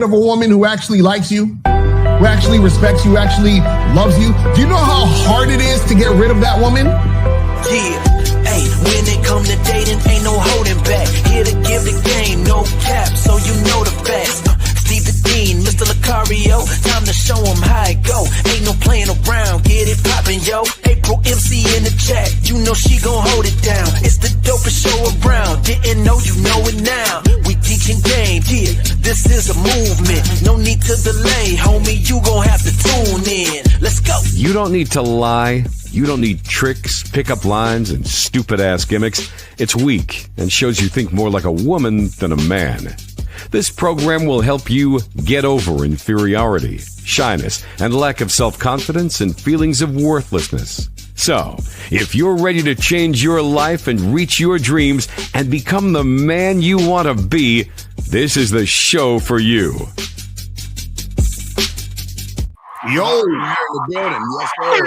of a woman who actually likes you, who actually respects you, actually loves you? Do you know how hard it is to get rid of that woman? Yeah, hey, when it come to dating, ain't no holding back. Here to give the game, no cap, so you know the facts. Steve the Dean, Mr. Lucario, time to show him how it go. Ain't no playing around, get it poppin', yo. April MC in the chat, you know she gon' hold it down. It's the dopest show around, didn't know, you know it now. We teaching game, yeah, this is a movement. No need to delay, homie, you gon' have to tune in. Let's go. You don't need to lie. You don't need tricks, pickup lines, and stupid-ass gimmicks. It's weak and shows you think more like a woman than a man. This program will help you get over inferiority, shyness, and lack of self-confidence and feelings of worthlessness. So, if you're ready to change your life and reach your dreams and become the man you want to be, this is the show for you. Yo, we're in the building. Yes, sir.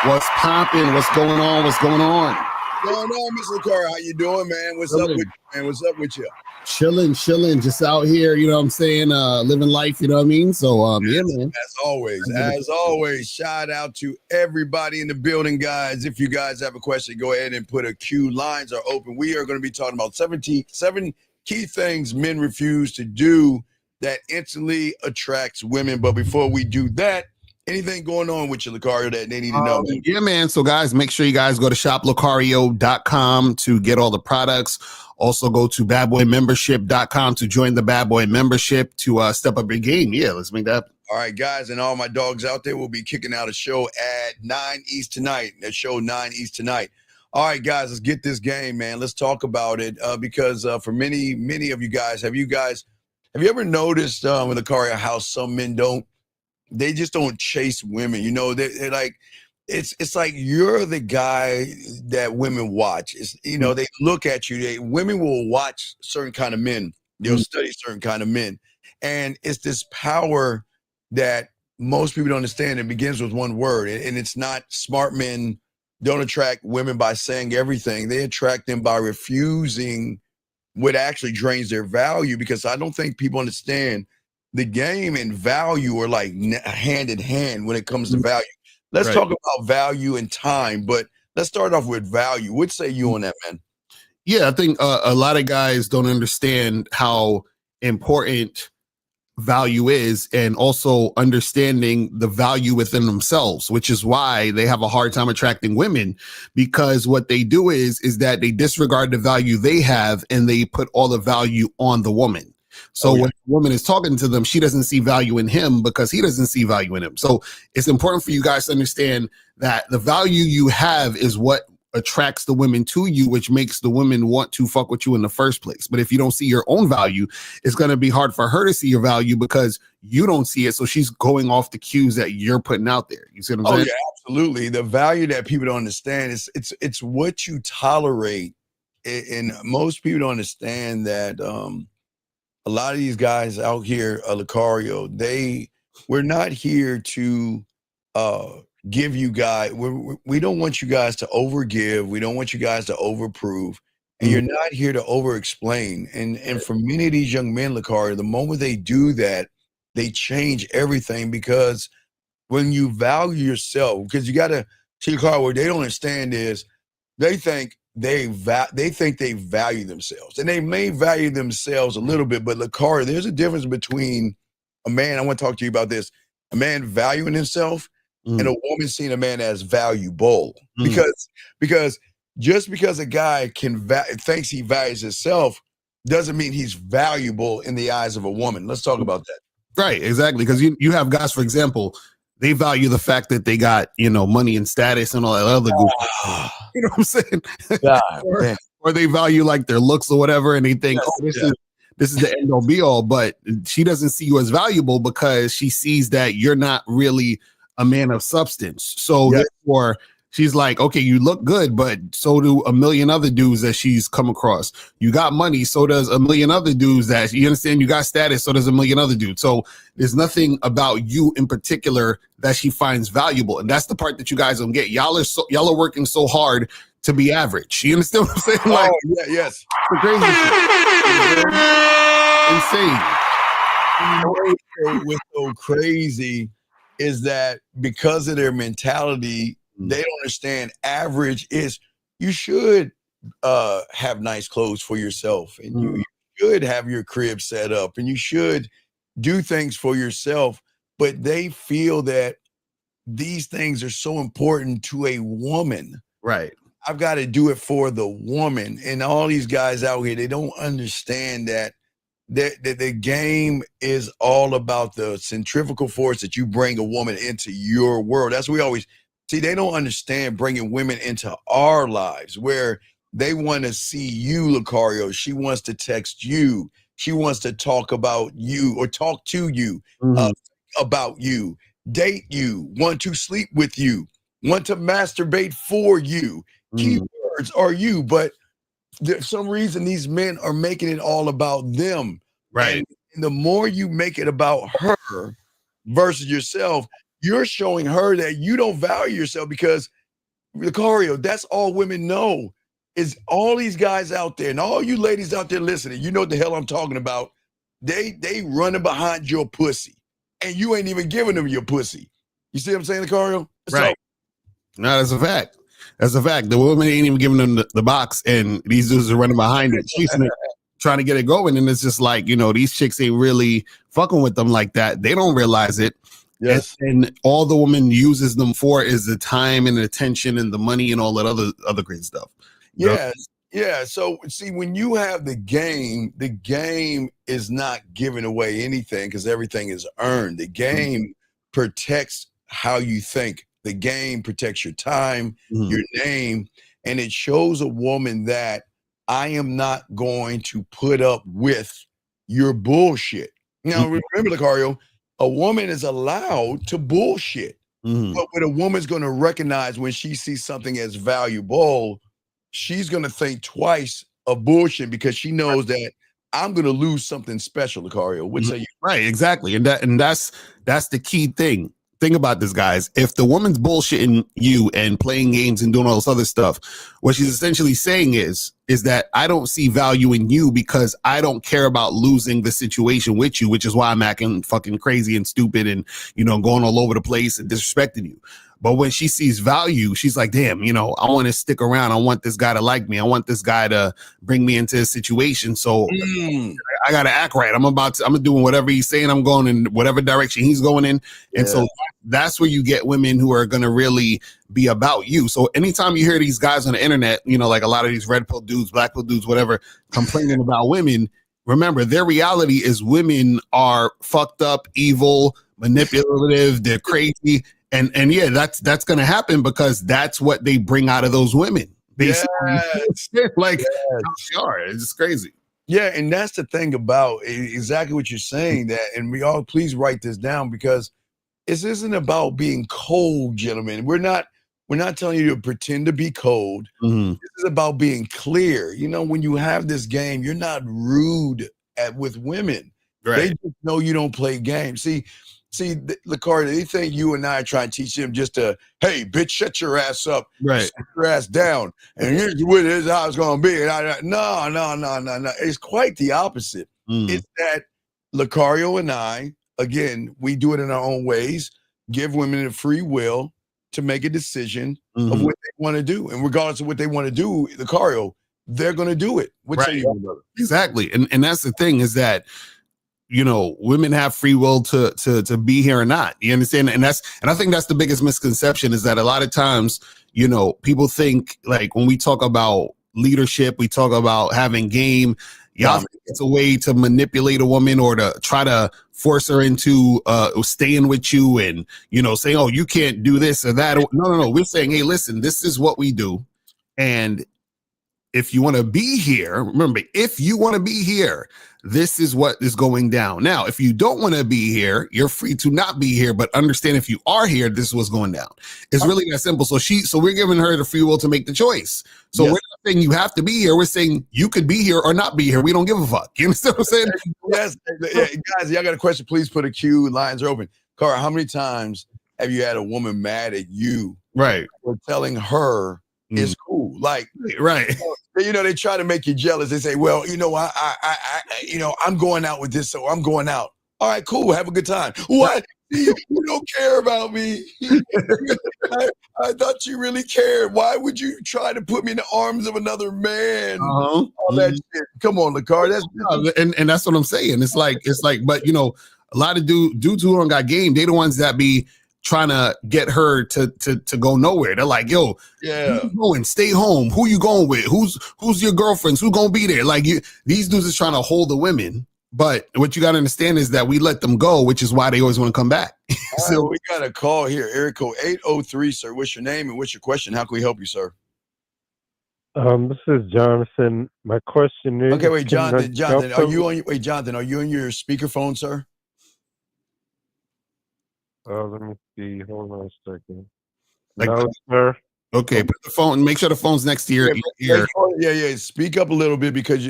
what's popping? What's going on? What's going on? What's going on, Mr. Lucario? How you doing, man? What's up with you, man? What's up with you? Chilling, just out here, you know what I'm saying? Living life, you know what I mean? So, yeah, man. As always, shout out to everybody in the building, guys. If you guys have a question, go ahead and put a Q. Lines are open. We are going to be talking about 7 key things men refuse to do that instantly attracts women. But before we do that, anything going on with you, Lucario, that they need to know? Yeah, man. So, guys, make sure you guys go to shoplucario.com to get all the products. Also, go to badboymembership.com to join the Bad Boy membership to step up your game. Yeah, let's make that happen. All right, guys, and all my dogs out there will be kicking out a show at 9 East tonight. That show 9 East tonight. All right, guys, let's get this game, man. Let's talk about it because for many of you guys, have you ever noticed with Lucario how some men they just don't chase women? You know, they're like, it's like you're the guy that women watch. It's, you know, they look at you. Women will watch certain kind of men. They'll study certain kind of men. And it's this power that most people don't understand. It begins with one word. And it's not smart men don't attract women by saying everything. They attract them by refusing what actually drains their value, because I don't think people understand the game and value are like hand in hand when it comes to value. Let's talk about value and time, but let's start off with value. What say you on that, man? Yeah, I think a lot of guys don't understand how important value is, and also understanding the value within themselves, which is why they have a hard time attracting women, because what they do is that they disregard the value they have and they put all the value on the woman. So when the woman is talking to them, she doesn't see value in him because he doesn't see value in him. So it's important for you guys to understand that the value you have is what attracts the women to you, which makes the women want to fuck with you in the first place. But if you don't see your own value, it's going to be hard for her to see your value because you don't see it. So she's going off the cues that you're putting out there. You see what I'm saying? Yeah, absolutely. The value that people don't understand is it's what you tolerate. And most people don't understand that a lot of these guys out here, Lucario, we're not here to give you guys, we don't want you guys to overgive. We don't want you guys to overprove. And you're not here to over-explain. And for many of these young men, Lucario, the moment they do that, they change everything, because when you value yourself, because you got to see, Lucario, what they don't understand is they think they value themselves, and they may value themselves a little bit, but Lucario, there's a difference between a man, I want to talk to you about this, a man valuing himself and a woman seeing a man as valuable. Because just because a guy thinks he values himself doesn't mean he's valuable in the eyes of a woman. Let's talk about that. Right, exactly. Because you have guys, for example, they value the fact that they got, you know, money and status and all that other good. You know what I'm saying? or they value like their looks or whatever, and they think, this is the end all be all. But she doesn't see you as valuable because she sees that you're not really a man of substance. So therefore, she's like, okay, you look good, but so do a million other dudes that she's come across. You got money, so does a million other dudes that, you understand, you got status, so does a million other dudes. So there's nothing about you in particular that she finds valuable. And that's the part that you guys don't get. Y'all are working so hard to be average. You understand what I'm saying? Like, yeah, yes. the crazy shit. Insane. What's so crazy is that because of their mentality, they don't understand average is you should have nice clothes for yourself, and you should have your crib set up, and you should do things for yourself. But they feel that these things are so important to a woman. Right. I've got to do it for the woman. And all these guys out here, they don't understand that the game is all about the centrifugal force that you bring a woman into your world. That's what we always see. They don't understand bringing women into our lives where they want to see you, Lucario. She wants to text you. She wants to talk about you or talk to you about you, date you, want to sleep with you, want to masturbate for you. Keywords are you, but there's some reason these men are making it all about them. Right. And the more you make it about her versus yourself, you're showing her that you don't value yourself because, Lucario, that's all women know is all these guys out there and all you ladies out there listening, you know what the hell I'm talking about. They running behind your pussy and you ain't even giving them your pussy. You see what I'm saying, Lucario? Right. No, that's a fact. That's a fact. The woman ain't even giving them the box, and these dudes are running behind it, chasing it, trying to get it going. And it's just like, these chicks ain't really fucking with them like that. They don't realize it. Yes. And all the woman uses them for is the time and the attention and the money and all that other great stuff. Yes. Yeah. So see, when you have the game is not giving away anything because everything is earned. The game protects how you think. The game protects your time, your name, and it shows a woman that I am not going to put up with your bullshit. Now, remember, Lucario, a woman is allowed to bullshit, but when a woman's going to recognize when she sees something as valuable, she's going to think twice of bullshit because she knows that I'm going to lose something special, Lucario. What say you? Right, exactly. And that's the key thing. Think about this, guys. If the woman's bullshitting you and playing games and doing all this other stuff, what she's essentially saying is that I don't see value in you because I don't care about losing the situation with you, which is why I'm acting fucking crazy and stupid and, going all over the place and disrespecting you. But when she sees value, she's like, damn, I want to stick around. I want this guy to like me. I want this guy to bring me into a situation. So I got to act right. I'm doing whatever he's saying. I'm going in whatever direction he's going in. And so that's where you get women who are going to really be about you. So anytime you hear these guys on the internet, like a lot of these red pill dudes, black pill dudes, whatever, complaining about women, remember their reality is women are fucked up, evil, manipulative. They're crazy. And yeah, that's going to happen because that's what they bring out of those women. Basically, how they are. It's just crazy. Yeah, and that's the thing about exactly what you're saying. That, and we all please write this down because this isn't about being cold, gentlemen. We're not telling you to pretend to be cold. This is about being clear. When you have this game, you're not rude with women. Right. They just know you don't play games. See, Lucario, they think you and I are trying to teach them just to, hey, bitch, shut your ass up, right? Shut your ass down, and here's what it is, how it's going to be. No. It's quite the opposite. It's that Lucario and I, again, we do it in our own ways, give women the free will to make a decision of what they want to do. And regardless of what they want to do, Lucario, they're going to do it. What say you, brother? Exactly. And that's the thing is that, women have free will to be here or not. You understand? And I think that's the biggest misconception is that a lot of times, people think like when we talk about leadership, we talk about having game. Y'all think it's a way to manipulate a woman or to try to force her into staying with you and, saying, oh, you can't do this or that. No. We're saying, hey, listen, this is what we do. And if you want to be here, remember, if you want to be here, this is what is going down. Now, if you don't want to be here, you're free to not be here, but understand if you are here, this is what's going down. It's really that simple. So we're giving her the free will to make the choice. So we're not saying you have to be here. We're saying you could be here or not be here. We don't give a fuck. You understand what I'm saying? Yes. Guys, y'all got a question, please put a queue. Lines are open. Cara, how many times have you had a woman mad at you Right. for telling her it's cool? Like, right. They try to make you jealous. They say, well, I'm going out with this, so I'm going out. All right, cool. Have a good time. What? You don't care about me. I thought you really cared. Why would you try to put me in the arms of another man? All that shit. Come on, Lakar. And that's what I'm saying. It's like, but a lot of dudes who don't got game, they the ones that be trying to get her to go nowhere. They're like, yo, yeah, who you going? Stay home. Who you going with? Who's your girlfriends? Who's gonna be there? Like these dudes is trying to hold the women. But what you got to understand is that we let them go, which is why they always want to come back. So we got a call here, Eric code 803, sir. What's your name and what's your question? How can we help you, sir? This is Jonathan. My question is, okay, wait, Jonathan, are you on your speakerphone, sir? Let me see. Hold on a second. No, sir. Okay, put the phone. Make sure the phone's next to your ear. Yeah. Speak up a little bit because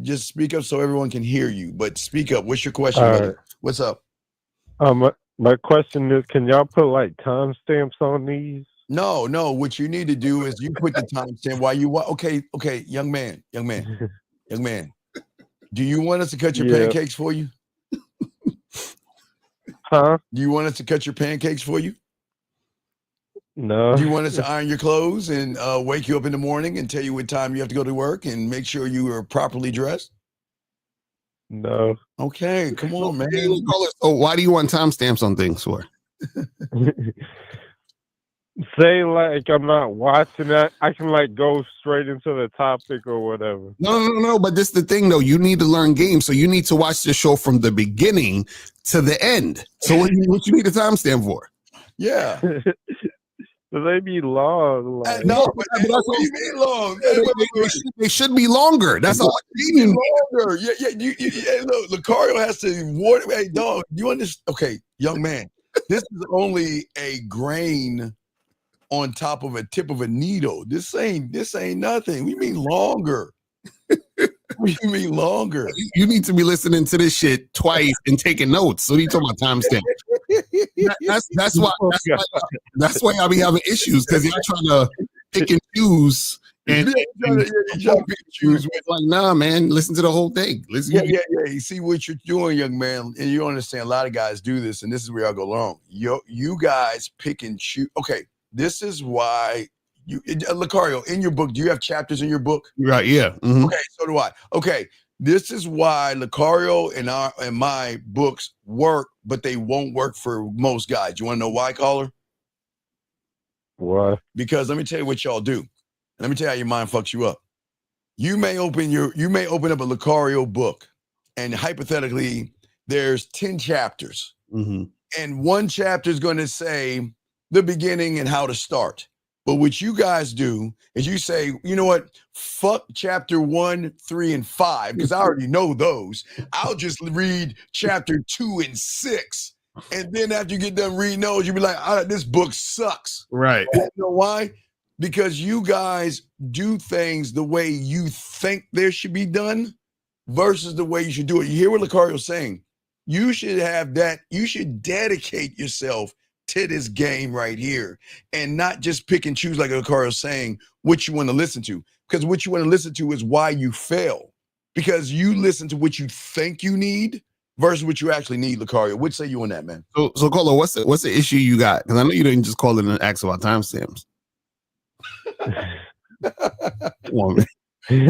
just speak up so everyone can hear you. But speak up. What's your question? Right. What's up? My question is, can y'all put like timestamps on these? No. What you need to do is you put the timestamp while you want. Okay, young man. Do you want us to cut your pancakes for you? Huh? Do you want us to cut your pancakes for you? No. Do you want us to iron your clothes and wake you up in the morning and tell you what time you have to go to work and make sure you are properly dressed? No. Okay, come on, man. So why do you want timestamps on things for? Say like I'm not watching that. I can like go straight into the topic or whatever. No. But this is the thing, though. You need to learn games, so you need to watch the show from the beginning to the end. So what you need a timestamp for? Yeah. They be long. Like. No, but that's what you mean long. They should be longer. That's all I mean. Longer. Yeah. Look, Lucario has to water. Hey, dog, you understand? Okay, young man, this is only a grain on top of a tip of a needle. This ain't nothing. We mean longer. We mean longer. You need to be listening to this shit twice and taking notes. So you talking about timestamp? That's why I'll be having issues because y'all trying to pick and choose. And choose. Like, nah, man, listen to the whole thing. Listen. Yeah. You see what you're doing, young man, and you understand. A lot of guys do this, and this is where I go wrong. You guys pick and choose. Okay, this is why. Lucario, in your book, do you have chapters in your book? Right, yeah. Mm-hmm. Okay, so do I. Okay, this is why Lucario and my books work, but they won't work for most guys. You want to know why, caller? Why? Because let me tell you what y'all do. Let me tell you how your mind fucks you up. You may open up a Lucario book, and hypothetically, there's 10 chapters. Mm-hmm. And one chapter is going to say the beginning and how to start. But what you guys do is you say, you know what? Fuck chapter 1, 3, and 5, because I already know those. I'll just read chapter 2 and 6. And then after you get done reading those, you'll be like, this book sucks. Right. You know why? Because you guys do things the way you think there should be done versus the way you should do it. You hear what Lucario's saying? You should have that. You should dedicate yourself to this game right here and not just pick and choose, like Lucario's saying, what you want to listen to. Because what you want to listen to is why you fail. Because you listen to what you think you need versus what you actually need, Lucario. What say you on that, man? So Colo, what's the issue you got? Because I know you didn't just call it and ask about timestamps. Come on, man. Wait,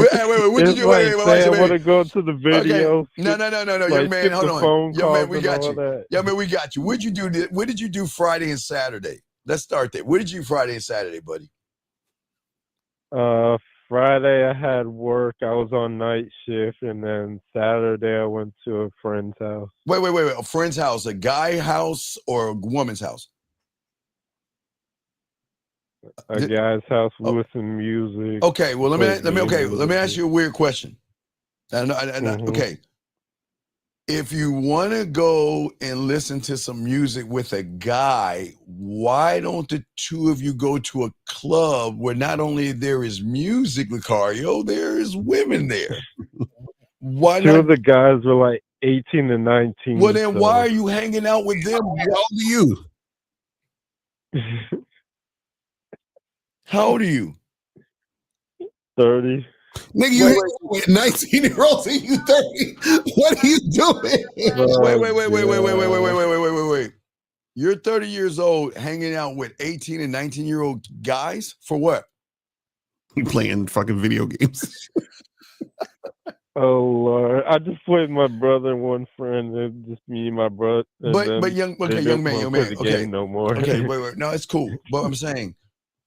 what did you I want to go to the video. Okay. No, like, young man, hold on. Young man, we got you. That. Young man, we got you. What did you do Friday and Saturday? Let's start there. What did you do Friday and Saturday, buddy? Friday I had work. I was on night shift, and then Saturday I went to a friend's house. Wait. A friend's house, a guy house or a woman's house? A guy's house with some music. Okay, well let me ask you a weird question. Okay, if you want to go and listen to some music with a guy, why don't the two of you go to a club where not only there is music, Lucario, there is women there? Why Two of not? the guys were like 18 and 19. Well, then so- why are you hanging out with them? How old are you? How old are you? 30. Nigga, you hanging out with 19-year-olds and you 30. What are you doing? Wait. You're 30 years old hanging out with 18 and 19-year-old guys for what? You playing fucking video games. Oh Lord! I just played with my brother and one friend, and just me and my brother. But young man. Okay. No more. Okay, wait. No, it's cool. But I'm saying,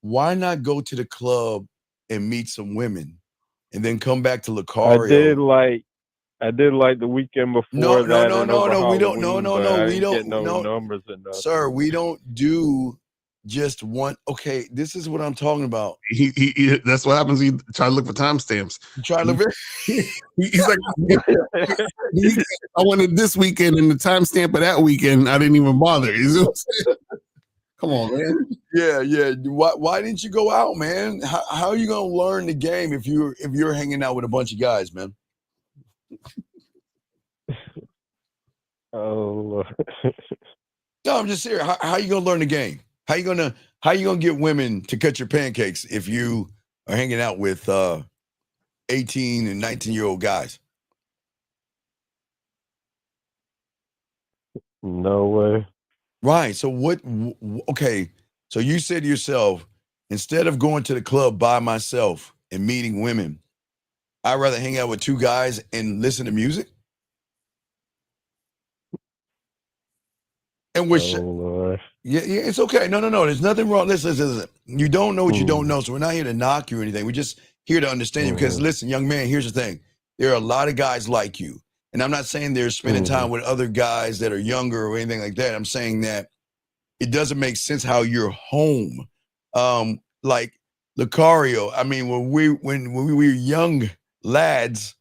why not go to the club and meet some women and then come back to Lucario? I did like the weekend before No, that. we don't. We don't. Get no No, numbers and nothing. sir, we don't do just one. Okay, this is what I'm talking about. He that's what happens when you try to look for timestamps. You try to live. He's like, I wanted this weekend and the timestamp of that weekend. I didn't even bother. You know what I'm saying? Come on, man. Yeah. Why didn't you go out, man? How are you gonna learn the game if you're hanging out with a bunch of guys, man? Oh Lord. No, I'm just serious. How are you gonna learn the game? How you gonna get women to cut your pancakes if you are hanging out with 18 and 19-year-old guys? No way. Right. So okay. So you said to yourself, instead of going to the club by myself and meeting women, I'd rather hang out with two guys and listen to music? And Oh Lord. yeah, it's okay. No. There's nothing wrong. Listen. You don't know what you don't know. So we're not here to knock you or anything. We're just here to understand you. Because listen, young man, here's the thing. There are a lot of guys like you. And I'm not saying they're spending time with other guys that are younger or anything like that. I'm saying that it doesn't make sense how you're home. Like Lucario, I mean, when we were young lads,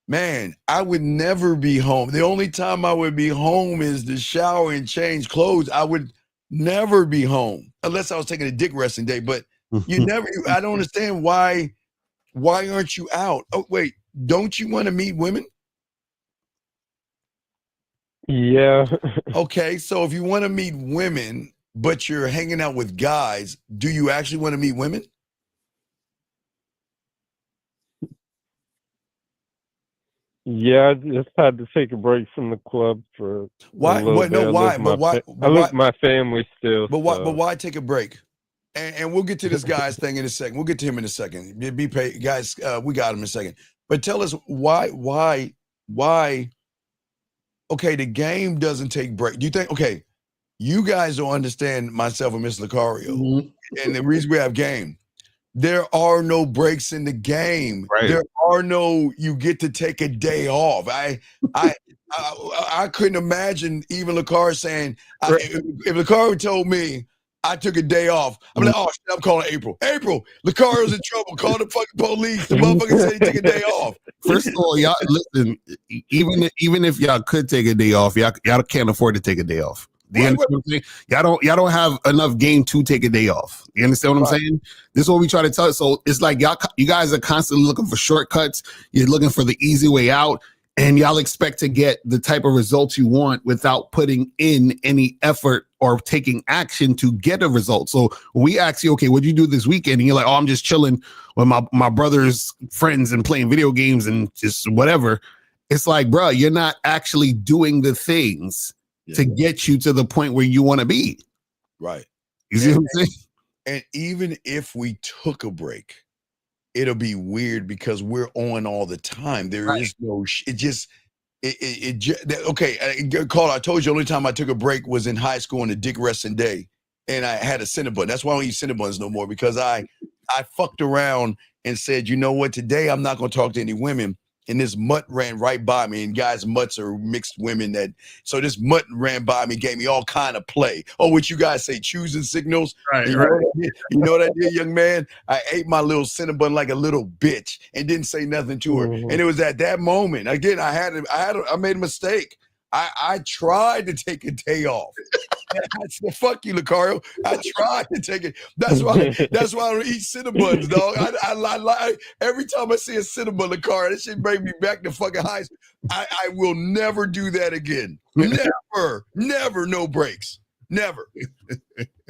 man, I would never be home. The only time I would be home is to shower and change clothes. I would never be home unless I was taking a dick resting day. But I don't understand why aren't you out? Oh, wait, don't you want to meet women? Yeah. Okay, so if you want to meet women, but you're hanging out with guys, do you actually want to meet women? Yeah, I just had to take a break from the club for Why? a little What? bit. No, why? But why? I live with my family still. But why? so- But why take a break? And we'll get to this guy's thing in a second. We'll get to him in a second. Be paid, guys. We got him in a second. But tell us why? Okay, the game doesn't take break. Do you think? Okay, you guys don't understand myself and Mr. Lucario, and the reason we have game. There are no breaks in the game. Right. There are no. You get to take a day off. I couldn't imagine even Lucario saying if Lucario told me I took a day off, I'm like, oh shit, I'm calling April. April, Lucario's in trouble. Call the fucking police. The motherfucker said he took a day off. First of all, y'all listen. Even if y'all could take a day off, y'all can't afford to take a day off. Do you understand what I'm saying? Y'all don't have enough game to take a day off. You understand what I'm saying? This is what we try to tell. So it's like you guys are constantly looking for shortcuts. You're looking for the easy way out, and y'all expect to get the type of results you want without putting in any effort or taking action to get a result. So we ask you, okay, what'd you do this weekend? And you're like, oh, I'm just chilling with my brother's friends and playing video games and just whatever. It's like, bro, you're not actually doing the things to get you to the point where you want to be. Right. You see what I'm saying? And even if we took a break, it'll be weird because we're on all the time. There is no, okay. Carl, I told you the only time I took a break was in high school on a dick resting day. And I had a Cinnabon. That's why I don't eat Cinnabons no more, because I fucked around and said, you know what, today I'm not going to talk to any women. and this mutt ran right by me. And guys, mutts are mixed women so this mutt ran by me, gave me all kind of play. Oh, what you guys say, choosing signals? Right, You know what I did, young man? I ate my little Cinnabon like a little bitch and didn't say nothing to her. Mhm. And it was at that moment, again, I made a mistake. I tried to take a day off. I said, fuck you, Lucario. I tried to take it. That's why I don't eat Cinnabons, dog. I every time I see a Cinnabon, Lucario, that shit bring me back to fucking high school. I will never do that again. Never, no breaks. Never.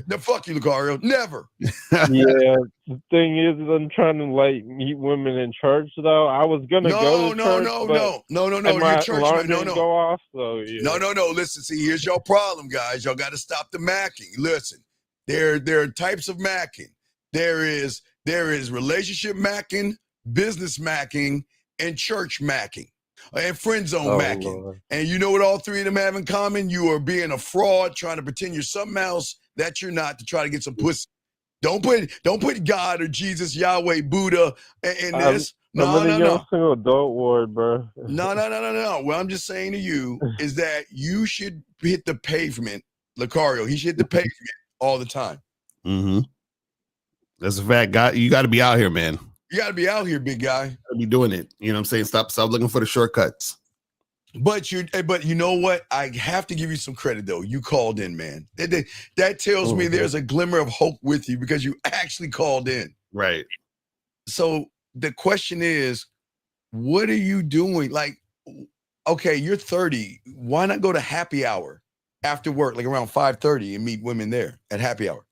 No, fuck you, Lucario. Never. Yeah, the thing is, I'm trying to like meet women in church though. I was gonna go to church, but No. and You're my church alarm man. No, didn't no. go off. So yeah. No. Listen, see, here's your problem, guys. Y'all got to stop the macking. Listen, there are types of macking. There is relationship macking, business macking, and church macking, and friend zone Oh, macking. Lord. And you know what all three of them have in common? You are being a fraud, trying to pretend you're something else that you're not to try to get some pussy. Don't put God or Jesus, Yahweh, Buddha in this. I'm in a young single adult ward, bro. No. What I'm just saying to you is that you should hit the pavement, Lucario. He should hit the pavement all the time. Mm-hmm. That's a fact. You got to be out here, man. You got to be out here, big guy. Got to be doing it. You know what I'm saying? Stop looking for the shortcuts. But you know what? I have to give you some credit though. You called in, man. That tells me there's a glimmer of hope with you because you actually called in. Right. So the question is, what are you doing? Like, okay, you're 30. Why not go to happy hour after work, like around 5:30, and meet women there at happy hour?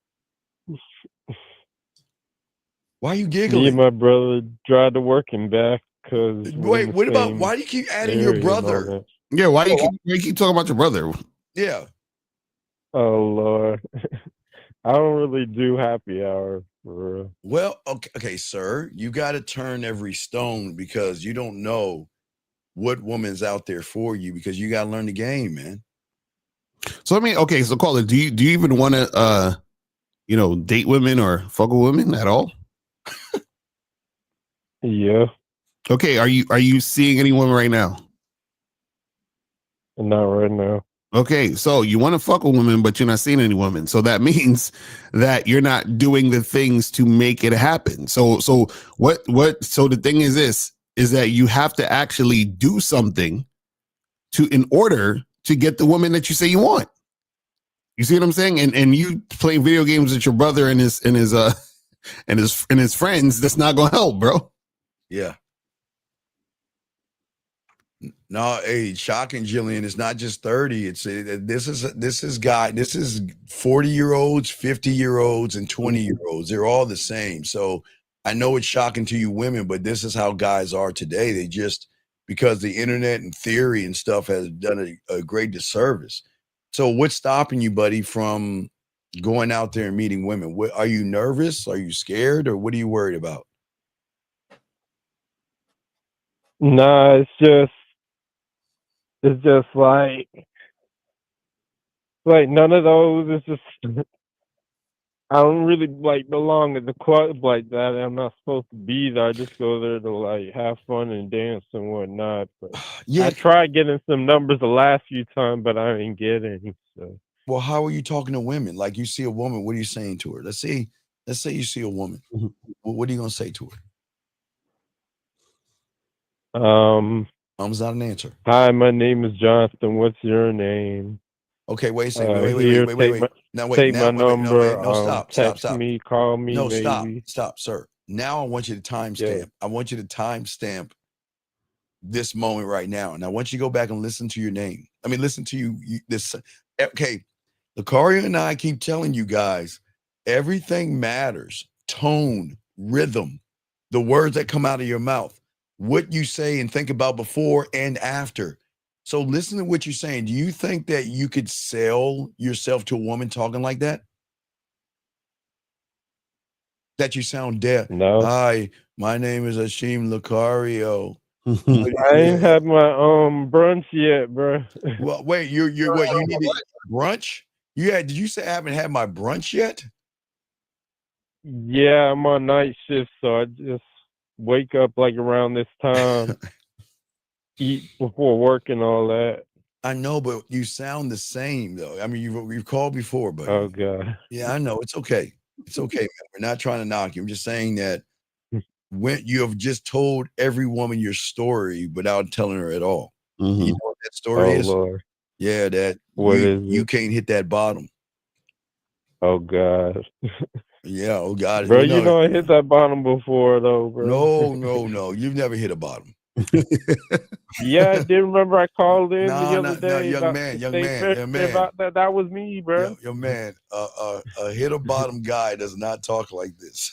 Why are you giggling? Me and my brother drive to work and back because. Wait, what about why do you keep adding your brother? Yeah, why you keep talking about your brother? Yeah. Oh Lord, I don't really do happy hour for real. Well, okay, sir, you got to turn every stone because you don't know what woman's out there for you because you got to learn the game, man. So so caller, do you even want to date women or fuck with women at all? Yeah. Okay, are you seeing any women right now? Not right now. Okay, so you want to fuck a woman, but you're not seeing any women. So that means that you're not doing the things to make it happen. So the thing is this, is that you have to actually do something in order to get the woman that you say you want. You see what I'm saying? And you playing video games with your brother and his friends, that's not gonna help, bro. Yeah. No, hey, shocking, Jillian. It's not just 30. This is 40-year-olds, 50-year-olds, and 20-year-olds. They're all the same. So I know it's shocking to you women, but this is how guys are today. They just, because the internet and theory and stuff has done a great disservice. So what's stopping you, buddy, from going out there and meeting women? Are you nervous? Are you scared? Or what are you worried about? Nah, it's just like none of those. It's just I don't really belong at the club like that. I'm not supposed to be there. I just go there to have fun and dance and whatnot. But yeah, I tried getting some numbers the last few times, but I didn't get any. So. Well, how are you talking to women? Like you see a woman, what are you saying to her? Let's say you see a woman. What are you gonna say to her? That's not an answer. Hi, my name is Jonathan. What's your name? Okay, wait a second. Wait. Now wait. Take my number. No, stop. Text me, call me. No, maybe. stop, sir. Now I want you to timestamp. Yeah. I want you to timestamp this moment right now. And I want you to go back and listen to your name. I mean, listen to this. Okay, Lucario and I keep telling you guys, everything matters. Tone, rhythm, the words that come out of your mouth, what you say and think about before and after. So listen to what you're saying. Do you think that you could sell yourself to a woman talking like that? That you sound deaf. No. Hi, my name is Hashim Lucario. I ain't had my brunch yet, bro. Well, wait, you needed brunch? Did you say I haven't had my brunch yet? Yeah, I'm on night shift, so I just wake up around this time. eat before work and all that. I know, but you sound the same though. I mean, you've called before, but Oh God. yeah, I know. It's okay. It's okay, man. We're not trying to knock you. I'm just saying that when you have just told every woman your story without telling her at all. Mhm. You know what that story Oh is? Lord. Yeah, that What is you it? can't hit that bottom. Oh God. Yeah, oh God. Bro, Well, you no, know I hit that bottom before though, bro. no. You've never hit a bottom. Yeah, I did remember I called in the No, other no, day young about man, to say young man. about that. That was me, bro. Yo, man, a hit a bottom guy does not talk like this.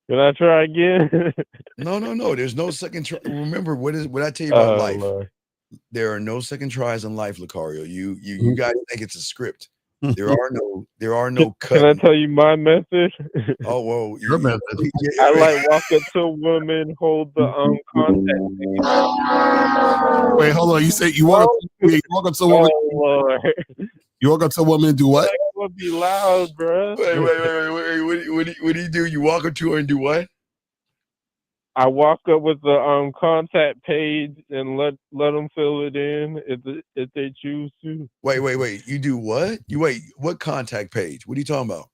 Can I try again? No. There's no second try. Remember what I tell you about Oh life. Lord. There are no second tries in life, Lucario. You guys think it's a script. There are no cut. Can I tell you my method? Oh whoa, Your method. I like walk up to a woman, hold the contact. Wait, hold on. You say you walk up to a woman. Oh Lord. You walk up to a woman and do what? That would be loud, bro. Wait. What do you do? You walk up to her and do what? I walk up with the contact page and let them fill it in if they choose to. Wait. You do what? What contact page? What are you talking about?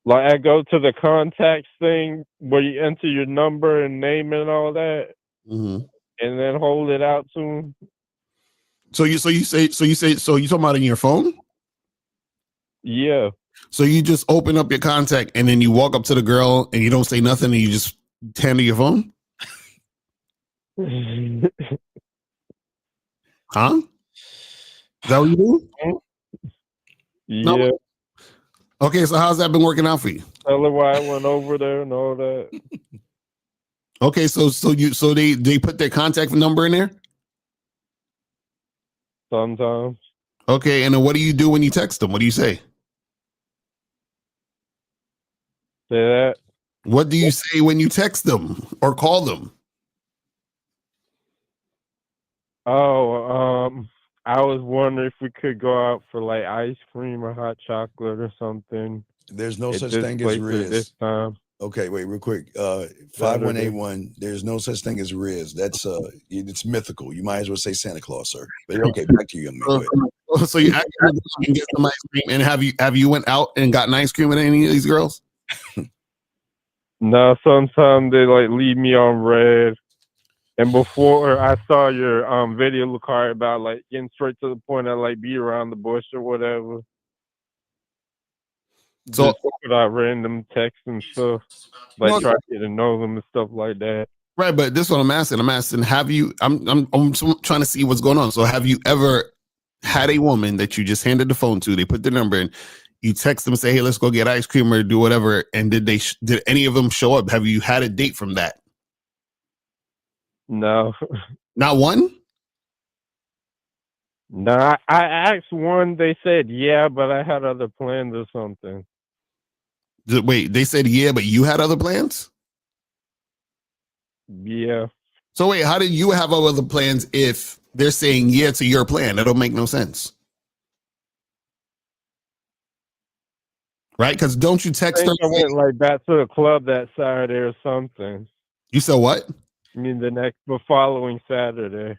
Like I go to the contacts thing where you enter your number and name and all that, Mhm. and then hold it out to them. So you talking about in your phone? Yeah. So you just open up your contact and then you walk up to the girl and you don't say nothing and you just hand her your phone? Huh? Is that what you do? Yeah. No. Okay, so how's that been working out for you? Tell her why I went over there and all that. Okay, so they put their contact number in there? Sometimes. Okay, and then what do you do when you text them? What do you say? Say that. What do you say when you text them or call them? Oh, I was wondering if we could go out for like ice cream or hot chocolate or something. There's no at such this thing as place at Riz. this time. Okay, wait, real quick. 5181. There's no such thing as Riz. That's it's mythical. You might as well say Santa Claus, sir. But okay, back to you, young man. Go ahead. So you actually can get some ice cream, and have you went out and gotten ice cream with any of these girls? No, sometimes they like leave me on red. And before I saw your video, Lucari, about like getting straight to the point of like be around the bush or whatever. So just without random texts and stuff, like try to get to know them and stuff like that. Right, but this is what I'm asking. I'm asking, have you? I'm trying to see what's going on. So, have you ever had a woman that you just handed the phone to? They put their number in. You text them, say, "Hey, let's go get ice cream or do whatever." And did any of them show up? Have you had a date from that? No, not one. No, I asked one. They said yeah, but I had other plans or something. Wait, they said yeah, but you had other plans? Yeah. So wait, how did you have other plans if they're saying yeah to your plan? That don't make no sense. Right? Because don't you text them? I went like back to the club that Saturday or something. You said what? I mean the following Saturday.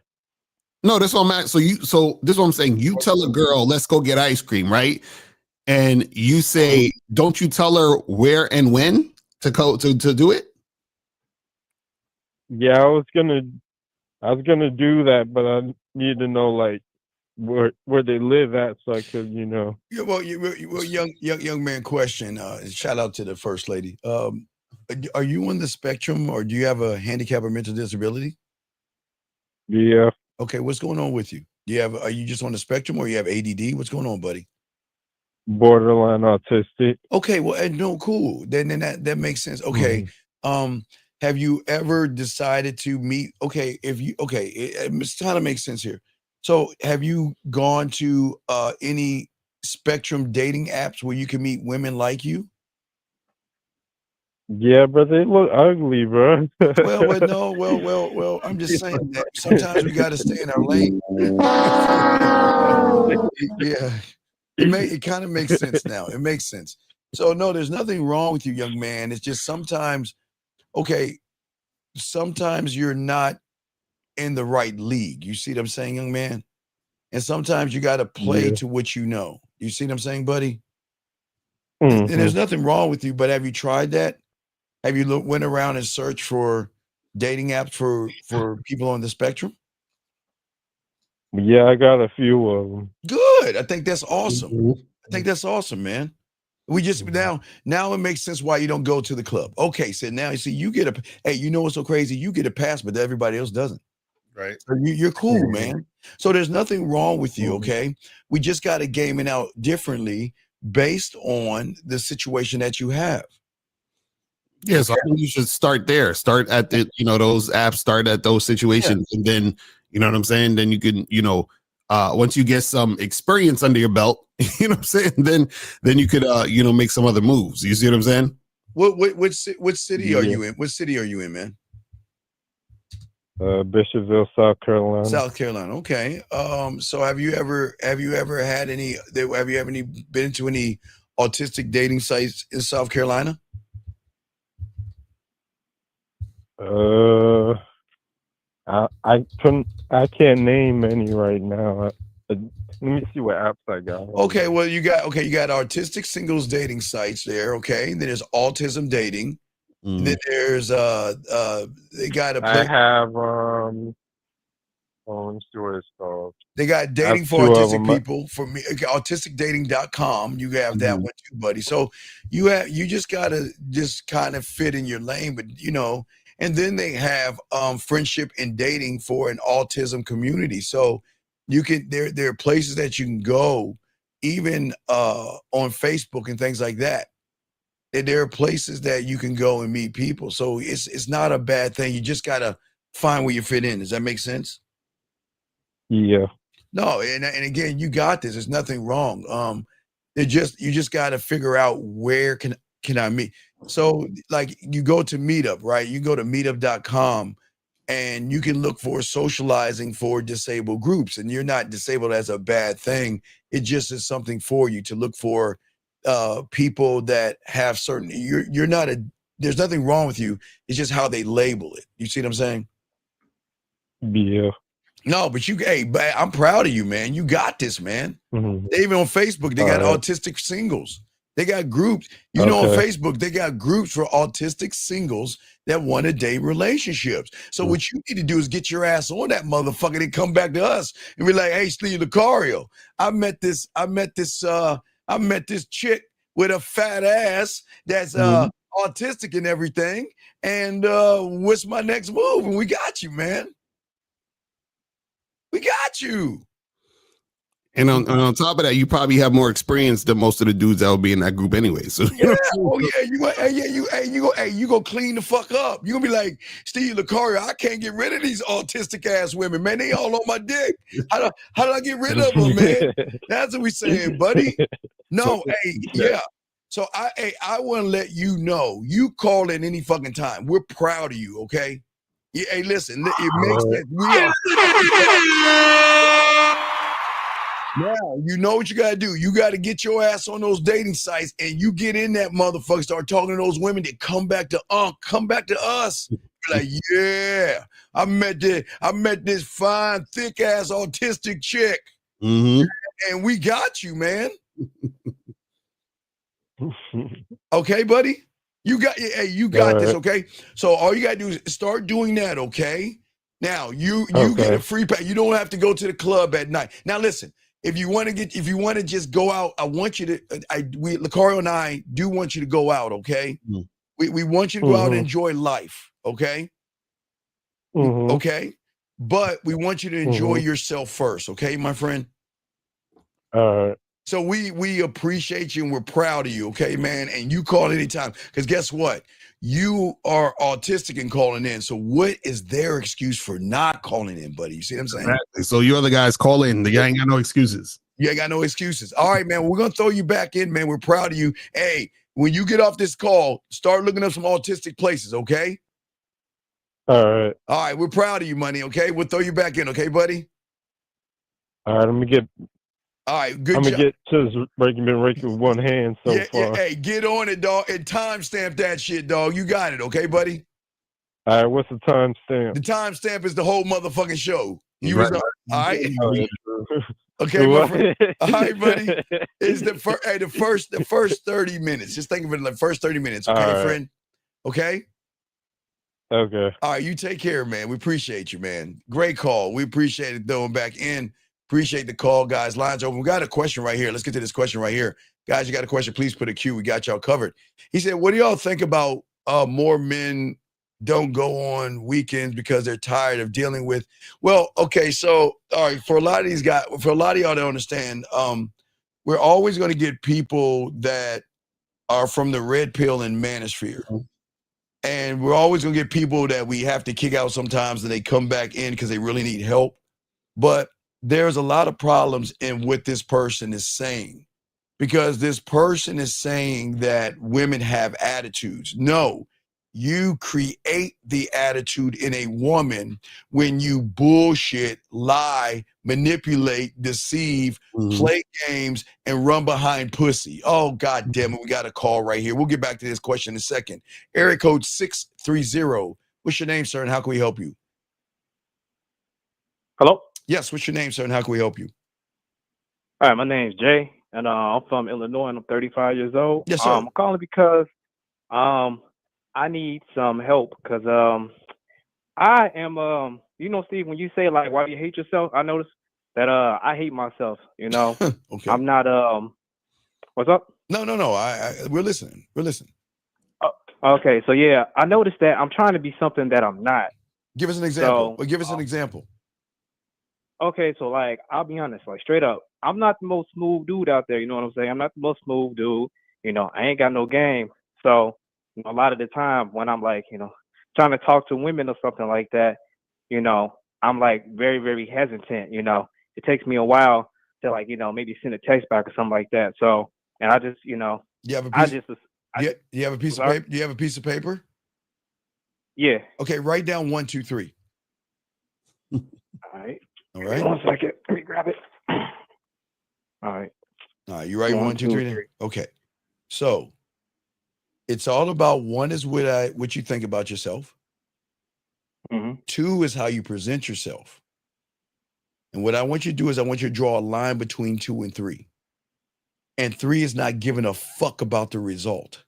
No, that's what I'm at. So this is what I'm saying. You tell a girl, let's go get ice cream, right? And you say, don't you tell her where and when to go to do it? Yeah, I was gonna do that, but I need to know like where they live at so I could, Yeah, well, young man question. Shout out to the first lady. Are you on the spectrum or do you have a handicap or mental disability? Yeah. Okay, what's going on with you? Are you just on the spectrum or you have ADD? What's going on, buddy? Borderline autistic. Okay, well, no, cool. Then that makes sense. Okay. Mm-hmm. Have you ever decided to meet? Okay, it kind of makes sense here. So have you gone to any spectrum dating apps where you can meet women like you? Yeah, but they look ugly, bro. Well, I'm just saying that sometimes we got to stay in our lane. Yeah, it kind of makes sense now. It makes sense. So no, there's nothing wrong with you, young man. It's just sometimes okay, sometimes you're not in the right league. You see what I'm saying, young man? And sometimes you got to play Yeah. to what you know. You see what I'm saying, buddy? And Mhm. there's nothing wrong with you, but have you tried that? Have you went around and searched for dating apps for people on the spectrum? Yeah, I got a few of them. Good. I think that's awesome. Mhm. I think that's awesome, man. We just Mhm. now it makes sense why you don't go to the club. Okay, so now you see you get a hey, you know what's so crazy? You get a pass, but everybody else doesn't. Right. So you're cool, Mhm. man. So there's nothing wrong with you, Mhm. okay? We just got to game it out differently based on the situation that you have. Yeah, so I think you should start there. Start at the, those apps, start at those situations, and then, you know what I'm saying? Then you can, once you get some experience under your belt, you know what I'm saying? Then you could make some other moves. You see what I'm saying? What city are Yeah. you in? What city are you in, man? Bishopville, South Carolina. South Carolina. Okay. So have you ever had any have you ever been to any autistic dating sites in South Carolina? I can't name any right now. Let me see what apps I got. Hold Okay, on. well you got autistic singles dating sites there, okay? Then there's autism dating. Then there's they got a I place have let me see what it's called. they got I have dating for two of autistic them. people for me autisticdating.com. You have that Mhm. one too, buddy. So you just gotta just kind of fit in your lane, but and then they have friendship and dating for an autism community. So you can there are places that you can go, even on Facebook and things like that. There are places that you can go and meet people. So it's not a bad thing. You just gotta find where you fit in. Does that make sense? Yeah. No, and again, you got this. There's nothing wrong. You just got to figure out where can I meet. So like you go to Meetup, right? You go to meetup.com and you can look for socializing for disabled groups. And you're not disabled as a bad thing. It just is something for you to look for people that have certain you're not a there's nothing wrong with you. It's just how they label it. You see what I'm saying? Yeah. No, but but I'm proud of you, man. You got this, man. Mhm. They even on Facebook, they got All right. autistic singles. They got groups. On Okay. Facebook, they got groups for autistic singles that want to date relationships. So what you need to do is get your ass on that motherfucker and come back to us and be like, hey, Steve Lucario, I met this chick with a fat ass that's Mhm. autistic and everything. And what's my next move? And we got you, man. We got you. And on top of that, you probably have more experience than most of the dudes that will be in that group anyway. So Yeah. Oh yeah. You go clean the fuck up. You gonna be like Steve Lucario. I can't get rid of these autistic ass women, man. They all on my dick. How do I get rid of them, man? That's what we saying, buddy. No, hey, yeah. So I want to let you know. You call in any fucking time. We're proud of you. Okay. Yeah. Hey, listen. It makes sense. We are. Now, you know what you got to do. You got to get your ass on those dating sites and you get in that motherfucker, start talking to those women that come back to us. You're like, yeah, I met this fine, thick ass autistic chick. Mhm. And we got you, man. Okay, buddy? You got this, okay? So all you gotta do is start doing that, okay? Now you get a free pass. You don't have to go to the club at night. Now listen, if you want to just go out, I want you to Lucario and I do want you to go out, okay? Mhm. We want you to go out and enjoy life, okay? Okay? But we want you to enjoy yourself first, okay, my friend? All right. So we appreciate you and we're proud of you, okay, man? And you call anytime. Because guess what? You are autistic and calling in. So what is their excuse for not calling in, buddy? You see what I'm saying? Exactly. So you other guys call in. The guy ain't got no excuses. You ain't got no excuses. All right, man. We're gonna throw you back in, man. We're proud of you. Hey, when you get off this call, start looking up some autistic places, okay? All right. All right, we're proud of you, money. Okay, we'll throw you back in, okay, buddy? All right. Let me get. All right, good I'm job. gonna get to this breaking with one hand so far. Hey, get on it, dog, and timestamp that shit, dog. You got it, okay, buddy? All right, what's the timestamp? The timestamp is the whole motherfucking show. You Right. was all right. Oh, Okay, my friend. All what? right, buddy. Is the first the first 30 minutes. Just think of it like first 30 minutes, okay, All right. friend? Okay? Okay. All right, you take care, man. We appreciate you, man. Great call. We appreciate it throwing back in. Appreciate the call, guys. Lines open. We got a question right here. Let's get to this question right here. Guys, you got a question, please put a Q. We got y'all covered. He said, what do y'all think about more men don't go on weekends because they're tired of dealing with? Well, okay, so all right, for a lot of these guys, for a lot of y'all to understand, we're always going to get people that are from the red pill and manosphere. And we're always going to get people that we have to kick out sometimes and they come back in because they really need help. But there's a lot of problems in what this person is saying, because this person is saying that women have attitudes. No, you create the attitude in a woman when you bullshit, lie, manipulate, deceive, play games, and run behind pussy. Oh, God damn it. We got a call right here. We'll get back to this question in a second. Area code 630. What's your name, sir, and how can we help you? Hello? Yes, what's your name, sir, and how can we help you? All right, my name's Jay, and I'm from Illinois, and I'm 35 years old. Yes, sir. I'm calling because I need some help because I am, you know, Steve, when you say, like, why you hate yourself, I notice that I hate myself, you know. Okay. I'm not, what's up? No. We're listening. We're listening. Okay, so, yeah, I noticed that I'm trying to be something that I'm not. Give us an example. So, Give us an example. Okay, so, like, I'll be honest, like, straight up, I'm not the most smooth dude out there, you know what I'm saying? I'm not the most smooth dude. You know, I ain't got no game. So, you know, a lot of the time when I'm, like, you know, trying to talk to women or something like that, you know, I'm, like, very, very hesitant, you know. It takes me a while to, like, you know, maybe send a text back or something like that. So, and I just, you know, You have a I piece, just, do you have a piece of sorry? paper? Do you have a piece of paper? Yeah. Okay, write down 1, 2, 3. All right. All right. 1 second. Let me grab it. All right. All right. You write 1, 2, 3. 1, 2, 3. Okay. So it's all about, one is what you think about yourself. Mm-hmm. 2 is how you present yourself. And what I want you to do is I want you to draw a line between 2 and 3. And 3 is not giving a fuck about the result.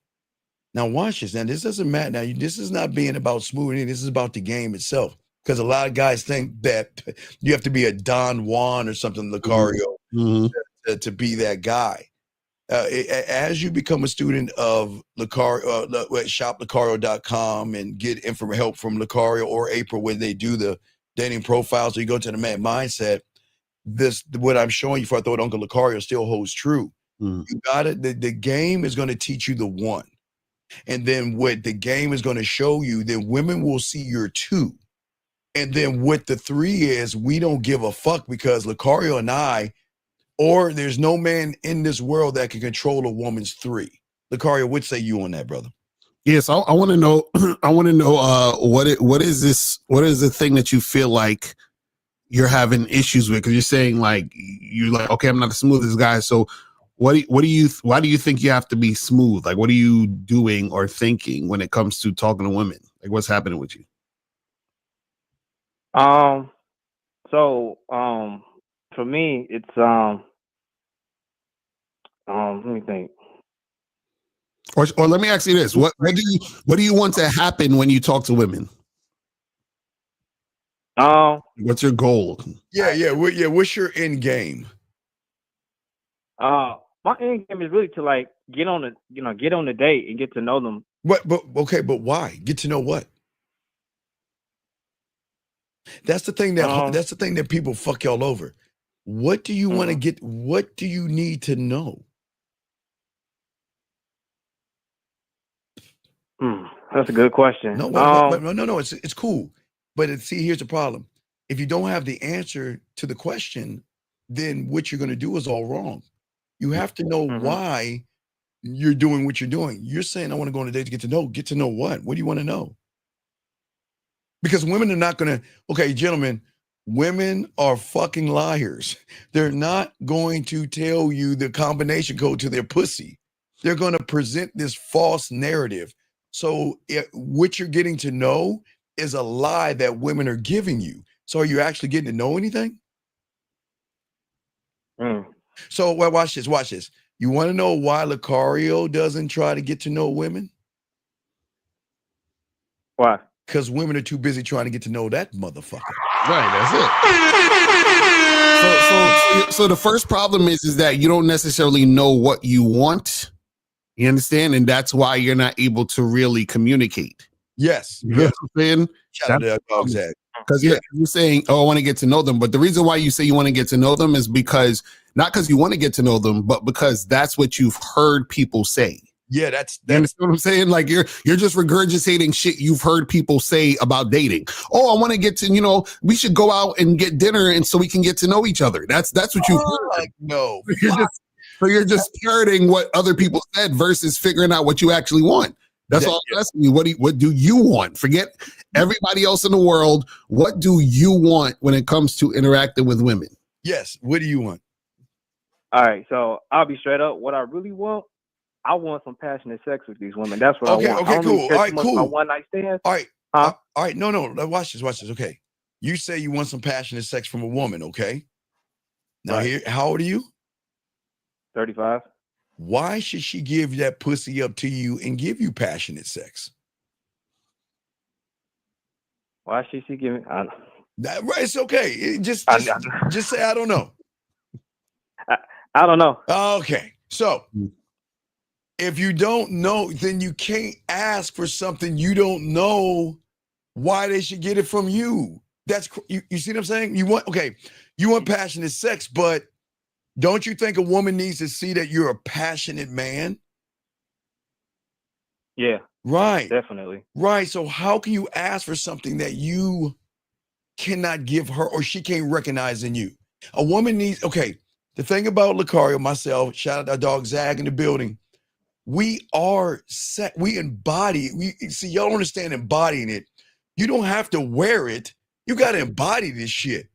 Now watch this. Now this doesn't matter. Now this is not being about smoothing. This is about the game itself. Because a lot of guys think that you have to be a Don Juan or something, Lucario, to be that guy. As you become a student of Lucario, shoplucario.com and get help from Lucario or April when they do the dating profiles, so you go to the Man Mindset, what I'm showing you for I thought Uncle Lucario still holds true. You got it. The game is going to teach you the 1. And then what the game is going to show you, then women will see your 2. And then what the 3 is, we don't give a fuck because Lucario and I, or there's no man in this world that can control a woman's 3. Lucario, what say you on that, brother? Yes, I want to know. I want to know what is this? What is the thing that you feel like you're having issues with? Because you're saying like you're like, okay, I'm not the smoothest guy. So why do you think you have to be smooth? Like, what are you doing or thinking when it comes to talking to women? Like, what's happening with you? So, for me, it's, let me think. Or let me ask you this: what do you want to happen when you talk to women? What's your goal? Yeah. What's your end game? My end game is really to like get on the date and get to know them. But why? Get to know what? That's the thing that people fuck y'all over. What do you want to get? What do you need to know? That's a good question. No. It's cool. But see, here's the problem. If you don't have the answer to the question, then what you're going to do is all wrong. You have to know why you're doing what you're doing. You're saying, I want to go on a date to get to know. Get to know what? What do you want to know? Because women are not going to, okay, gentlemen, women are fucking liars. They're not going to tell you the combination code to their pussy. They're going to present this false narrative. So what you're getting to know is a lie that women are giving you. So are you actually getting to know anything? So well, watch this. Watch this. You want to know why Lucario doesn't try to get to know women? Why? Because women are too busy trying to get to know that motherfucker. Right, that's it. So the first problem is that you don't necessarily know what you want. You understand? And that's why you're not able to really communicate. Yes. You know what I'm saying? Shout out to that dog Zach. Because you're saying, oh, I want to get to know them. But the reason why you say you want to get to know them is because, not because you want to get to know them, but because that's what you've heard people say. Yeah, that's You understand what I'm saying? Like you're just regurgitating shit you've heard people say about dating. Oh, I want to get to, we should go out and get dinner and so we can get to know each other. That's what you've heard. like, no. You're just parroting what other people said versus figuring out what you actually want. That's all I'm asking you. What do you want? Forget everybody else in the world. What do you want when it comes to interacting with women? Yes. What do you want? All right, so I'll be straight up. What I really want, I want some passionate sex with these women. That's what I want. Okay, cool. All right, cool. One night stand. All right. Huh? All right. No. Watch this. Okay. You say you want some passionate sex from a woman, okay? Now here, how old are you? 35. Why should she give that pussy up to you and give you passionate sex? Why should she give me? Right, it's okay. Just say I don't know. I don't know. Okay. So if you don't know, then you can't ask for something you don't know why they should get it from you. That's you see what I'm saying? You want passionate sex, but don't you think a woman needs to see that you're a passionate man? Yeah. Right. Definitely. Right. So how can you ask for something that you cannot give her or she can't recognize in you? A woman needs, the thing about Lucario, myself, shout out to our dog Zag in the building. We are set. We embody. See, y'all don't understand embodying it. You don't have to wear it. You got to embody this shit.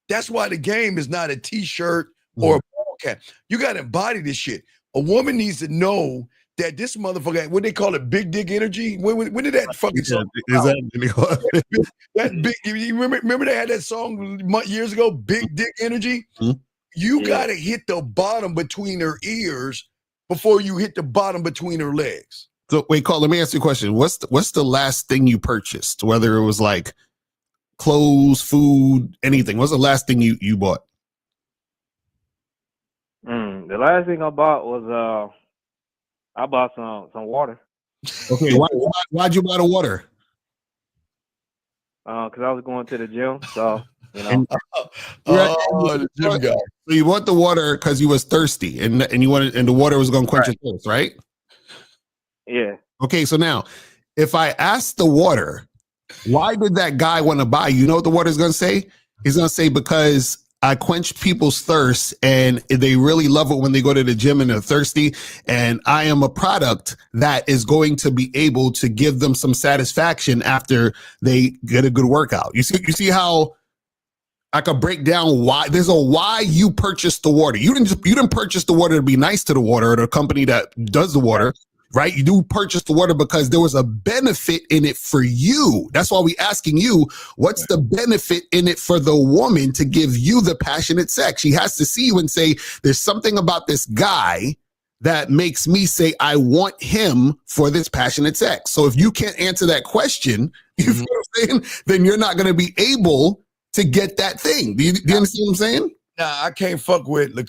That's why the game is not a t-shirt or a ball cap. You got to embody this shit. A woman needs to know that this motherfucker, what they call it, big dick energy. When did that fucking song? That big. You remember they had that song years ago, Big Dick Energy? Mm-hmm. You got to hit the bottom between her ears before you hit the bottom between her legs. So wait, Carl, let me ask you a question. What's the last thing you purchased? Whether it was like clothes, food, anything. What's the last thing you bought? The last thing I bought was I bought some water. Okay, why'd you buy the water? Because I was going to the gym, so the gym guy. So you bought the water because you was thirsty, and you wanted, and the water was going to quench your thirst, right? Yeah. Okay, so now, if I ask the water, why did that guy want to buy? You know what the water's going to say? He's going to say, because I quench people's thirst and they really love it when they go to the gym and they're thirsty. And I am a product that is going to be able to give them some satisfaction after they get a good workout. You see how I could break down why there's a why you purchased the water. You didn't purchase the water to be nice to the water or the company that does the water. Right? You do purchase the water because there was a benefit in it for you. That's why we asking you, what's the benefit in it for the woman to give you the passionate sex? She has to see you and say, there's something about this guy that makes me say, I want him for this passionate sex. So if you can't answer that question, you feel what I'm saying? Then you're not going to be able to get that thing. Do you understand what I'm saying? Nah, I can't fuck with I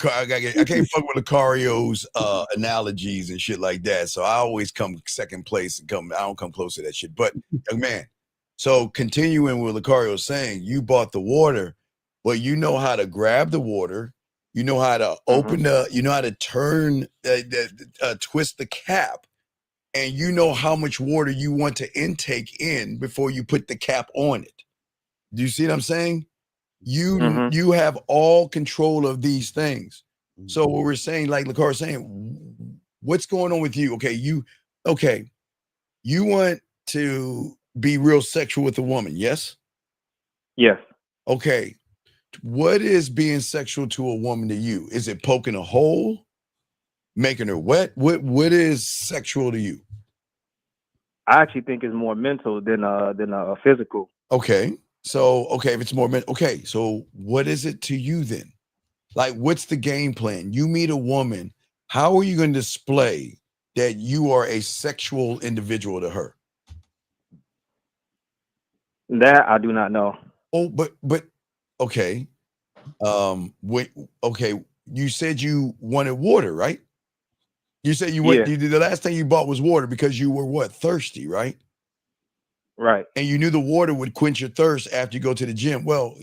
can't fuck with Lucario's analogies and shit like that. So I always come second place and I don't come close to that shit. But young man, so continuing with Lucario saying, you bought the water, but you know how to grab the water, you know how to open you know how to turn twist the cap, and you know how much water you want to intake in before you put the cap on it. Do you see what I'm saying? You have all control of these things. So what we're saying, like Lucario is saying, what's going on with you? Okay, you want to be real sexual with a woman, yes? Yes. Okay. What is being sexual to a woman to you? Is it poking a hole? Making her wet? What is sexual to you? I actually think it's more mental than physical. Okay. So, okay, if it's more okay, so what is it to you then? Like, what's the game plan? You meet a woman, how are you going to display that you are a sexual individual to her? That I do not know. Oh, but okay. Wait, okay, you said you wanted water, right? You said you went, Yeah. the last thing you bought was water because you were what, thirsty, right? Right. And you knew the water would quench your thirst after you go to the gym. Well,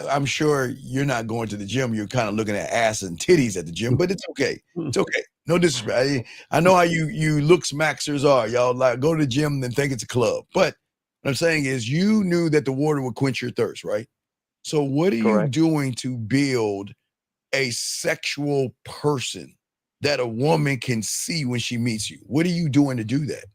I'm sure you're not going to the gym. You're kind of looking at ass and titties at the gym, but it's okay. It's okay. No disrespect. I know how you looks maxers are. Y'all like go to the gym and think it's a club. But what I'm saying is you knew that the water would quench your thirst, right? So what are you Correct. doing to build a sexual person that a woman can see when she meets you? What are you doing to do that?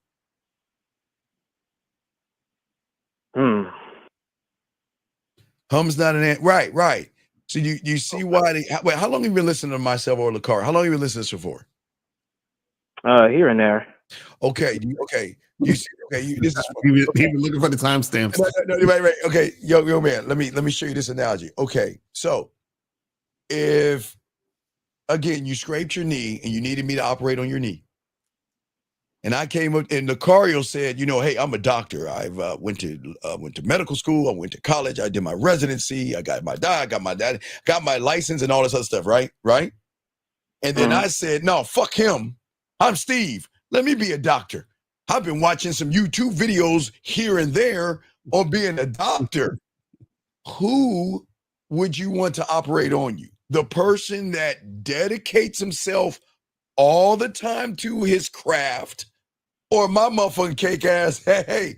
Hum's not an ant. Right. So you see why they wait, how long have you been listening to myself or Lakar? How long have you been listening to this for? Here and there. Okay. You see, okay, this is He been looking for the timestamps. no, right. Okay, yo, man, let me show you this analogy. Okay, so if again you scraped your knee and you needed me to operate on your knee, and I came up and Lucario said, hey, I'm a doctor. I've went to medical school. I went to college. I did my residency. I got my got my license and all this other stuff. Right. And then I said, no, fuck him. I'm Steve. Let me be a doctor. I've been watching some YouTube videos here and there on being a doctor. Who would you want to operate on you? The person that dedicates himself all the time to his craft, or my motherfucking cake ass, hey,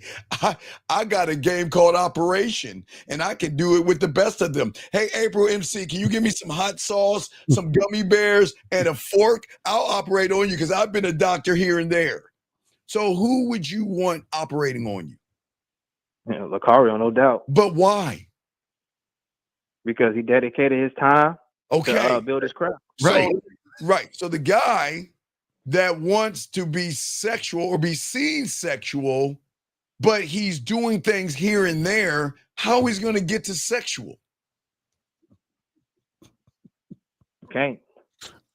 I got a game called Operation, and I can do it with the best of them. Hey, April MC, can you give me some hot sauce, some gummy bears, and a fork? I'll operate on you because I've been a doctor here and there. So who would you want operating on you? Yeah, Lucario, no doubt. But why? Because he dedicated his time Okay. to build his craft. Right. So the guy that wants to be sexual or be seen sexual, but he's doing things here and there, how he's going to get to sexual? Okay.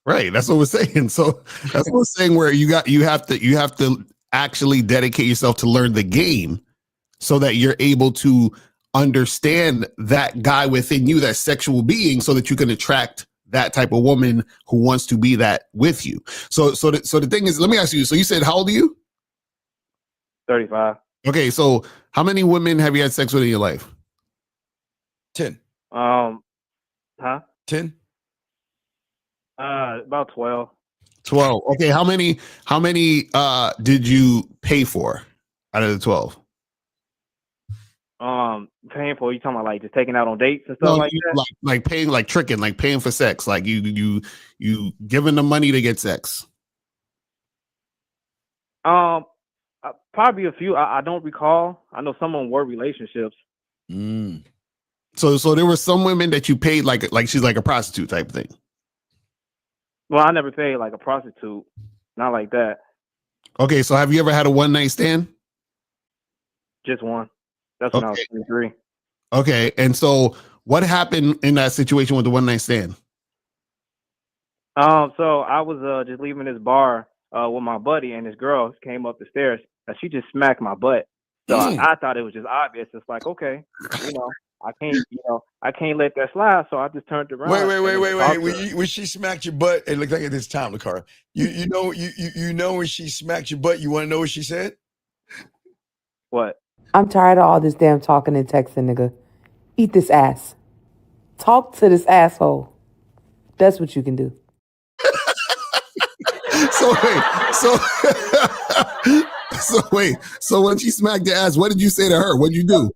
Right. That's what we're saying. So that's what we're saying, where you have to actually dedicate yourself to learn the game so that you're able to understand that guy within you, that sexual being, so that you can attract that type of woman who wants to be that with you. So the thing is, let me ask you, so you said, how old are you? 35. Okay. So how many women have you had sex with in your life? 10. 10? About 12. 12. Okay. How many did you pay for out of the 12? Paying for, you talking about like just taking out on dates and stuff like that? Like paying, like tricking, like paying for sex, like you giving them money to get sex. Probably a few. I don't recall. I know some of them were relationships. So there were some women that you paid like she's like a prostitute type thing. Well, I never paid like a prostitute. Not like that. Okay, so have you ever had a one night stand? Just one. That's when I was 23. Okay, and so what happened in that situation with the one night stand? So I was just leaving this bar with my buddy, and this girl came up the stairs, and she just smacked my butt. So I thought it was just obvious. It's like, okay, I can't let that slide. So I just turned around. Wait. When she smacked your butt, and look like at this time, Lakara, you know when she smacked your butt, you want to know what she said? What? I'm tired of all this damn talking and texting, nigga. Eat this ass. Talk to this asshole. That's what you can do. So when she smacked your ass, what did you say to her? What did you do?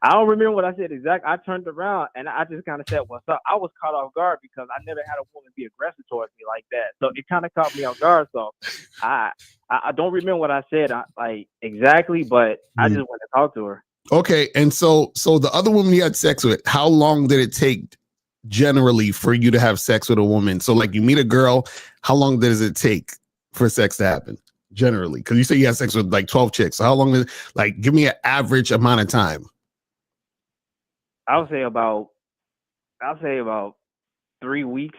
I don't remember what I said exactly. I turned around and I just kind of said, "What's up?" I was caught off guard because I never had a woman be aggressive towards me like that. So it kind of caught me off guard. So I don't remember what I said like exactly, but I just wanted to talk to her. Okay, and so the other woman you had sex with, how long did it take generally for you to have sex with a woman? So like you meet a girl, how long does it take for sex to happen generally? Because you say you had sex with like 12 chicks. So how long is like? Give me an average amount of time. I would say about 3 weeks.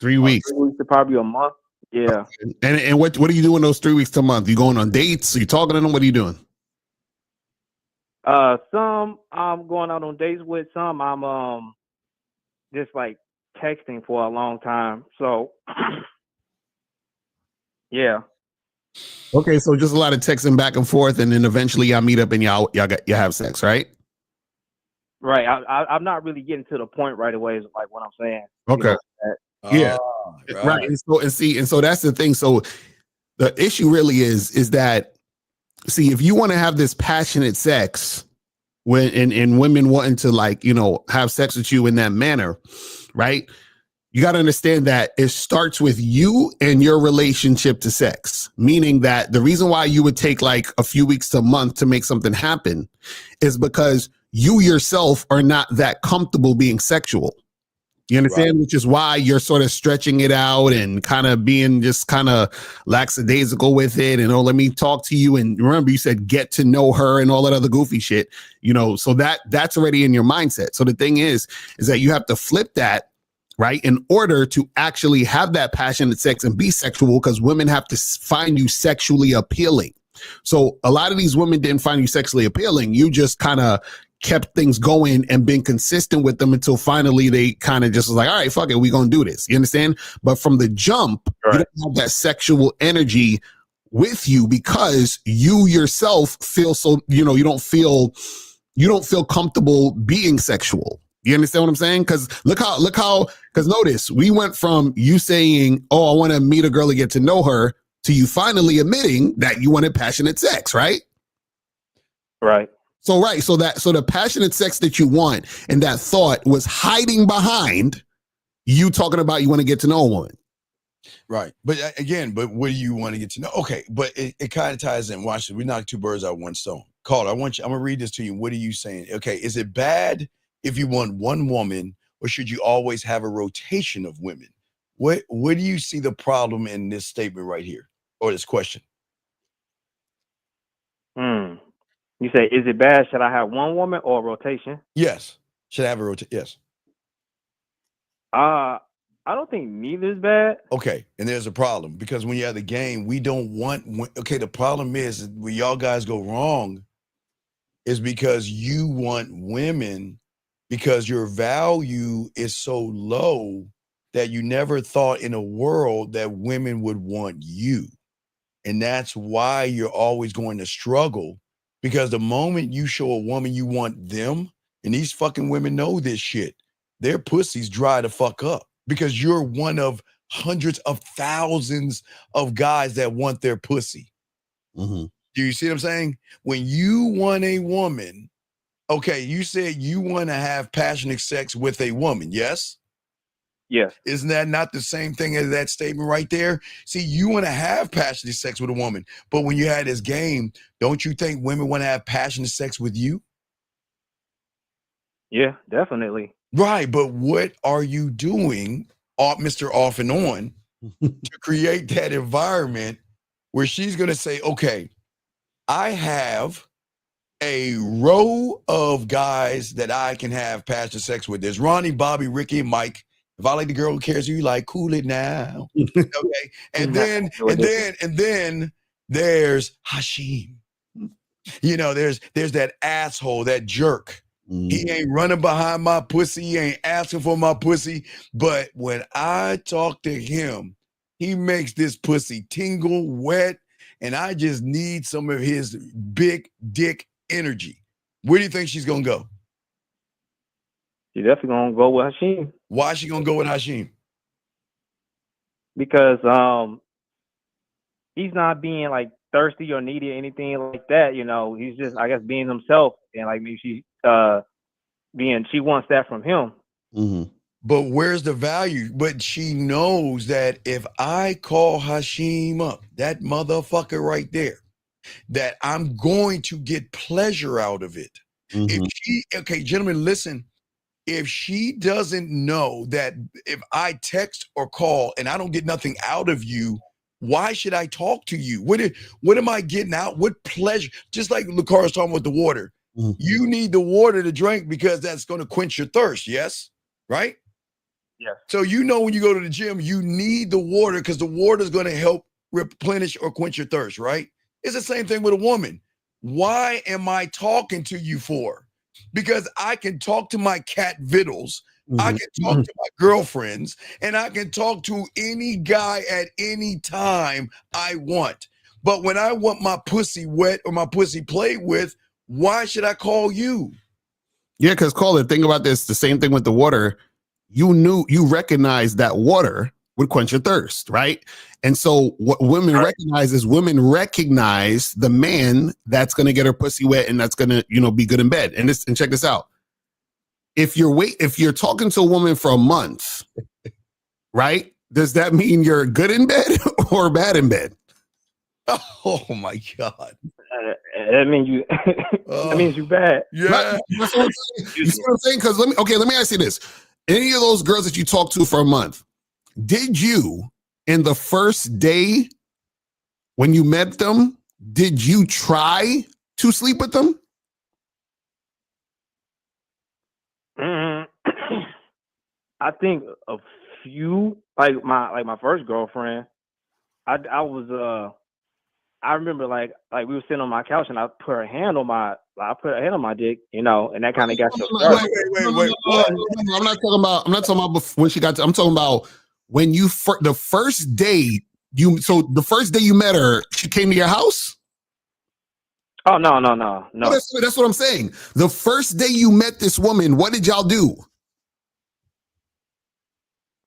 3 weeks. 3 weeks to probably a month. Yeah. And what do you do in those 3 weeks to a month? You going on dates? Are you talking to them? What are you doing? Some I'm going out on dates with. Some I'm just like texting for a long time. So yeah. Okay, so just a lot of texting back and forth, and then eventually y'all meet up and y'all have sex, right? Right. I'm not really getting to the point right away. Is like what I'm saying. Okay. Yeah. Right. And so that's the thing. So the issue really is that, see, if you want to have this passionate sex when and women wanting to, like, you know, have sex with you in that manner, right? You got to understand that it starts with you and your relationship to sex, meaning that the reason why you would take like a few weeks to a month to make something happen is because you yourself are not that comfortable being sexual. You understand? Right. Which is why you're sort of stretching it out and kind of being just kind of lackadaisical with it. And, oh, let me talk to you. And remember, you said get to know her and all that other goofy shit, you know, so that's already in your mindset. So the thing is that you have to flip that, right, in order to actually have that passionate sex and be sexual, because women have to find you sexually appealing. So a lot of these women didn't find you sexually appealing. You just kind of kept things going and been consistent with them until finally they kind of just was like, all right, fuck it, we gonna do this. You understand? But from the jump, right, you don't have that sexual energy with you because you yourself feel so, you know, you don't feel comfortable being sexual. You understand what I'm saying? Because look how, because notice, we went from you saying, oh, I want to meet a girl and get to know her, to you finally admitting that you wanted passionate sex, right? Right. So the passionate sex that you want and that thought was hiding behind you talking about you want to get to know a woman. Right. But what do you want to get to know? Okay. But it kind of ties in. Watch it. We knock two birds out one stone. Carl, I'm going to read this to you. What are you saying? Okay. Is it bad if you want one woman, or should you always have a rotation of women? What do you see the problem in this statement right here, or this question? You say, is it bad? Should I have one woman or a rotation? Yes. Should I have a rotation? Yes. I don't think neither is bad. Okay. And there's a problem, because when you have the game, we don't want, okay, the problem is where y'all guys go wrong is because you want women because your value is so low that you never thought in a world that women would want you. And that's why you're always going to struggle. Because the moment you show a woman you want them, and these fucking women know this shit, their pussies dry the fuck up, because you're one of hundreds of thousands of guys that want their pussy. Mm-hmm. Do you see what I'm saying? When you want a woman, okay, you said you want to have passionate sex with a woman, yes? Yes. Isn't that not the same thing as that statement right there? See, you want to have passionate sex with a woman, but when you had this game, don't you think women want to have passionate sex with you? Yeah, definitely. Right, but what are you doing, Mr. Off and On, to create that environment where she's going to say, okay, I have a row of guys that I can have passionate sex with. There's Ronnie, Bobby, Ricky, and Mike. If I like the girl who cares who you like, cool it now. Okay. And then there's Hashim. You know, there's that asshole, that jerk. He ain't running behind my pussy. He ain't asking for my pussy. But when I talk to him, he makes this pussy tingle, wet, and I just need some of his big dick energy. Where do you think she's going to go? She's definitely going to go with Hashim. Why is she going to go with Hashim? Because he's not being like thirsty or needy or anything like that. You know, he's just, I guess, being himself. And like maybe she wants that from him. Mm-hmm. But where's the value? But she knows that if I call Hashim up, that motherfucker right there, that I'm going to get pleasure out of it. Mm-hmm. Okay, gentlemen, listen. If she doesn't know that if I text or call and I don't get nothing out of you, Why should I talk to you? What am I getting out? What pleasure? Just like Lucara's talking about the water. Mhm. You need the water to drink because that's going to quench your thirst. Yes, right? Yes. So you know when you go to the gym, you need the water because the water is going to help replenish or quench your thirst, right? It's the same thing with a woman. Why am I talking to you for? Because I can talk to my cat Vittles, I Mhm. can talk to my girlfriends, and I can talk to any guy at any time I want. But when I want my pussy wet or my pussy played with, why should I call you? Yeah, because Caller, think about this. The same thing with the water. You recognized that water would quench your thirst, right? And so what women recognize is women recognize the man that's going to get her pussy wet and that's going to, be good in bed. And check this out. If you're talking to a woman for a month, right? Does that mean you're good in bed or bad in bed? Oh my God. That means you. That means you bad. Yeah. That's what I'm saying. You see what I'm saying? Because let me ask you this. Any of those girls that you talked to for a month, did you, in the first day when you met them, did you try to sleep with them? I think a few, like my first girlfriend. I was I remember like we were sitting on my couch and I put her hand on my dick, and that kind of got you started. Wait. What? I'm not talking about when she got to, I'm talking about when you, the first day the first day you met her, she came to your house? Oh no. That's what I'm saying. The first day you met this woman, what did y'all do?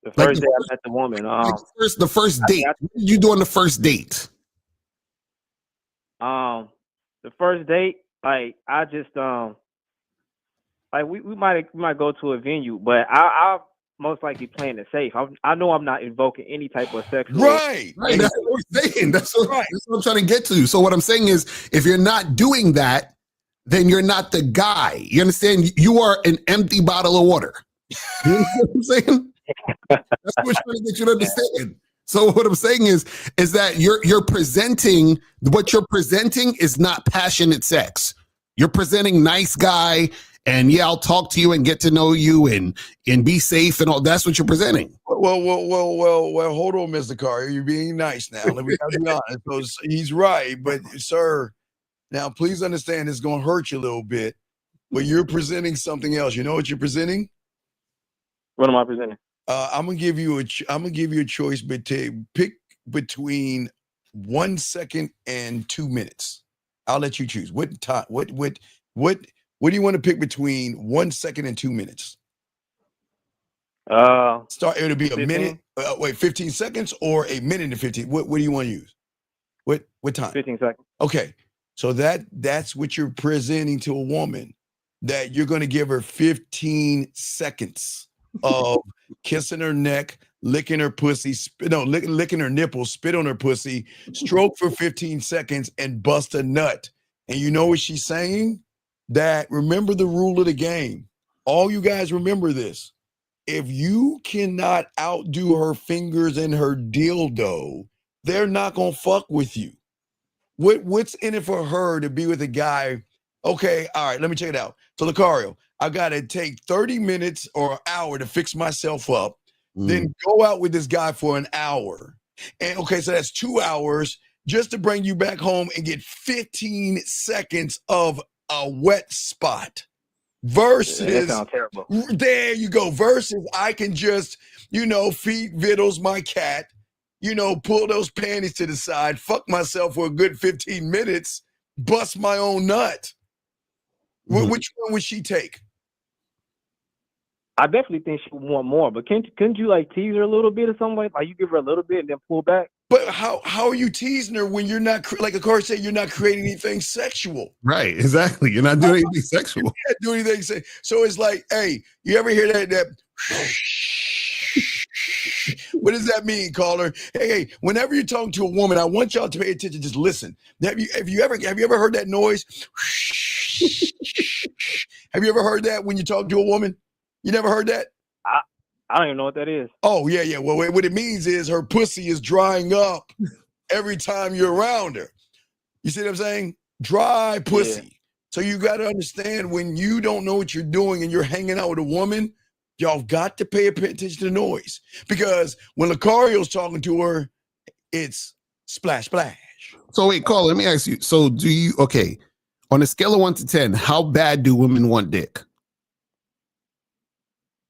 The first day I met the woman. The first date. What did you do on the first date? The first date, like I just like we might go to a venue, but I most likely playing it safe. I know I'm not invoking any type of sexual. Right. That's what we're saying. That's what I'm trying to get to. So what I'm saying is, if you're not doing that, then you're not the guy. You understand? You are an empty bottle of water. You know what I'm saying? That's what we're trying to get you to understand. So what I'm saying is that you're presenting, what you're presenting is not passionate sex. You're presenting nice guy, and I'll talk to you and get to know you and be safe and all. That's what you're presenting. Well, hold on, Mr. Carr. You're being nice now. Let me be honest. So he's right, but sir, now please understand it's gonna hurt you a little bit, but you're presenting something else. You know what you're presenting? What am I presenting? I'm gonna give you a choice, but pick between 1 second and 2 minutes. I'll let you choose. What time? What do you want to pick between 1 second and 2 minutes? It'll be 15? a minute. 15 seconds or a minute and 15. What do you want to use? What time? 15 seconds. Okay, so that's what you're presenting to a woman, that you're going to give her 15 seconds of kissing her neck, licking her pussy, licking her nipples, spit on her pussy, stroke for 15 seconds, and bust a nut. And you know what she's saying? That remember the rule of the game. All you guys remember this. If you cannot outdo her fingers and her dildo, they're not gonna fuck with you. What's in it for her to be with a guy? Okay, all right, let me check it out. So Lucario, I gotta take 30 minutes or an hour to fix myself up, then go out with this guy for an hour. And okay, so that's 2 hours just to bring you back home and get 15 seconds of a wet spot. Versus, that sounds terrible. There you go. Versus, I can just, feed Vittles, my cat, pull those panties to the side, fuck myself for a good 15 minutes, bust my own nut. Which one would she take? I definitely think she would want more, but couldn't you like tease her a little bit or something like you give her a little bit and then pull back? But how are you teasing her when you're not, like Akari said, you're not creating anything sexual? Right, exactly. You're not doing anything sexual. You can't do anything sexual. So it's like, hey, you ever hear that? What does that mean, caller? Hey, whenever you're talking to a woman, I want y'all to pay attention. Just listen. Have you ever heard that noise? Have you ever heard that when you talk to a woman? You never heard that? I don't even know what that is. Oh, yeah. Well, what it means is her pussy is drying up every time you're around her. You see what I'm saying? Dry pussy. So you got to understand when you don't know what you're doing and you're hanging out with a woman, y'all got to pay attention to the noise. Because when Lucario's talking to her, it's splash, splash. So wait, Carl, let me ask you. So do you, okay, on a scale of 1 to 10, how bad do women want dick?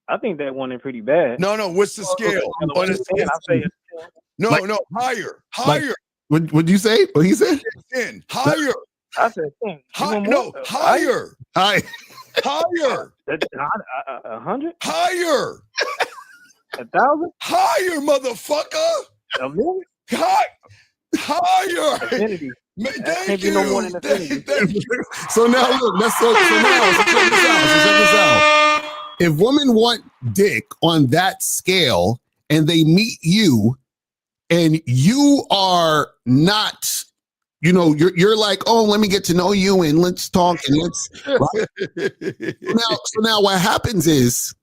I think that one is pretty bad. No, what's the scale? On a scale, I say no, Like- no, higher. What'd you say? What he said? 10, higher. I said 10. Higher. No, higher. Hi. Higher. 100, Higher. 1,000, Higher, motherfucker. a million, Higher. infinity. Thank can't be you. no more than infinity. Thank you. So now look, so check this out. If women want dick on that scale and they meet you and you are not, you know, you're like, oh, let me get to know you and let's talk and let's so now what happens is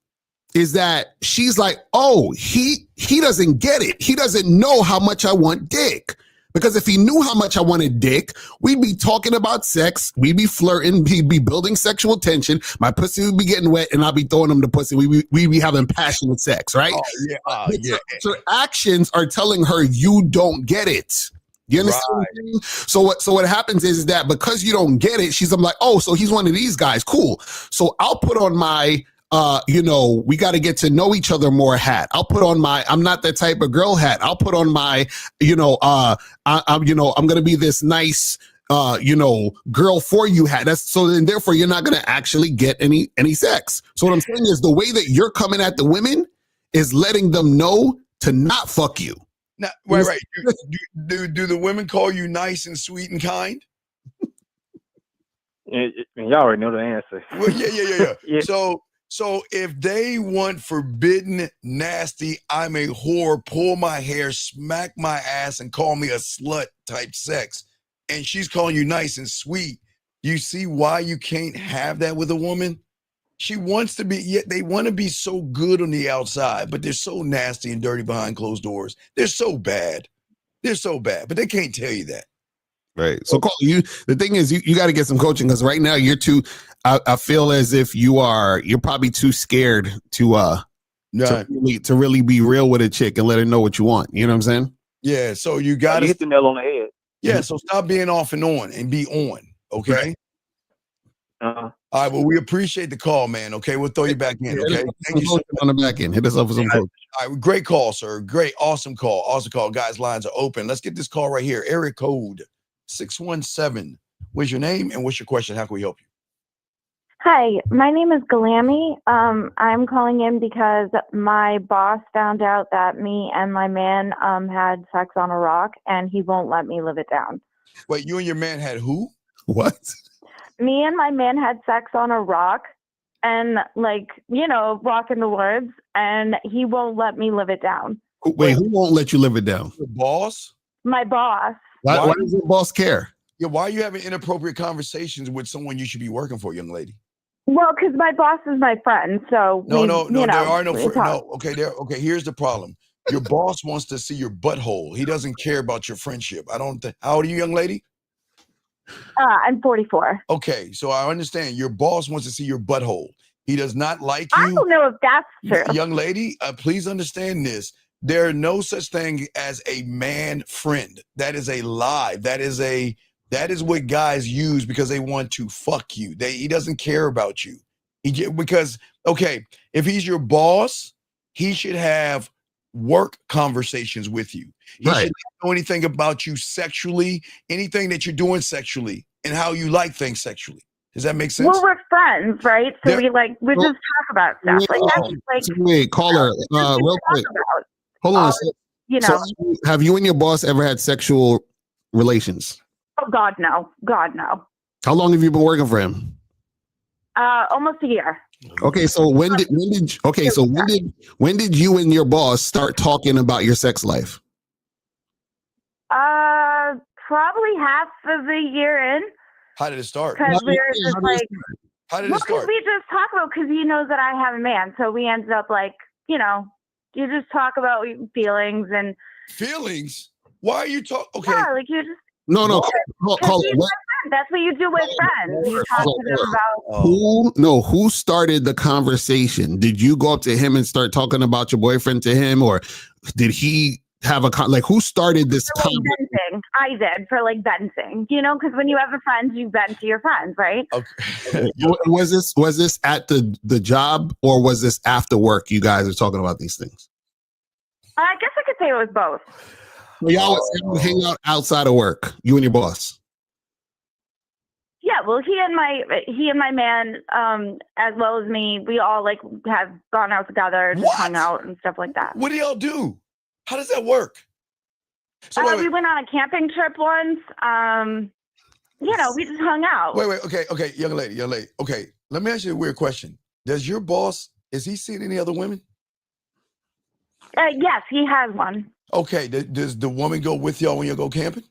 that she's like, oh, he doesn't get it. He doesn't know how much I want dick. Because if he knew how much I wanted dick, we'd be talking about sex, we'd be flirting, he'd be building sexual tension, my pussy would be getting wet, and I'd be throwing him the pussy. We'd be having passionate sex, right? Oh, yeah. So actions are telling her you don't get it. You understand what I'm saying? So what happens is that because you don't get it, I'm like, oh, so he's one of these guys. Cool. So I'll put on my we got to get to know each other more hat. I'll put on my I'm not that type of girl hat. I'll put on my, I'm going to be this nice girl for you hat. That's so then therefore you're not going to actually get any sex. So what I'm saying is the way that you're coming at the women is letting them know to not fuck you. Now, right. Do the women call you nice and sweet and kind? Y'all already know the answer. Well, yeah. Yeah. So if they want forbidden, nasty, I'm a whore, pull my hair, smack my ass, and call me a slut type sex, and she's calling you nice and sweet, you see why you can't have that with a woman? She wants to be, yet they want to be so good on the outside, but they're so nasty and dirty behind closed doors. They're so bad, but they can't tell you that. Right. So Carl, the thing is you got to get some coaching because right now you're too, I feel as if you're probably too scared to really be real with a chick and let her know what you want. You know what I'm saying? Yeah. So you got You hit the nail on the head. Yeah. So stop being off and on and be on. Okay. Right. All right. Well, we appreciate the call, man. Okay. We'll throw you back in. Okay. Thank you so much. On the back end. Hit us up with some coach. All right. Great call, sir. Great. Awesome call. Awesome call. Guys, lines are open. Let's get this call right here. Area code 617. What's your name and what's your question? How can we help you? Hi, my name is Galami. I'm calling in because my boss found out that me and my man had sex on a rock, and he won't let me live it down. Wait, you and your man had who? What? Me and my man had sex on a rock, and rock in the woods, and he won't let me live it down. Wait, who won't let you live it down? The boss? My boss. Why does your boss care? Yeah, why are you having inappropriate conversations with someone you should be working for, young lady? Well, because my boss is my friend, so no, there are no friends. No, okay, here's the problem. Your boss wants to see your butthole. He doesn't care about your friendship. How old are you, young lady? I'm 44. Okay, so I understand. Your boss wants to see your butthole. He does not like you. I don't know if that's true. Young lady, please understand this. There are no such thing as a man friend. That is a lie. That is what guys use because they want to fuck you. He doesn't care about you. If he's your boss, he should have work conversations with you. He should not know anything about you sexually, anything that you're doing sexually, and how you like things sexually. Does that make sense? Well, we're friends, right? So we just talk about stuff. Wait, caller, real quick. Hold on. So have you and your boss ever had sexual relations? Oh God, no. God, no. How long have you been working for him? Almost a year. Okay, so when did you and your boss start talking about your sex life? Probably half of the year in. How did it start? Because we were just like, how did it start? we just talk about because he knows that I have a man, so we ended up like, you just talk about feelings and feelings. Why are you talking? Okay. Yeah, like you just. No. Because he's my friend. That's what you do with friends. You talk to them about. Who started the conversation? Did you go up to him and start talking about your boyfriend to him, or did he have who started this venting? I did for like venting, because when you have a friend, you vent to your friends, right? Okay. Was this at the job, or was this after work? You guys are talking about these things. I guess I could say it was both. Y'all was hang out outside of work, you and your boss. Yeah, well, he and my man, as well as me, we all like have gone out together, just hung out and stuff like that. What do y'all do? How does that work? So we went on a camping trip once. We just hung out. Wait. Okay, young lady. Okay, let me ask you a weird question. Does your boss, is he seeing any other women? Yes, he has one. Okay, does the woman go with y'all when you go camping?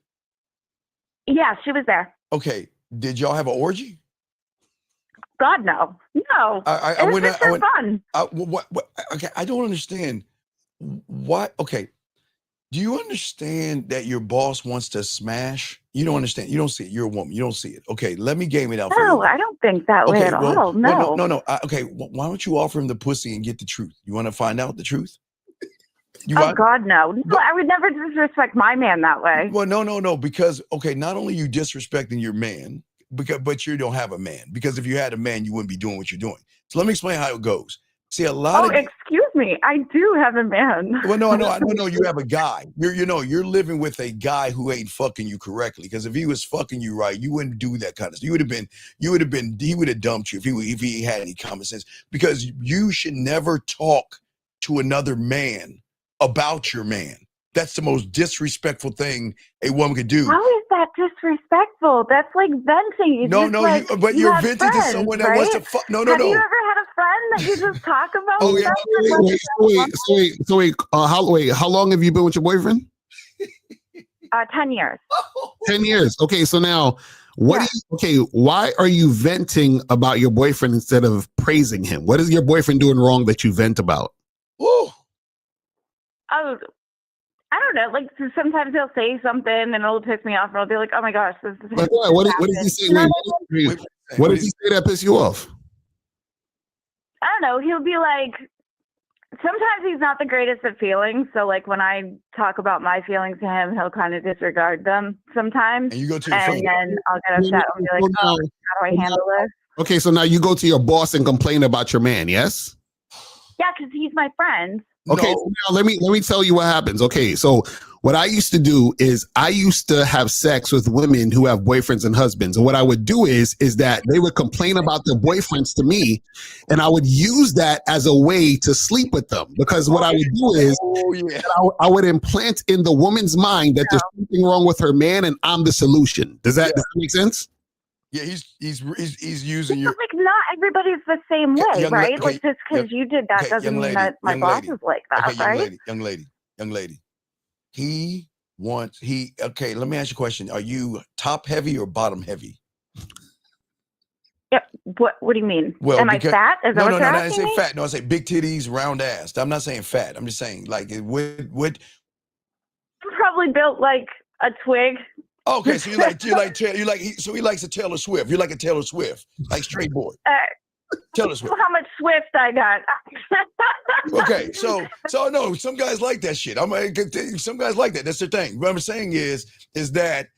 Yeah, she was there. Okay, did y'all have an orgy? God, no. No. It was just for fun. What? Okay, I don't understand. Why? Okay, do you understand that your boss wants to smash? You don't understand. You don't see it. You're a woman. You don't see it. Okay, let me game it out for you. No, I don't think that way at all. No. No. Okay, why don't you offer him the pussy and get the truth? You want to find out the truth? God, no. I would never disrespect my man that way. Well, no, because, okay, not only you disrespecting your man, but you don't have a man. Because if you had a man, you wouldn't be doing what you're doing. So let me explain how it goes. See, a lot of... excuse me. I do have a man. Well, no, you have a guy. You're living with a guy who ain't fucking you correctly. Because if he was fucking you right, you wouldn't do that kind of stuff. He would have dumped you if he had any common sense. Because you should never talk to another man about your man. That's the most disrespectful thing a woman could do. How is that disrespectful? That's like venting. But you're venting to someone that wants to fuck. No. Have you ever had a friend that you just talk about? Wait. How long have you been with your boyfriend? 10 years. 10 years. Okay, so now why are you venting about your boyfriend instead of praising him? What is your boyfriend doing wrong that you vent about? Ooh. Oh, I don't know. Like sometimes he'll say something and it'll piss me off, and I'll be like, "Oh my gosh, this is." What did he say? What did he say that pissed you off? I don't know. He'll be like, sometimes he's not the greatest at feelings. So like when I talk about my feelings to him, he'll kind of disregard them sometimes. And you go to your friend. Then I'll get upset and be like, "Oh, how do I handle this?" Okay, so now you go to your boss and complain about your man. Yes. Yeah, because he's my friend. Okay, so now let me tell you what happens. Okay, so what I used to do is I used to have sex with women who have boyfriends and husbands. And what I would do is that they would complain about their boyfriends to me, and I would use that as a way to sleep with them. Because what I would do is I would implant in the woman's mind that there's something wrong with her man and I'm the solution. Does that make sense? Yeah, he's using your. Like not everybody's the same way, right? Like just because you did that doesn't mean that my boss is like that, right? Young lady. Okay, let me ask you a question. Are you top heavy or bottom heavy? Yep. What do you mean? Well, am I fat? Is that what you're asking? I didn't say fat. No, I say big titties, round ass. I'm not saying fat. I'm just saying like it would. I'm probably built like a twig. Okay, so he likes a Taylor Swift. You're like a Taylor Swift, like straight board. Taylor Swift. How much Swift I got? Okay, so no, some guys like that shit. Some guys like that. That's the thing. What I'm saying is that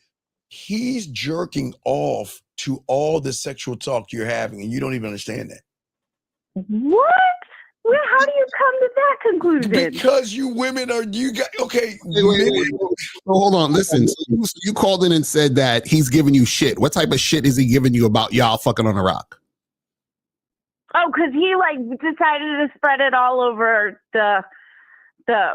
he's jerking off to all the sexual talk you're having, and you don't even understand that. What? Well, how do you come to that conclusion? Because you women are okay. Wait. Hold on, listen. So you called in and said that he's giving you shit. What type of shit is he giving you about y'all fucking on a rock? Oh, because he like decided to spread it all over the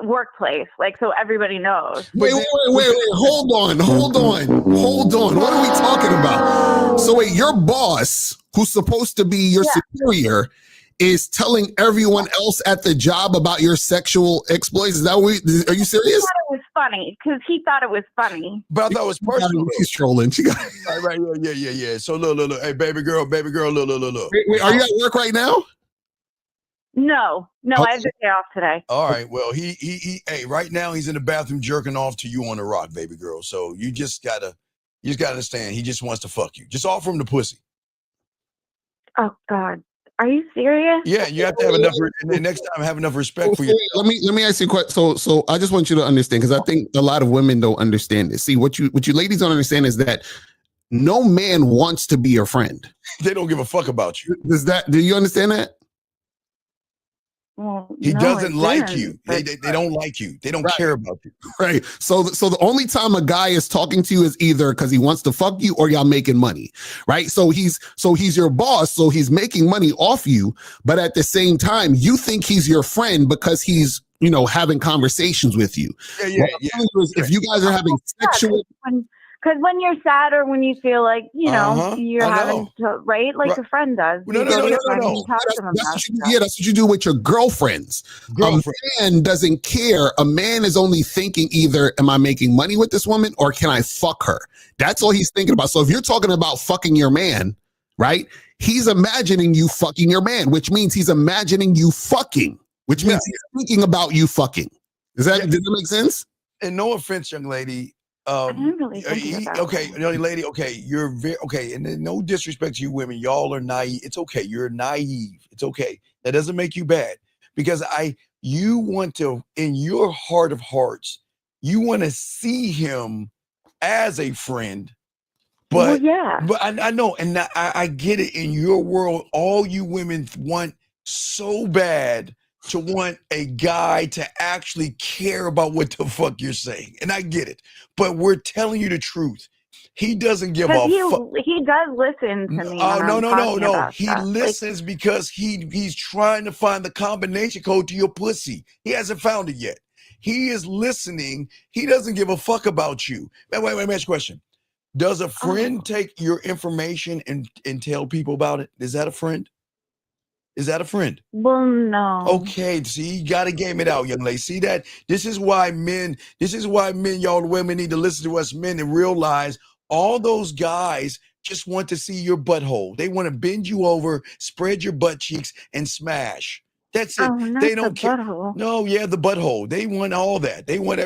workplace, like so everybody knows. Wait. Hold on. What are we talking about? So wait, your boss, who's supposed to be your superior, is telling everyone else at the job about your sexual exploits. Is that what are you serious? He thought it was funny because he thought it was funny. But I thought it was personal. She's trolling. She got right. Yeah. So look. Hey, baby girl, look. Wait, are you at work right now? No, I have the day off today. All right. Well, he hey, right now he's in the bathroom jerking off to you on the rock, baby girl. So you just gotta understand. He just wants to fuck you. Just offer him the pussy. Oh God, are you serious? Yeah, you have to have enough. And then next time, have enough respect for you. Let me ask you a question. So I just want you to understand, because I think a lot of women don't understand this. See, what you ladies don't understand is that no man wants to be your friend. They don't give a fuck about you. Do you understand that? Well, He no, doesn't I like didn't, you. but- They don't like you. They don't Right. care about you. Right. So the only time a guy is talking to you is either because he wants to fuck you or y'all making money. Right. So he's your boss. So he's making money off you. But at the same time, you think he's your friend because he's, having conversations with you. Yeah. What I'm telling you is, if you guys are having sexual, Because when you're sad or when you feel like, Uh-huh. you're I having to, right? Like Right. a friend does. No, You no, go no, to your no, friend no. and you talk to them about stuff. that's what you do with your girlfriends. Girlfriend. A man doesn't care. A man is only thinking either, am I making money with this woman or can I fuck her? That's all he's thinking about. So if you're talking about fucking your man, right? He's imagining you fucking your man, which means he's imagining you fucking, which means he's thinking about you fucking. Does that make sense? And no offense, young lady. I didn't really think about Okay, that. young lady. Okay, you're very okay, and then no disrespect to you women. Y'all are naive. It's okay. You're naive. It's okay. That doesn't make you bad, because you want to, in your heart of hearts, you want to see him as a friend. But but I know, and I get it. In your world, all you women want so bad to want a guy to actually care about what the fuck you're saying. And I get it. But we're telling you the truth. He doesn't give a fuck. He does listen to me. Oh, when no, I'm no, no, talking no. about He stuff. Like, listens because he's trying to find the combination code to your pussy. He hasn't found it yet. He is listening. He doesn't give a fuck about you. Wait, let me ask you a question. Does a friend take your information and tell people about it? Is that a friend? Is that a friend? well, no. Okay, see, you gotta game it out, young lady. See that? This is why men, y'all women need to listen to us men and realize all those guys just want to see your butthole. They want to bend you over, spread your butt cheeks, and smash. That's it. Oh, not They the don't care. butthole. No, yeah, the butthole. They want all that. They want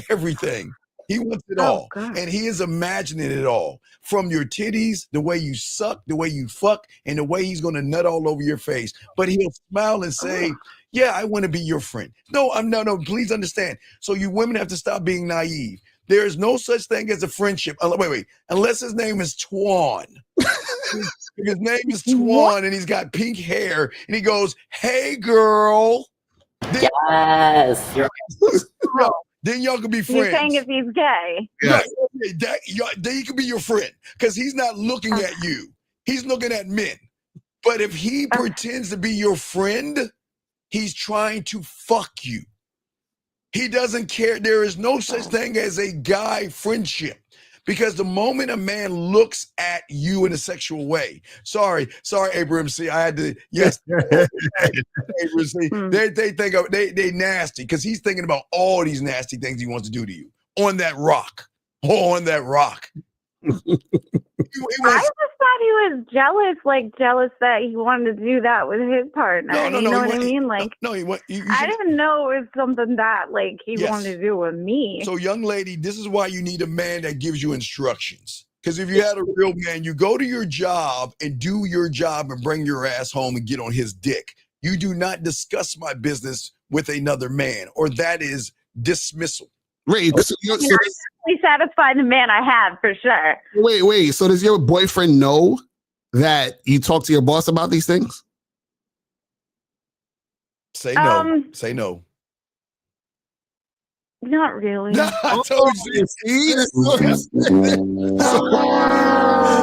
everything. He wants it all. God. And he is imagining it all. From your titties, the way you suck, the way you fuck, and the way he's gonna nut all over your face. But he'll smile and say, yeah, I want to be your friend. No, no, please understand. So you women have to stop being naive. There is no such thing as a friendship. Wait. Unless his name is Twan. If his name is Twan and he's got pink hair and he goes, hey girl. Yes. No, then y'all can be friends. You're saying if he's gay. Yeah, then he could be your friend because he's not looking at you. He's looking at men. But if he pretends to be your friend, he's trying to fuck you. He doesn't care. There is no such thing as a guy friendship. Because the moment a man looks at you in a sexual way, sorry, Abraham C. I had to, yes, Abraham C. They think of they nasty because he's thinking about all these nasty things he wants to do to you on that rock. On that rock. I just thought he was jealous that he wanted to do that with his partner. No, you know what I he- mean? Like, no, you I didn't know it was something that he Yes. wanted to do with me. So, young lady, this is why you need a man that gives you instructions. Because if you had a real man, you go to your job and do your job and bring your ass home and get on his dick. You do not discuss my business with another man, or that is dismissal. Wait, I definitely satisfy the man I have for sure. wait. So does your boyfriend know that you talk to your boss about these things? Say no. Say no. Not really. I told you.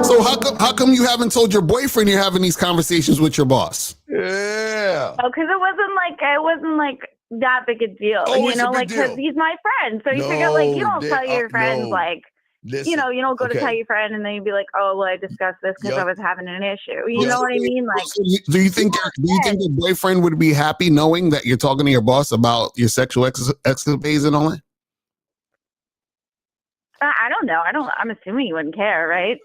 So how come you haven't told your boyfriend you're having these conversations with your boss? Yeah. Oh, because it wasn't like that big a deal. Oh, it's a big because deal. he's my friend. So you figure you don't tell your friends Listen, you don't go to okay. tell your friend and then you'd be like, oh, well, I discussed this because I was having an issue. You know what I mean? Like, Do you think your boyfriend would be happy knowing that you're talking to your boss about your sexual escapades and all that? I don't know. I'm assuming he wouldn't care, right?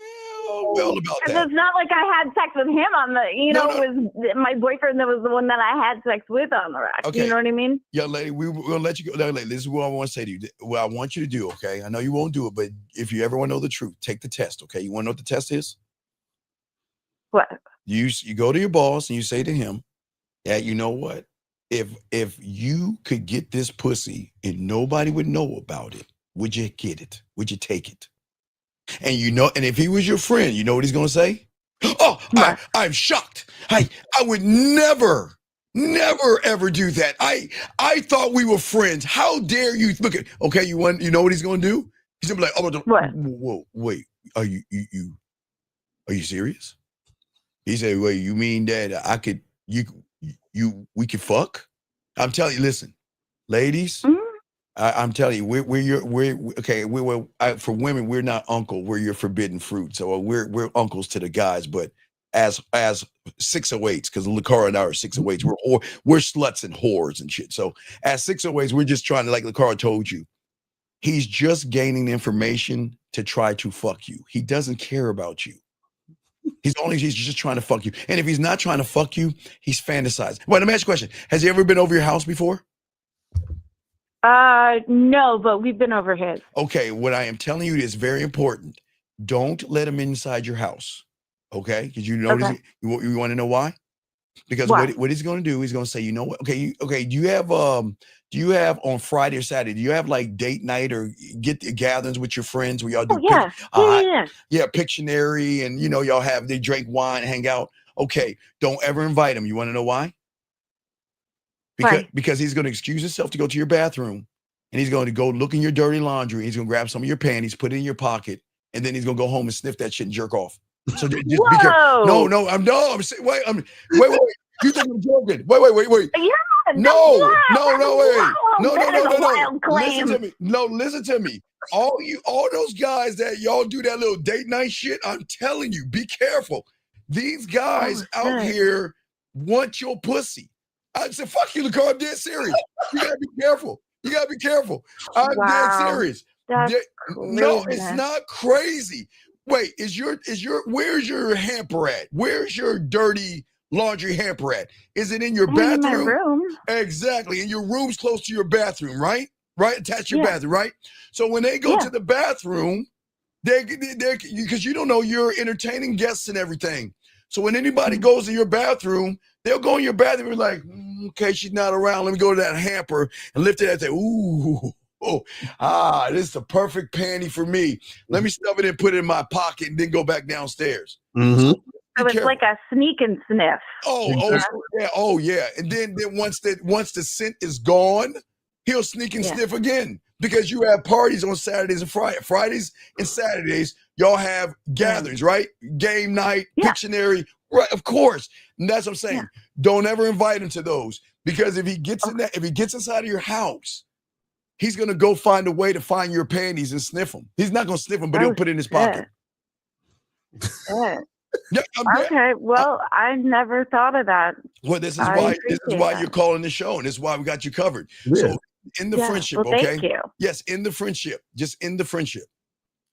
well about Because that. it's not like I had sex with him on the, it was my boyfriend that was the one that I had sex with on the rack. Okay. You know what I mean? Young lady, we'll let you go. Young lady, this is what I want to say to you. What I want you to do, okay? I know you won't do it, but if you ever want to know the truth, take the test, okay? You want to know what the test is? What? You go to your boss and you say to him, yeah, you know what? If you could get this pussy and nobody would know about it, would you get it? Would you take it? And and if he was your friend, you know what he's going to say? Oh, I'm shocked. I would never ever do that. I thought we were friends. How dare you? Look at, okay, you know what he's going to do? He's going to be like, oh, what? Whoa, wait, are you serious? He said, wait, you mean that we could fuck? I'm telling you, listen, ladies, I'm telling you, for women, we're not uncle, we're your forbidden fruit. So we're uncles to the guys, but as 608s, because Lakara and I are 608s, we're sluts and whores and shit. So as 608s, we're just trying to, like Lakara told you, he's just gaining information to try to fuck you. He doesn't care about you. He's just trying to fuck you. And if he's not trying to fuck you, he's fantasizing. Well, let me ask you a question. Has he ever been over your house before? No, but we've been over his. Okay, what I am telling you is very important. Don't let him inside your house. Okay? Because you want to know why? Because what he's going to do, he's going to say, you know what? Okay, do you have on Friday or Saturday, do you have like date night or get gatherings with your friends where y'all do Pictionary and y'all they drink wine, hang out? Okay, don't ever invite him. You want to know why? Because he's going to excuse himself to go to your bathroom and he's going to go look in your dirty laundry. He's going to grab some of your panties, put it in your pocket, and then he's going to go home and sniff that shit and jerk off. So just be careful. No, I'm saying, wait. You think I'm joking? Wait. Yeah. No, wait. No. Listen to me. No, listen to me. All those guys that y'all do that little date night shit, I'm telling you, be careful. These guys out here want your pussy. I said, fuck you, Lakar. I'm dead serious. You gotta be careful. I'm dead serious. No, it's not crazy. Wait, where's your hamper at? Where's your dirty laundry hamper at? Is it in your bathroom? In my room. Exactly. And your room's close to your bathroom, right? Right? Attached to your bathroom, right? So when they go to the bathroom, they because you don't know, you're entertaining guests and everything. So when anybody goes to your bathroom, they'll go in your bathroom and be like, okay, she's not around. Let me go to that hamper and lift it and say, ooh. This is the perfect panty for me. Let me stuff it and put it in my pocket and then go back downstairs. Mm-hmm. So it's like a sneak and sniff. Oh yeah. And then once the scent is gone, he'll sneak and sniff again because you have parties on Saturdays and Fridays and Saturdays. Y'all have gatherings, right? Game night, Pictionary, right? Of course. And that's what I'm saying. Yeah. Don't ever invite him to those because if he gets inside of your house, he's gonna go find a way to find your panties and sniff them. He's not gonna sniff them, but he'll put it in his pocket. Yeah, okay. Well, I never thought of that. Well, this is why you're calling the show, and this is why we got you covered. Yeah. So in the friendship, well, okay? Thank you. Yes, in the friendship. Just in the friendship.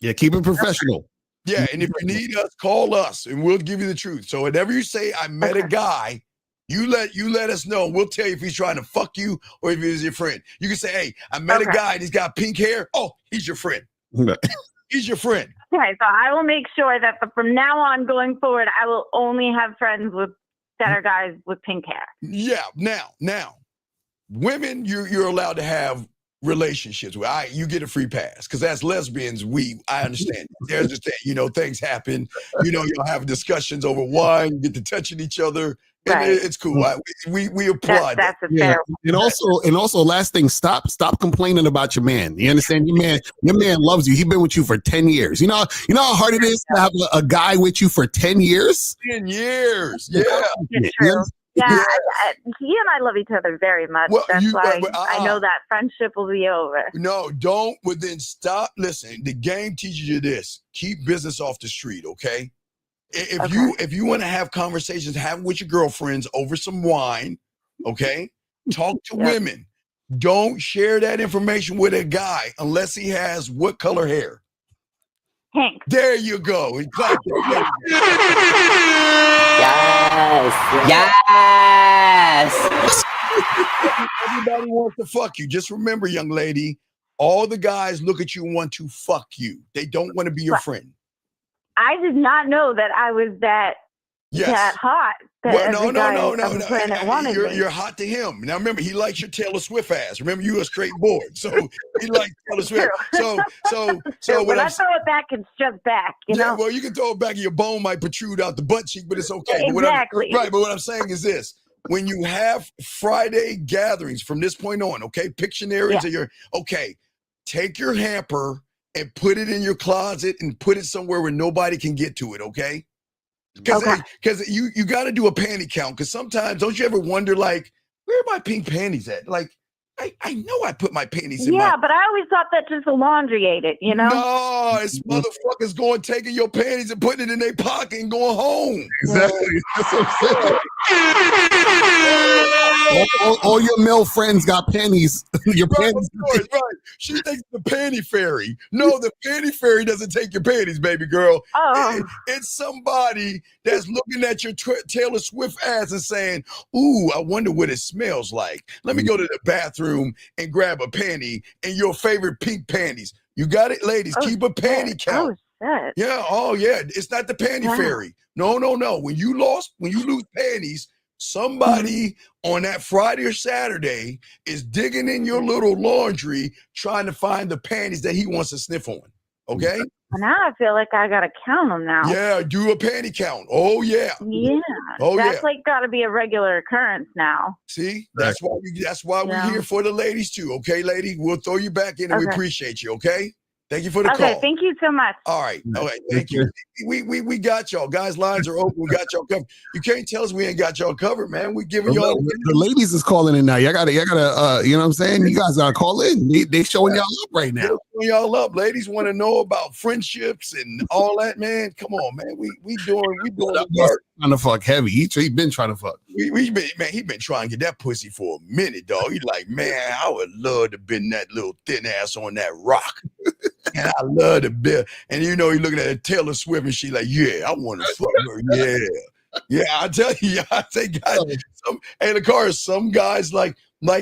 Yeah, keep it professional. Yeah, and if you need us, call us and we'll give you the truth. So whenever you say I met a guy, you let us know. We'll tell you if he's trying to fuck you or if he's your friend. You can say, hey, I met a guy and he's got pink hair. Oh, he's your friend. He's your friend. Okay, so I will make sure that from now on going forward, I will only have friends that are guys with pink hair. Yeah. Now, women, you're allowed to have relationships. You get a free pass because as lesbians, I understand. There's just things happen. You'll have discussions over wine, get to touching each other. Right. It's cool. We applaud. That's a fair one. And also, last thing, stop complaining about your man. You understand? Your man loves you. He's been with you for 10 years. You know how hard it is to have a guy with you for 10 years? 10 years. Yeah. It's true. Yeah, he and I love each other very much. Well, that's why I know that friendship will be over. No, don't. Well, then stop. Listen, the game teaches you this. Keep business off the street, okay? If you want to have conversations, have with your girlfriends over some wine, okay? Talk to women. Don't share that information with a guy unless he has what color hair? Hank. There you go. And clap that. Yes. Everybody wants to fuck you. Just remember, young lady, all the guys look at you and want to fuck you. They don't want to be your friend. I did not know that I was that hot. That every guy on the planet wanted me. You're hot to him. Now remember, he likes your Taylor Swift ass. Remember, you a straight board, so he likes Taylor Swift. So when I throw it back, it's just back. You know. Well, you can throw it back, and your bone might protrude out the butt cheek, but it's okay. Exactly. But what I'm saying is this. When you have Friday gatherings from this point on, okay, Pictionaries of your, take your hamper and put it in your closet and put it somewhere where nobody can get to it, okay? Because you got to do a panty count, because sometimes, don't you ever wonder, like, where are my pink panties at? Like, I know I put my panties in but I always thought that just the laundry ate it, you know? No, it's motherfuckers going, taking your panties and putting it in their pocket and going home. Exactly. That's what I'm saying. all your male friends got panties. Your panties. Right. She thinks the panty fairy. No, the panty fairy doesn't take your panties, baby girl. It's somebody that's looking at your Taylor Swift ass and saying, ooh, I wonder what it smells like. Let me go to the bathroom and grab a panty and your favorite pink panties. You got it, ladies. Keep a panty count. It's not the panty fairy. No. When you lose panties, somebody on that Friday or Saturday is digging in your little laundry trying to find the panties that he wants to sniff on. Okay? Now I feel like I gotta count them now. Yeah, do a panty count. Oh yeah. Yeah. That's like gotta be a regular occurrence now. See, that's why we're here for the ladies too. Okay, lady, we'll throw you back in, and we appreciate you. Okay. Thank you for the call. Okay, thank you so much. All right. Thank you. We got y'all. Guys, lines are open. We got y'all covered. You can't tell us we ain't got y'all covered, man. We giving y'all. The ladies is calling in now. Y'all gotta, you know what I'm saying? You guys gotta call in. They showing y'all up right now. They're showing y'all up. Ladies want to know about friendships and all that, man. Come on, man. We doing the work. Trying to fuck heavy. He been trying to fuck. He been trying to get that pussy for a minute, dog. He's like, man, I would love to been that little thin ass on that rock. And I love the bill. And you know, he looking at Taylor Swift and she like, yeah, I want to fuck her. Yeah. I tell you, I say, guys, some guys like,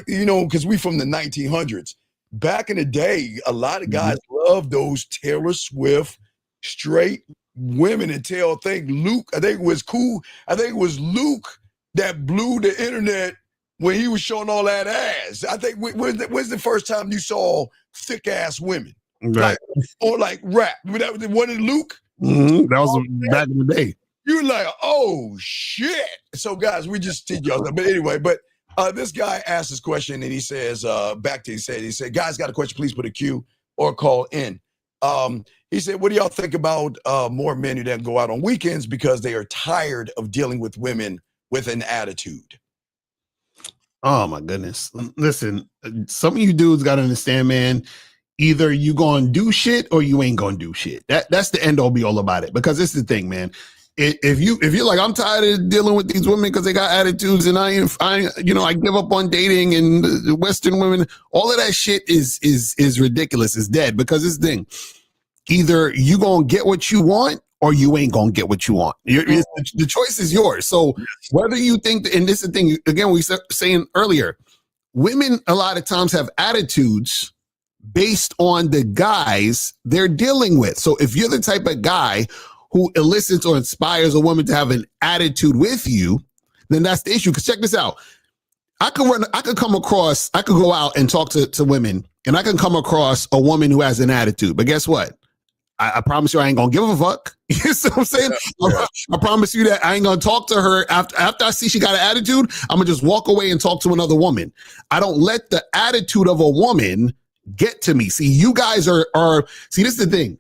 you know, because we from the 1900s. Back in the day, a lot of guys loved those Taylor Swift straight women until I think it was Luke that blew the internet when he was showing all that ass. I think when's the first time you saw thick ass women? Right. Or like rap. That was one of Luke. That was back in the day. You're like, oh shit. So guys, we just teach y'all. But anyway, this guy asked this question and he says, he said, guys, got a question, please put a Q or call in. He said, what do y'all think about more men who don't go out on weekends because they are tired of dealing with women with an attitude? Oh my goodness. Listen, some of you dudes got to understand, man, either you gonna do shit or you ain't gonna do shit. That's the end all be all about it. Because it's the thing, man. If you're like, I'm tired of dealing with these women because they got attitudes and I give up on dating and the Western women, all of that shit is ridiculous. It's dead. Because it's the thing. Either you gonna get what you want or you ain't gonna get what you want. The choice is yours. So whether you think, and this is the thing, again, we were saying earlier, women a lot of times have attitudes based on the guys they're dealing with. So if you're the type of guy who elicits or inspires a woman to have an attitude with you, then that's the issue. Because check this out. I could go out and talk to women, and I can come across a woman who has an attitude. But guess what? I promise you I ain't gonna give a fuck. You see what I'm saying? Yeah. I promise you that I ain't gonna talk to her after I see she got an attitude. I'm gonna just walk away and talk to another woman. I don't let the attitude of a woman get to me. See, you guys are see, this is the thing.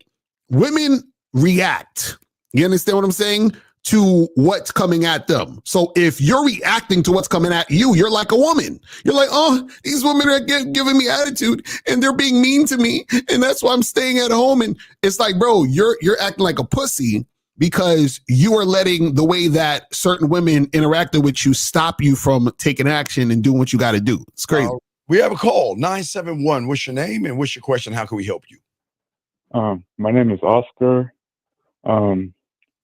Women react. You understand what I'm saying? To what's coming at them. So if you're reacting to what's coming at you, you're like a woman. You're like, oh, these women are giving me attitude and they're being mean to me. And that's why I'm staying at home. And it's like, bro, you're acting like a pussy because you are letting the way that certain women interacted with you stop you from taking action and doing what you got to do. It's crazy. We have a call, 971. What's your name and what's your question? How can we help you? My name is Oscar. I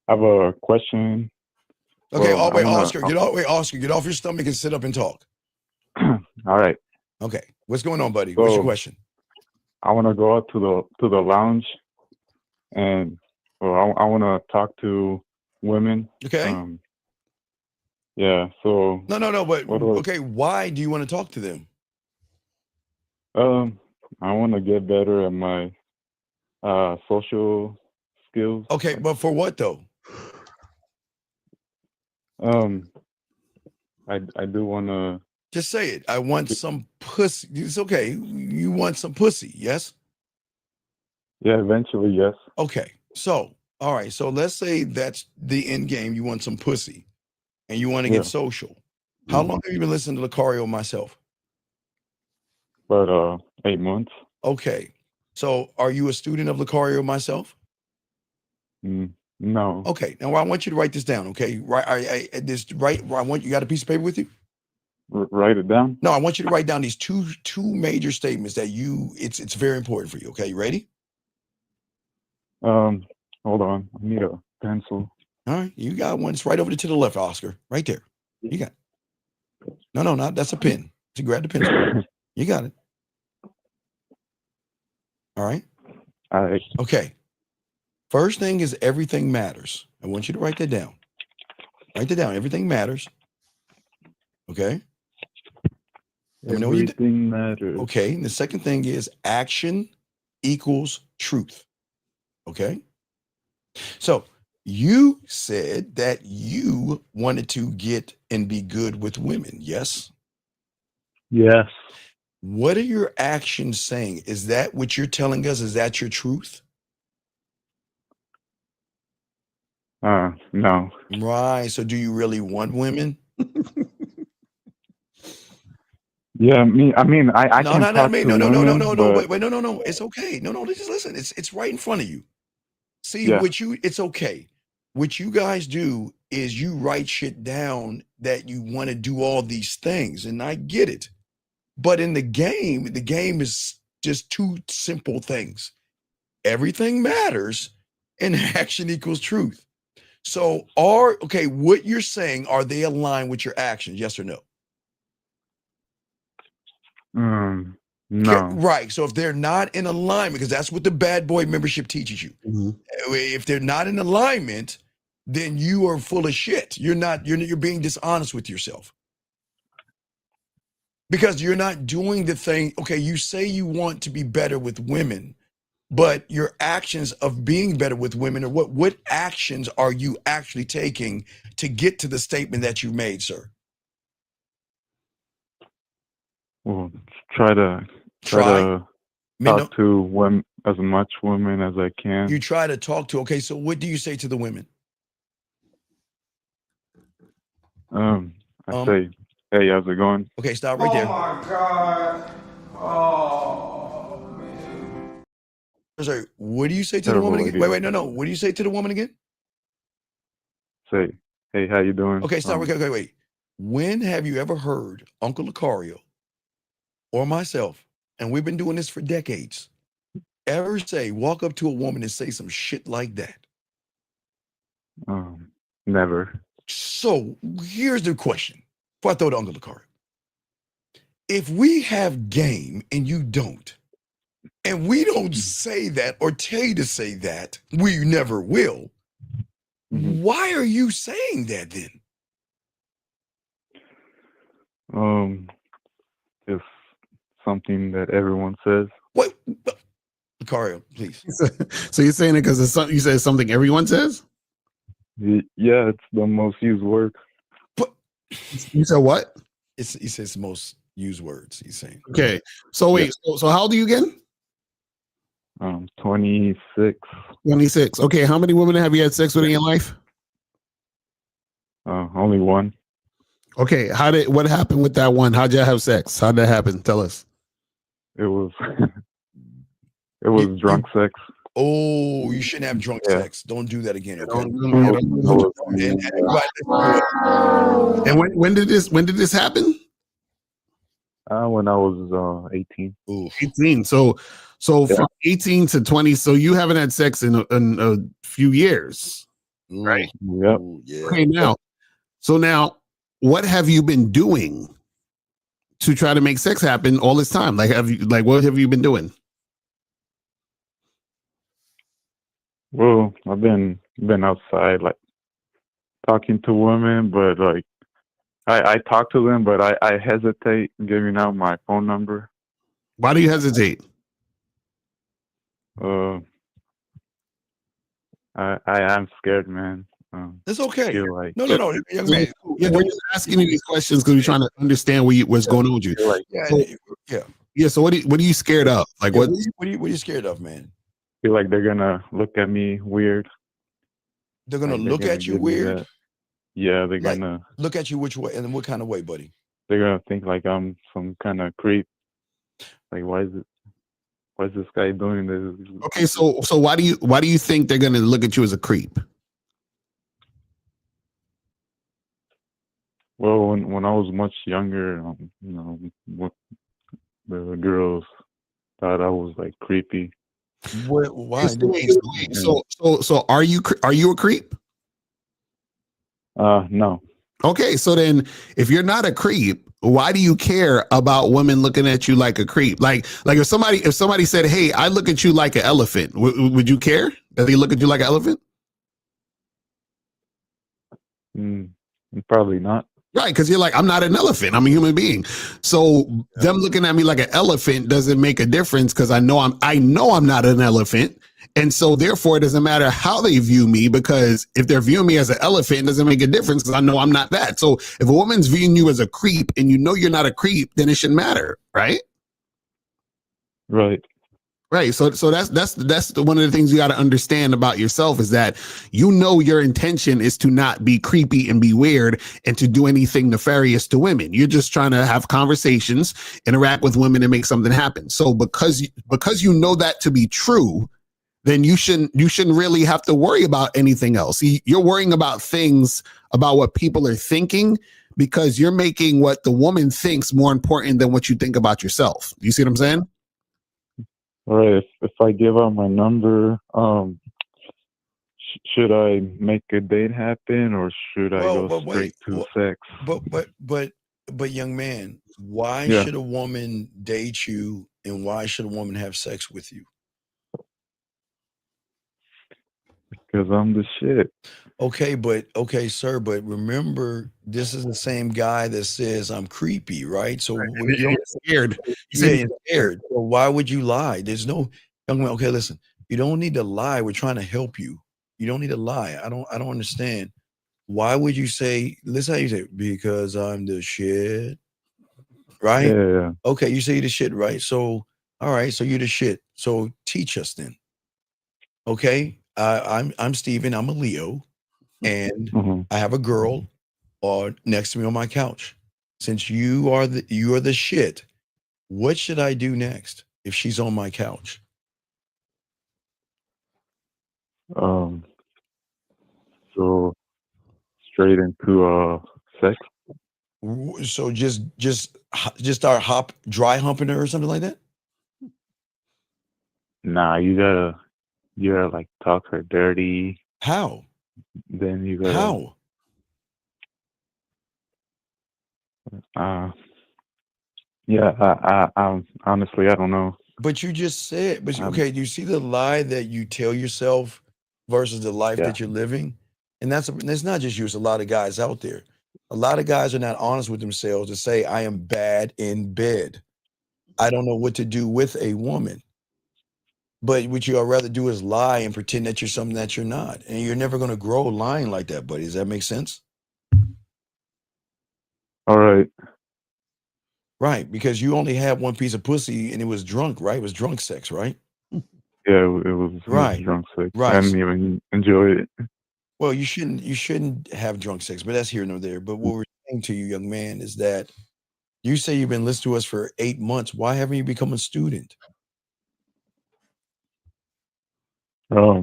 have a question. Okay, Well, wait, I wanna- Oscar, get off your stomach and sit up and talk. All right. Okay, what's going on, buddy? What's your So- question? I want to go out to the lounge, and I want to talk to women. Okay. Yeah. So No, but what do I- okay, why do you want to talk to them? I want to get better at my social skills. Okay, but for what though? I do want to. Just say it. I want some pussy. It's okay. You want some pussy, yes? Yeah, eventually, yes. Okay. So, all right. So let's say that's the end game. You want some pussy and you want to Yeah. get social. How long have you been listening to Lucario myself? But 8 months. Okay. So are you a student of Lucario myself? No. Okay. Now I want you to write this down. Okay. Right. I want you got a piece of paper with you? Write it down. No, I want you to write down these two major statements that it's very important for you. Okay. You ready? Hold on. I need a pencil. All right. You got one. It's right over to the left, Oscar. Right there. You got it. No, not that's a pen. To grab the pencil. You got it. All right. All right. Okay. First thing is everything matters. I want you to write that down. Write that down. Everything matters. Okay. Let me know what you Everything matters. Okay. And the second thing is action equals truth. Okay. So you said that you wanted to get and be good with women. Yes. Yes. What are your actions saying? Is that what you're telling us? Is that your truth? No. Right. So do you really want women? Yeah, I mean, I can No. talk to women, but- Wait, no. It's okay. No. Just listen. It's right in front of you. See Yeah. it's okay. What you guys do is you write shit down that you want to do all these things, and I get it. But in the game is just two simple things. Everything matters and action equals truth. So what you're saying, are they aligned with your actions? Yes or no? No. Right. So if they're not in alignment, because that's what the bad boy membership teaches you. If they're not in alignment, then you are full of shit. You're being dishonest with yourself. Because you're not doing the thing. Okay, you say you want to be better with women, but your actions of being better with women are what actions are you actually taking to get to the statement that you made, sir? Well, try to talk to women, as much women as I can. You try to talk to. Okay, so what do you say to the women? I say, hey, how's it going? Okay, stop right there. Oh my God. Oh man. Sorry, what do you say to the Terrible woman again? idea. Wait, no. What do you say to the woman again? Say, hey, how you doing? Okay, stop. Okay, wait. When have you ever heard Uncle Lucario or myself, and we've been doing this for decades, ever walk up to a woman and say some shit like that? Never. So here's the question before I throw to Uncle Lucario. If we have game and you don't, and we don't say that or tell you to say that, we never will. Why are you saying that then? It's something that everyone says. What? Lucario, please. So you're saying it because it's something you say something everyone says? Yeah, it's the most used word. You said what? He says most used words. He's saying. Okay. So wait. So how old are you again? 26. 26. Okay. How many women have you had sex with in your life? Only one. Okay. What happened with that one? How'd you have sex? How'd that happen? Tell us. It was drunk sex. Oh, you shouldn't have drunk sex. Don't do that again. Okay. And when did this happen? When I was 18. Oof. 18. So Yeah. from 18 to 20. So you haven't had sex in a few years, right? Yep. Ooh, yeah. Okay, now. So now, what have you been doing to try to make sex happen all this time? Like, what have you been doing? Well, I've been outside, like talking to women, but like I talk to them, but I hesitate giving out my phone number. Why do you hesitate? I'm scared, man. It's okay. Feel like No, young man. Yeah, we're just asking you these questions because we're trying to understand what's going on with you. feel like Yeah. So what are you scared of? Like Yeah, what? what are you scared of, man? feel like they're gonna look at me weird. They're gonna Like they're look gonna at you give me weird. that. Yeah, they're Like, gonna look at you which way and in what kind of way, buddy? they're gonna think like I'm some kind of creep. Like why is this guy doing this? Okay, so why do you think they're gonna look at you as a creep? Well, when I was much younger, the girls thought I was like creepy. Why? So are you a creep? No. Okay, so then if you're not a creep, why do you care about women looking at you like a creep? Like if somebody said, "Hey, I look at you like an elephant," would you care that they look at you like an elephant? Probably not. Right, because you're like, I'm not an elephant. I'm a human being. So them looking at me like an elephant doesn't make a difference because I know I'm not an elephant. And so therefore it doesn't matter how they view me, because if they're viewing me as an elephant, it doesn't make a difference because I know I'm not that. So if a woman's viewing you as a creep and you know you're not a creep, then it shouldn't matter, right? Right. Right. So that's one of the things you got to understand about yourself is that you know your intention is to not be creepy and be weird and to do anything nefarious to women. You're just trying to have conversations, interact with women, and make something happen. So because you know that to be true, then you shouldn't really have to worry about anything else. You're worrying about things about what people are thinking because you're making what the woman thinks more important than what you think about yourself. You see what I'm saying? All right. If I give out my number, should I make a date happen or should I go straight to sex? But young man, why should a woman date you and why should a woman have sex with you? Because I'm the shit. Okay, sir. But remember, this is the same guy that says I'm creepy, right? So you're scared. You're scared. So why would you lie? There's no young man. Okay, listen. You don't need to lie. We're trying to help you. You don't need to lie. I don't understand. Why would you say? Listen how you say. Because I'm the shit, right? Yeah. Okay, you say you're the shit, right? So all right. So you're the shit. So teach us then. Okay. I'm Steven. I'm a Leo. And I have a girl next to me on my couch. Since you are the shit, what should I do next if she's on my couch? So straight into sex. So just start dry humping her or something like that? Nah, you gotta like talk her dirty. How? Then you gotta. How? I honestly I don't know. But you just said, okay, do you see the lie that you tell yourself versus the life that you're living? And it's not just you, it's a lot of guys out there. A lot of guys are not honest with themselves to say, I am bad in bed. I don't know what to do with a woman. But what you'd rather do is lie and pretend that you're something that you're not. And you're never going to grow lying like that, buddy. Does that make sense? All right. Right, because you only had one piece of pussy and it was drunk, right? It was drunk sex, right? Yeah, it was drunk sex. Right. I didn't even enjoy it. Well, you shouldn't have drunk sex, but that's here nor there. But what we're saying to you, young man, is that you say you've been listening to us for 8 months. Why haven't you become a student? I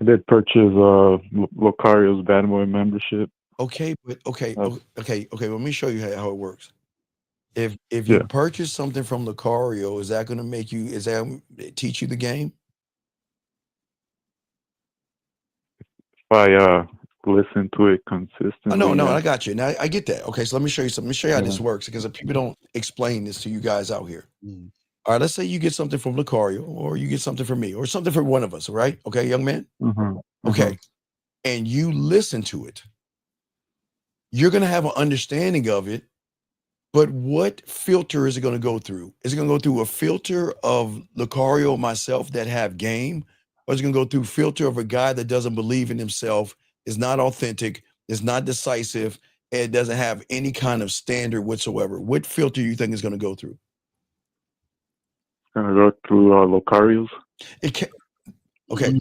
did purchase Lucario's Bad Boy membership. Okay, but okay. Let me show you how it works. If you purchase something from Lucario, is that going to make you? Is that teach you the game? If I listen to it consistently. No, I got you. Now I get that. Okay, so let me show you something. Let me show you how this works because people don't explain this to you guys out here. All right, let's say you get something from Lucario, or you get something from me, or something from one of us. Right? Okay, young man. Okay, and you listen to it. You're going to have an understanding of it. But what filter is it going to go through? Is it going to go through a filter of Lucario, myself, that have game? Or is it going to go through filter of a guy that doesn't believe in himself, is not authentic, is not decisive, and doesn't have any kind of standard whatsoever? What filter do you think is going to go through? It's going to go through Lucario's. It can. Okay,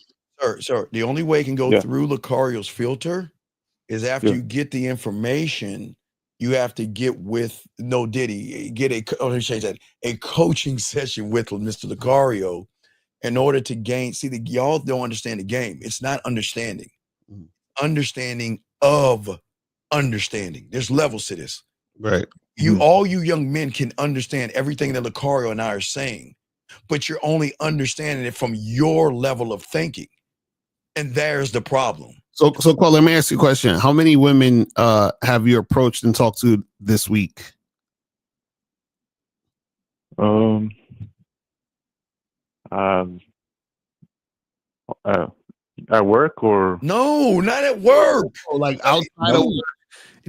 sir. The only way it can go through Lucario's filter is after you get the information. You have to get with No Diddy, get a coaching session with Mr. Lucario in order to gain. See, y'all don't understand the game. It's not understanding. Understanding of understanding. There's levels to this. Right. All you young men can understand everything that Lucario and I are saying, but you're only understanding it from your level of thinking. And there's the problem. So Qual, let me ask you a question. How many women have you approached and talked to this week? At work or? No, not at work. Like outside of work.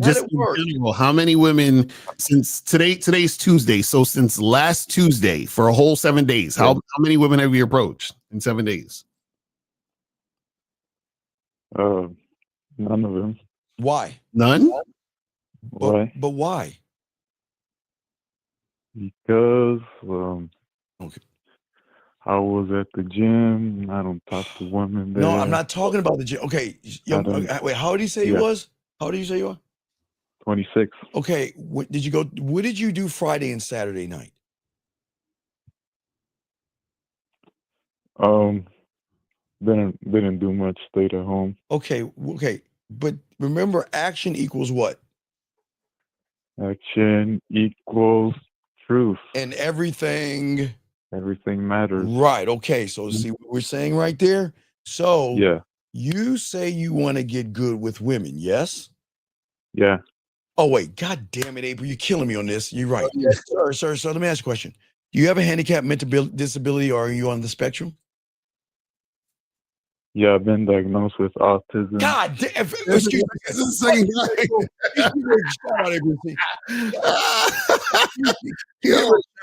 Just in general, how many women since today's Tuesday? So since last Tuesday for a whole 7 days, how many women have you approached in 7 days? None of them. Why? None? Why? But why? Because I was at the gym. I don't talk to women there. No, I'm not talking about the gym. Okay, wait. How did he say he was? How did you say you are? 26. Okay, what did you go? What did you do Friday and Saturday night? Didn't do much. Stayed at home. Okay. But remember, action equals what? Action equals truth. And everything matters. Right. Okay. So see what we're saying right there? So you say you want to get good with women, yes? Yeah. Oh, wait. God damn it, April. You're killing me on this. You're right. Sir, let me ask you a question. Do you have a handicap, mental disability, or are you on the spectrum? Yeah, I've been diagnosed with autism. God damn! Excuse me. This is the second time.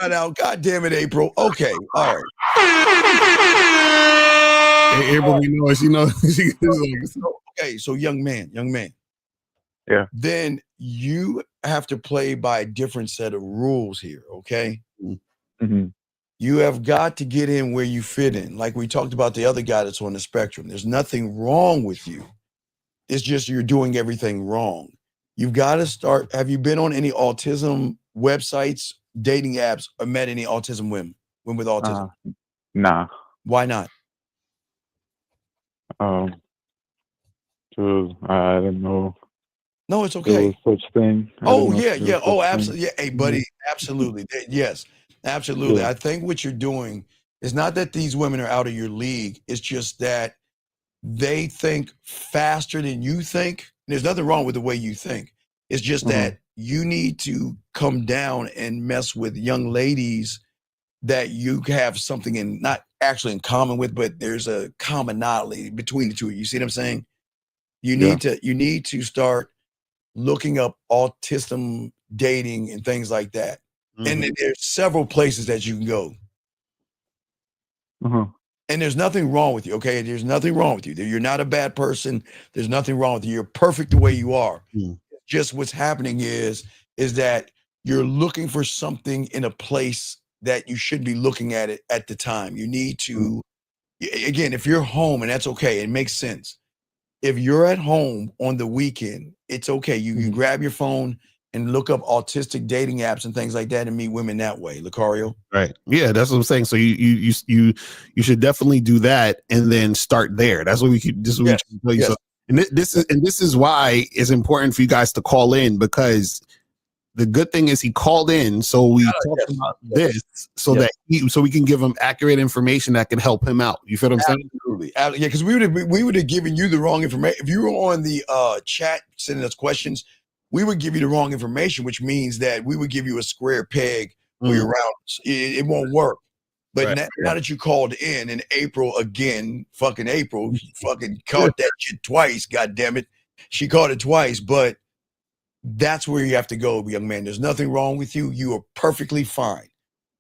Shout out! God damn it, April. Okay, all right. Hey, April, we know she knows. Okay, so young man. Yeah. Then you have to play by a different set of rules here. Okay. Mm-hmm. You have got to get in where you fit in. Like we talked about the other guy that's on the spectrum. There's nothing wrong with you. It's just you're doing everything wrong. You've got to start. Have you been on any autism websites, dating apps, or met any autism women with autism? Nah. Why not? Because I don't know. No, it's okay. Such thing. Oh, yeah. Oh, absolutely. Yeah. Hey, buddy. Absolutely. Yes. Absolutely. Yeah. I think what you're doing is not that these women are out of your league. It's just that they think faster than you think. There's nothing wrong with the way you think. It's just that you need to come down and mess with young ladies that you have something in, not actually in common with, but there's a commonality between the two of you. You see what I'm saying? You need to start looking up autism dating and things like that. And there's several places that you can go. And there's nothing wrong with you, okay? There's nothing wrong with you. You're not a bad person. There's nothing wrong with you. You're perfect the way you are. Just what's happening is that you're looking for something in a place that you should be looking at it at the time. You need to, again, if you're home, and that's okay, it makes sense. If you're at home on the weekend, it's okay. You can grab your phone and look up autistic dating apps and things like that and meet women that way, Lucario. Right. Yeah, that's what I'm saying. So you should definitely do that and then start there. That's what we could. This is what we can tell you. So, and this is why it's important for you guys to call in, because the good thing is he called in, so we talked about this so that we can give him accurate information that can help him out. You feel what I'm saying? Absolutely. Yeah, because we would have given you the wrong information. If you were on the chat sending us questions, we would give you the wrong information, which means that we would give you a square peg for your rounds. It won't work. But now that you called in April again, fucking April, fucking caught that shit twice, God damn it. She caught it twice, but that's where you have to go, young man. There's nothing wrong with you. You are perfectly fine.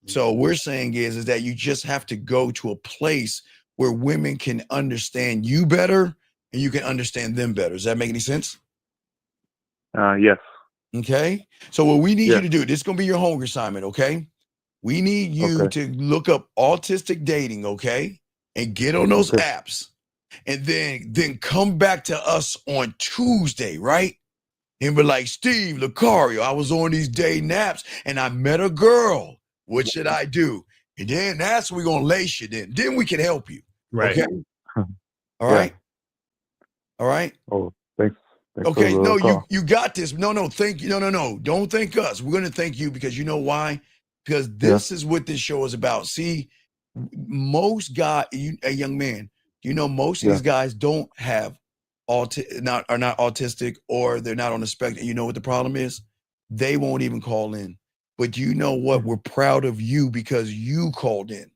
So we're saying is that you just have to go to a place where women can understand you better and you can understand them better. Does that make any sense? Yes. Okay. So what we need you to do, this is going to be your homework assignment, okay? We need you to look up autistic dating, okay? And get on those apps. And then come back to us on Tuesday, right? And be like, Steve Lucario, I was on these dating apps and I met a girl. What should I do? And then that's when we're going to lace you then. Then we can help you. Right. Okay? All right? All right? Oh, thanks. Okay, no, you got this. No, thank you. No. Don't thank us. We're going to thank you because you know why? Because this is what this show is about. See, most guys, a young man, most of these guys don't have are not autistic or they're not on the spectrum. You know what the problem is? They won't even call in. But you know what? We're proud of you because you called in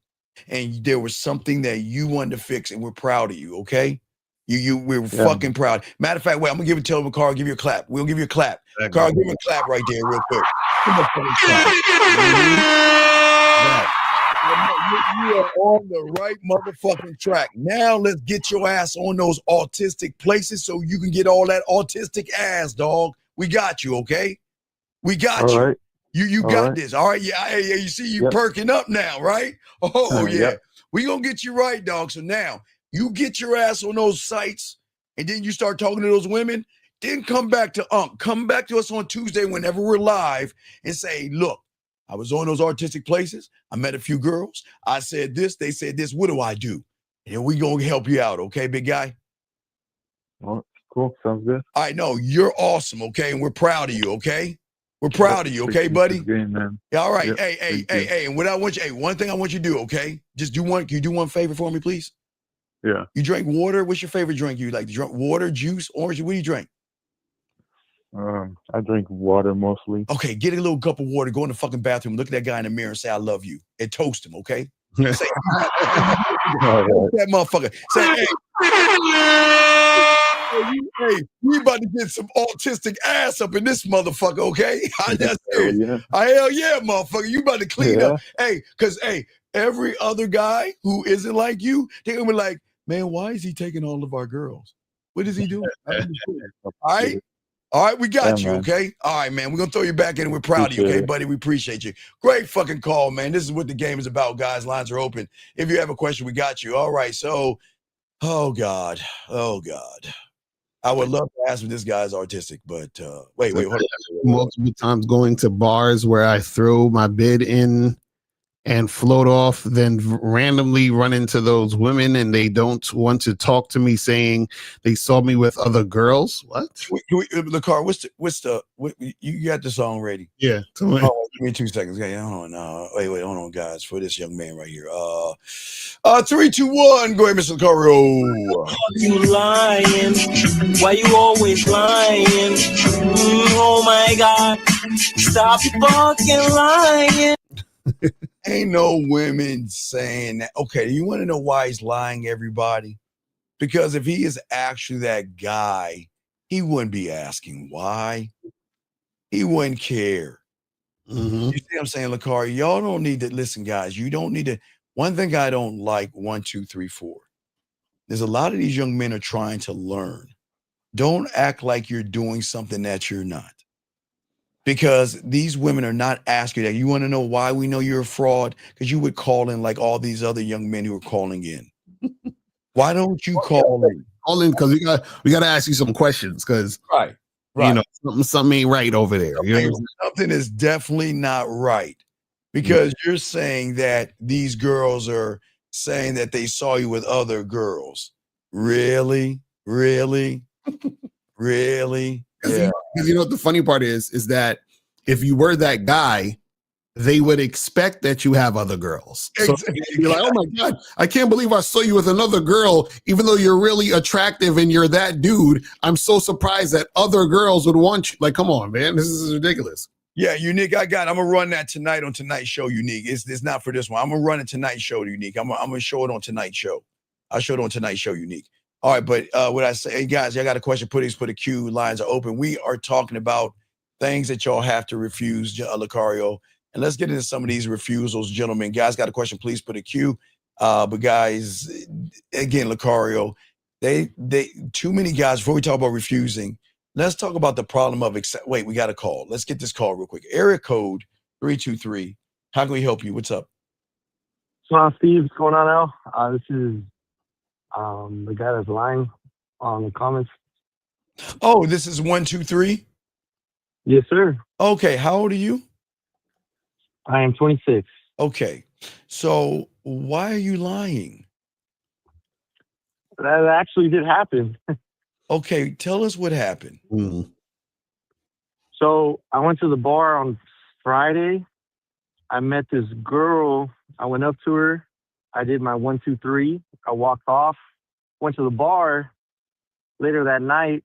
and there was something that you wanted to fix and we're proud of you, okay? We're fucking proud. Matter of fact, wait, I'm gonna give it to him, Carl. Give you a clap. We'll give you a clap. Carl, give him a clap right there, real quick. Give him a fucking clap. You are on the right motherfucking track. Now let's get your ass on those autistic places so you can get all that autistic ass, dog. We got you, okay? We got you. Right. You got this. All right. Yeah. You see you perking up now, right? Oh, yeah. We gonna get you right, dog. So now you get your ass on those sites and then you start talking to those women. Then come back to come back to us on Tuesday whenever we're live and say, look, I was on those artistic places. I met a few girls. I said this. They said this. What do I do? And we going to help you out. Okay, big guy? Oh, cool. Sounds good. All right. No, you're awesome. Okay. And we're proud of you. Okay. We're proud of you. Okay, buddy? Game, man. Yeah, all right. Hey. And what I want you, one thing I want you to do, okay? Just do one. Can you do one favor for me, please? Yeah. You drink water. What's your favorite drink? You like to drink water, juice, orange? What do you drink? I drink water mostly. Okay, get a little cup of water, go in the fucking bathroom, look at that guy in the mirror and say, I love you. And toast him, okay? Say, that motherfucker. Say, hey, we about to get some autistic ass up in this motherfucker, okay? Hell yeah, motherfucker. You about to clean up. Hey, because, every other guy who isn't like you, they're going to be like, man, why is he taking all of our girls? What is he doing? All right? All right, we got you, okay? All right, man, we're going to throw you back in and we're proud of you, okay, buddy? We appreciate you. Great fucking call, man. This is what the game is about, guys. Lines are open. If you have a question, we got you. All right, so, oh, God. I would love to ask if this guy's artistic, but wait, hold on. Multiple times going to bars where I throw my bid in and float off, then randomly run into those women and they don't want to talk to me saying they saw me with other girls. What? Lucar, you got the song ready? Yeah. Give me 2 seconds. Okay, hold on. Wait, hold on, guys, for this young man right here. 3, 2, 1. Go ahead, Mr. Lucario. You lying? Why you always lying? Oh my God! Stop fucking lying. Ain't no women saying that. Okay, do you want to know why he's lying, everybody? Because if he is actually that guy, he wouldn't be asking why. He wouldn't care. You see what I'm saying, Lucario? Y'all don't need to listen, guys. You don't need to. One thing I don't like, 1, 2, 3, 4. There's a lot of these young men are trying to learn. Don't act like you're doing something that you're not. Because these women are not asking that. You want to know why we know you're a fraud? Because you would call in like all these other young men who are calling in. Why don't you call in? Call in because we got to ask you some questions because you know something ain't right over there. You know? Something is definitely not right because you're saying that these girls are saying that they saw you with other girls. Really? Yeah. Because you know what the funny part is that if you were that guy, they would expect that you have other girls. So you'd be like, oh my God, I can't believe I saw you with another girl, even though you're really attractive and you're that dude. I'm so surprised that other girls would want you. Like, come on, man, this is ridiculous. Yeah, Unique, I'm gonna run that tonight on Tonight's Show, Unique. It's not for this one. I'm gonna run it Tonight's Show, Unique. I'm gonna show it on Tonight's Show. I'll show it on Tonight's Show, Unique. All right, but what I say, hey guys, y'all got a question, put a queue, lines are open. We are talking about things that y'all have to refuse, Lucario. And let's get into some of these refusals, gentlemen. Guys, got a question, please put a queue. But guys, again, Lucario, they too many guys, before we talk about refusing, let's talk about the problem of wait, we got a call. Let's get this call real quick. Area code 323. How can we help you? What's up? What's going on, Steve? What's going on, Al? This is the guy that's lying on the comments. Oh, this is 123? Yes, sir. Okay, how old are you? I am 26. Okay, so why are you lying? That actually did happen. Okay, tell us what happened. Mm-hmm. So I went to the bar on Friday. I met this girl. I went up to her. I did my 1, 2, 3. I walked off, went to the bar later that night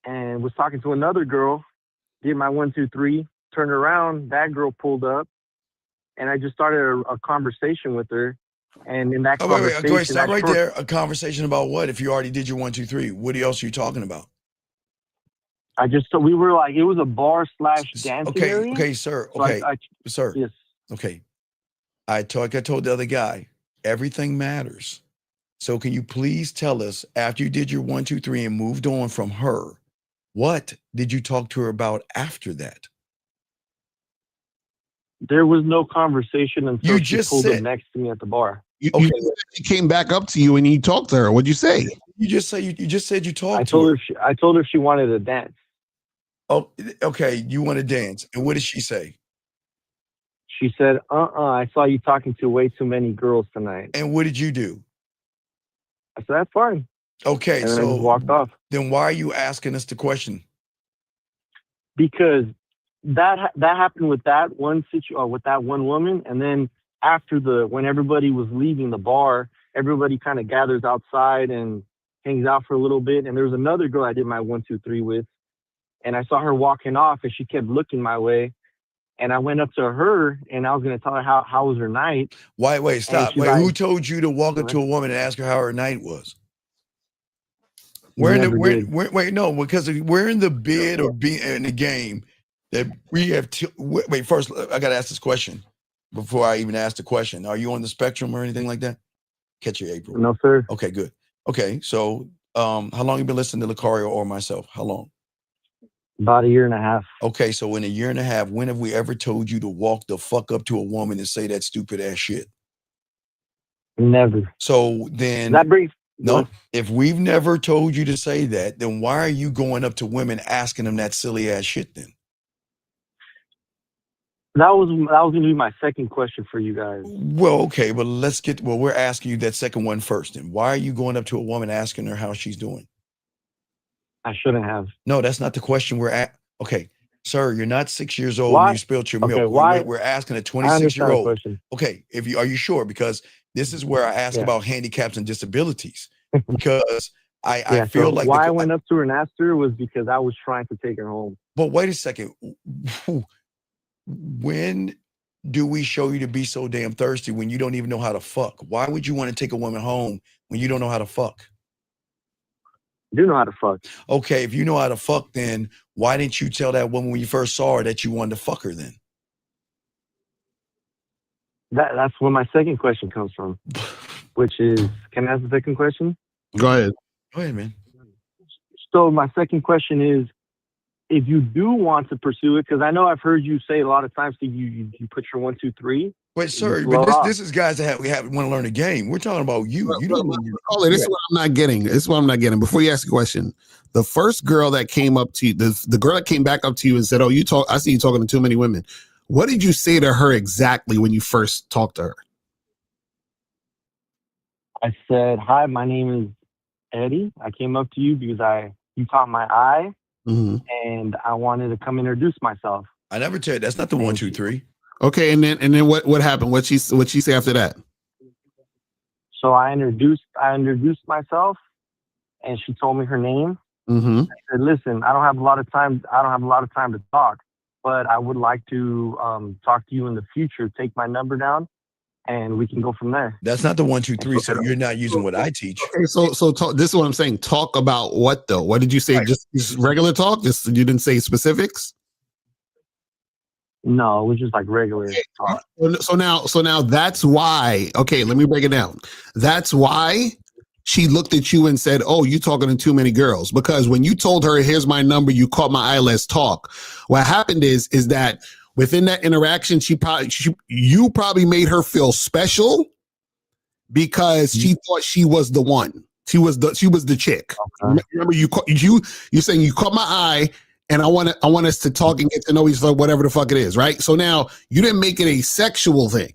and was talking to another girl. Did my 1, 2, 3. Turned around, that girl pulled up, and I just started a conversation with her. And in that conversation, wait, stop right there. A conversation about what? If you already did your 1, 2, 3, what else are you talking about? We were like, it was a bar / dancing area. Okay, sir. So Okay, sir. Yes. Okay. I told the other guy, everything matters. So can you please tell us, after you did your 1, 2, 3 and moved on from her, what did you talk to her about after that? There was no conversation until You she just pulled up said- next to me at the bar. You said she came back up to you and you talked to her. What'd you say? You just said you talked I to told her. her. I told her she wanted to dance. Oh, okay. You want to dance. And what did she say? She said, I saw you talking to way too many girls tonight. And what did you do? I said, that's fine. Okay, And then I so just walked off. then why are you asking us the question? Because that happened with that one with that one woman, and then after when everybody was leaving the bar, everybody kind of gathers outside and hangs out for a little bit. And there was another girl I did my 1, 2, 3 with, and I saw her walking off, and she kept looking my way. And I went up to her, and I was going to tell her how was her night. Wait, stop. she's Wait, like- who told you to walk up to a woman and ask her how her night was? Never did. No, because we're in the bid or be in the game that we have to wait. First, I got to ask this question before I even ask the question. Are you on the spectrum or anything like that? Catch you, April. No, sir. Okay, good. Okay, so how long you been listening to Lucario or myself? How long? About 1.5 years. Okay, so in 1.5 years, when have we ever told you to walk the fuck up to a woman and say that stupid ass shit? Never. So then That brings no, if we've never told you to say that, then why are you going up to women asking them that silly ass shit then? That was going to be my second question for you guys. Well, okay, but we're asking you that second one first. And why are you going up to a woman asking her how she's doing? I shouldn't have. No, that's not the question we're at. Okay, sir, you're not 6 years old Why? and you spilled your Okay, milk. why? We're asking a I understand the 26-year-old. question. Okay, are you sure? Because this is where I ask Yeah. about handicaps and disabilities. Because I So feel like why I went up to her and asked her was because I was trying to take her home. But wait a second. When do we show you to be so damn thirsty when you don't even know how to fuck? Why would you want to take a woman home when you don't know how to fuck? I do know how to fuck. Okay, if you know how to fuck, then why didn't you tell that woman when you first saw her that you wanted to fuck her then? That's where my second question comes from, which is, can I ask the second question? Go ahead. Go ahead, man. So my second question is, if you do want to pursue it, because I know I've heard you say a lot of times that you put your 1, 2, 3. Wait, sir, blow but it off. this is guys that want to learn a game. We're talking about you. You don't know. Oh, this is what I'm not getting. This is what I'm not getting. Before you ask the question, the first girl that came up to you, the girl that came back up to you and said, "Oh, I see you talking to too many women." What did you say to her exactly when you first talked to her? I said, "Hi, my name is Eddie. I came up to you because you caught my eye, Mm-hmm. and I wanted to come introduce myself." I never tell you that's not the 1, 2, 3. Okay, and then what happened? What she say after that? So I introduced myself, and she told me her name. Mm-hmm. I said, "Listen, I don't have a lot of time. I don't have a lot of time to talk, but I would like to talk to you in the future. Take my number down, and we can go from there." That's not the 1, 2, 3. So you're not using what I teach. Okay, so talk, this is what I'm saying. Talk about what though? What did you say? Right. Just regular talk? Just you didn't say specifics? No, it was just like regular talk. So now that's why. Okay, let me break it down. That's why she looked at you and said, "Oh, you talking to too many girls." Because when you told her, "Here's my number," you caught my eye. Let's talk. What happened is that within that interaction, you probably made her feel special because she thought she was the one. She was the chick. Okay. Remember, you saying you caught my eye. And I want us to talk and get to know each other, whatever the fuck it is, right? So now you didn't make it a sexual thing.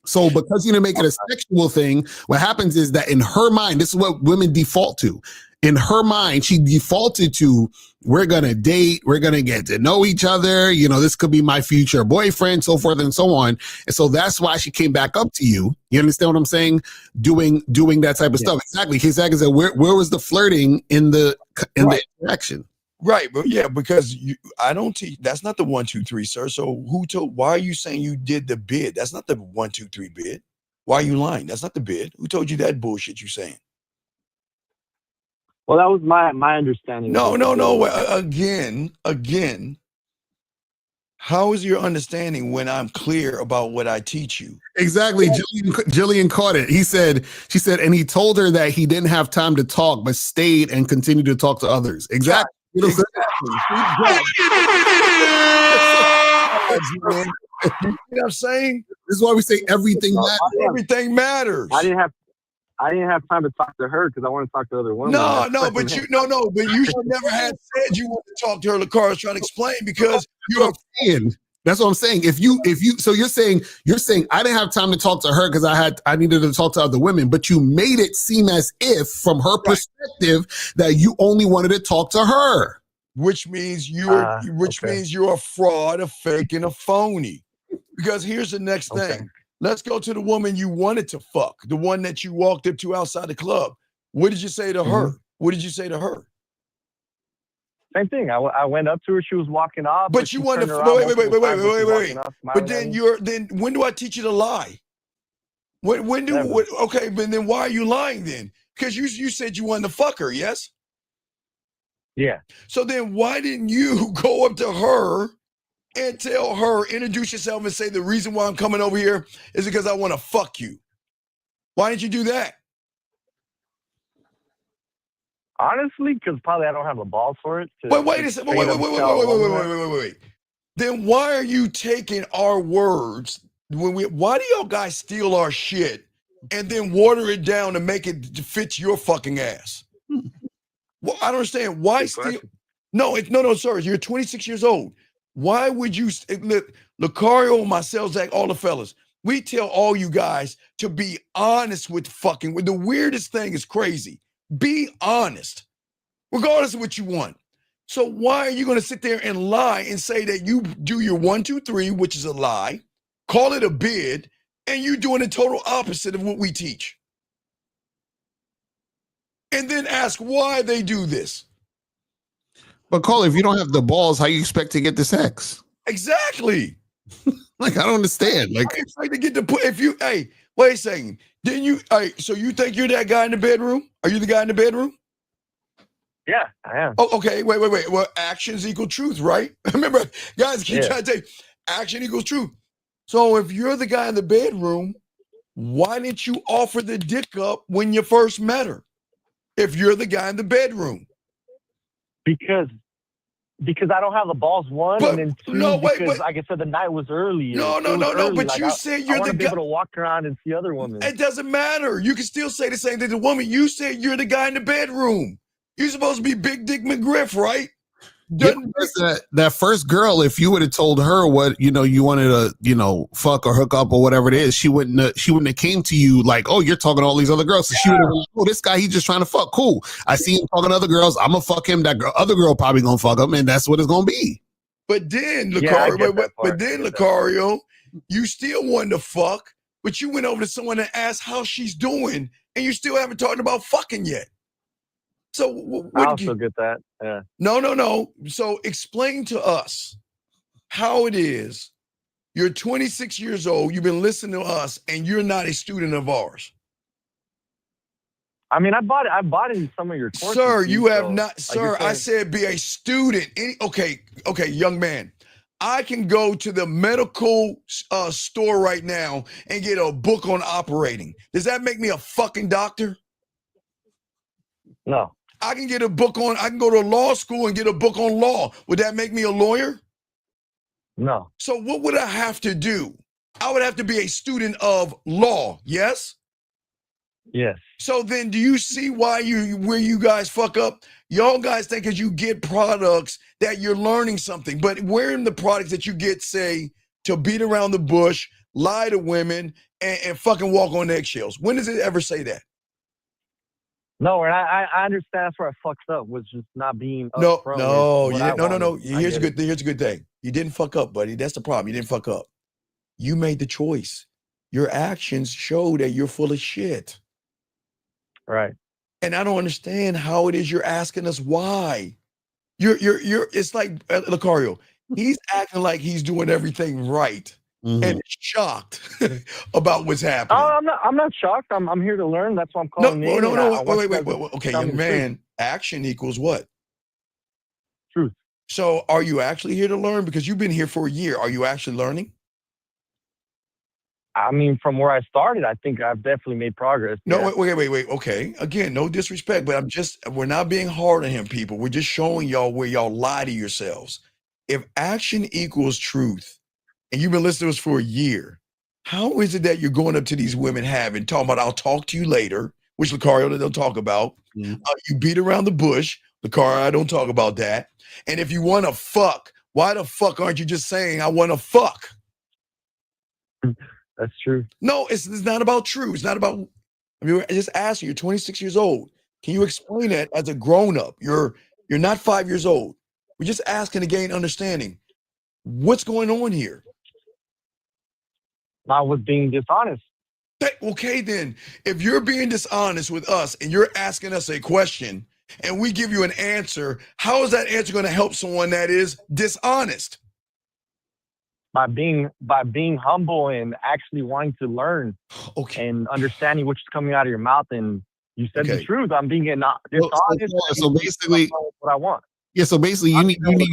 So because you didn't make it a sexual thing, what happens is that in her mind, this is what women default to. In her mind, she defaulted to, we're going to date, we're going to get to know each other. You know, this could be my future boyfriend, so forth and so on. And so that's why she came back up to you. You understand what I'm saying? Doing that type of stuff. Exactly. Exactly. Where was the flirting in the interaction? Right, but yeah, because I don't teach. That's not the 1, 2, 3, sir. So why are you saying you did the bid? That's not the 1, 2, 3 bid. Why are you lying? That's not the bid. Who told you that bullshit you saying? Well, that was my understanding. No. Again. How is your understanding when I'm clear about what I teach you? Exactly. Jillian caught it. She said, and he told her that he didn't have time to talk, but stayed and continued to talk to others. Exactly. You know what I'm saying? This is why we say everything matters. Everything matters. I didn't have time to talk to her because I want to talk to other women. But you should never have said you want to talk to her. Lacar is trying to explain because you're saying. That's what I'm saying. So you're saying I didn't have time to talk to her because I needed to talk to other women, but you made it seem as if from her perspective that you only wanted to talk to her. Which means you're a fraud, a fake, and a phony. Because here's the next thing. Let's go to the woman you wanted to fuck, the one that you walked up to outside the club. What did you say to her? What did you say to her? Same thing. I went up to her. She was walking off. But you wanted to wait. But then when do I teach you to lie? Okay, but then why are you lying then? Because you said you wanted to fuck her, yes? Yeah. So then why didn't you go up to her and tell her, introduce yourself and say, the reason why I'm coming over here is because I want to fuck you? Why didn't you do that? Honestly, because probably I don't have the balls for it. Wait a second. Wait. Then why are you taking our words why do y'all guys steal our shit and then water it down to make it fit your fucking ass? Well, I don't understand. Why steal? No, sir. You're 26 years old. Why would you, Lucario, myself, Zach, all the fellas, we tell all you guys to be honest with fucking, the weirdest thing is crazy. Be honest, regardless of what you want. So why are you going to sit there and lie and say that you do your 1, 2, 3, which is a lie, call it a bid, and you doing the total opposite of what we teach? And then ask why they do this. But Cole, if you don't have the balls, how you expect to get the sex? Exactly. Like, I don't understand. Like, I expect to get the wait a second. Didn't you? So you think you're that guy in the bedroom? Are you the guy in the bedroom? Yeah, I am. Oh, okay. Wait. Well, actions equal truth, right? Remember, guys keep trying to say action equals truth. So if you're the guy in the bedroom, why didn't you offer the dick up when you first met her? If you're the guy in the bedroom. Because I don't have the balls, one, but, and then two, like I said, the night was early. No. But like, you said you're the guy. I want to be able to walk around and see other women. It doesn't matter. You can still say the same thing to the woman. You said you're the guy in the bedroom. You're supposed to be Big Dick McGriff, right? That first girl, if you would have told her what you wanted to fuck or hook up or whatever it is, she wouldn't have came to you like, oh, you're talking to all these other girls. So she would have been like, oh, this guy, he's just trying to fuck. Cool. I see him talking to other girls. I'm gonna fuck him. That other girl probably gonna fuck him, and that's what it's gonna be. But then, Yeah, I Lucario, get that part. but then, Lucario, you still wanted to fuck, but you went over to someone and asked how she's doing, and you still haven't talked about fucking yet. So I also get that. Yeah. No. So explain to us how it is. You're 26 years old. You've been listening to us, and you're not a student of ours. I mean, I bought it in some of your courses. Sir, Steve, you have so, not. like Sir, you're I saying- said be a student. Okay, young man. I can go to the medical store right now and get a book on operating. Does that make me a fucking doctor? No. I can get a book on. I can go to law school and get a book on law. Would that make me a lawyer? No. So what would I have to do? I would have to be a student of law. Yes. Yes. So then do you see where you guys fuck up? Y'all guys think as you get products that you're learning something, but where in the products that you get say to beat around the bush, lie to women, and fucking walk on eggshells? When does it ever say that? No, and I understand that's where I fucked up, was just not being No. upfront with what I No. wanted. I Here's a get it. good thing. You didn't fuck up, buddy. That's the problem. You didn't fuck up. You made the choice. Your actions show that you're full of shit. Right. And I don't understand how it is you're asking us why. You're it's like Lucario. He's acting like he's doing everything right and shocked about what's happening. Oh, I'm not shocked. I'm here to learn. That's why I'm calling in. and I want you guys to Okay, tell me young the truth. man, action equals what? Truth. So are you actually here to learn? Because you've been here for a year. Are you actually learning? I mean, from where I started, I think I've definitely made progress. No, yeah. wait. Okay. Again, no disrespect, but we're not being hard on him, people. We're just showing y'all where y'all lie to yourselves. If action equals truth, and you've been listening to us for a year, how is it that you're going up to these women talking about, I'll talk to you later, which Lucario they'll talk about. You beat around the bush. Lucario, I don't talk about that. And if you want to fuck, why the fuck aren't you just saying, I want to fuck? That's true. No, it's not about true. It's not about, I mean, I just asked you, you're 26 years old. Can you explain that as a grown-up? You're not 5 years old. We're just asking to gain understanding. What's going on here? I was being dishonest. Okay, then, if you're being dishonest with us and you're asking us a question and we give you an answer, how is that answer going to help someone that is dishonest? By being humble and actually wanting to learn, and understanding what's coming out of your mouth, and you said the truth. I'm being dishonest. So basically, what I want. Yeah, so basically, you need definitely,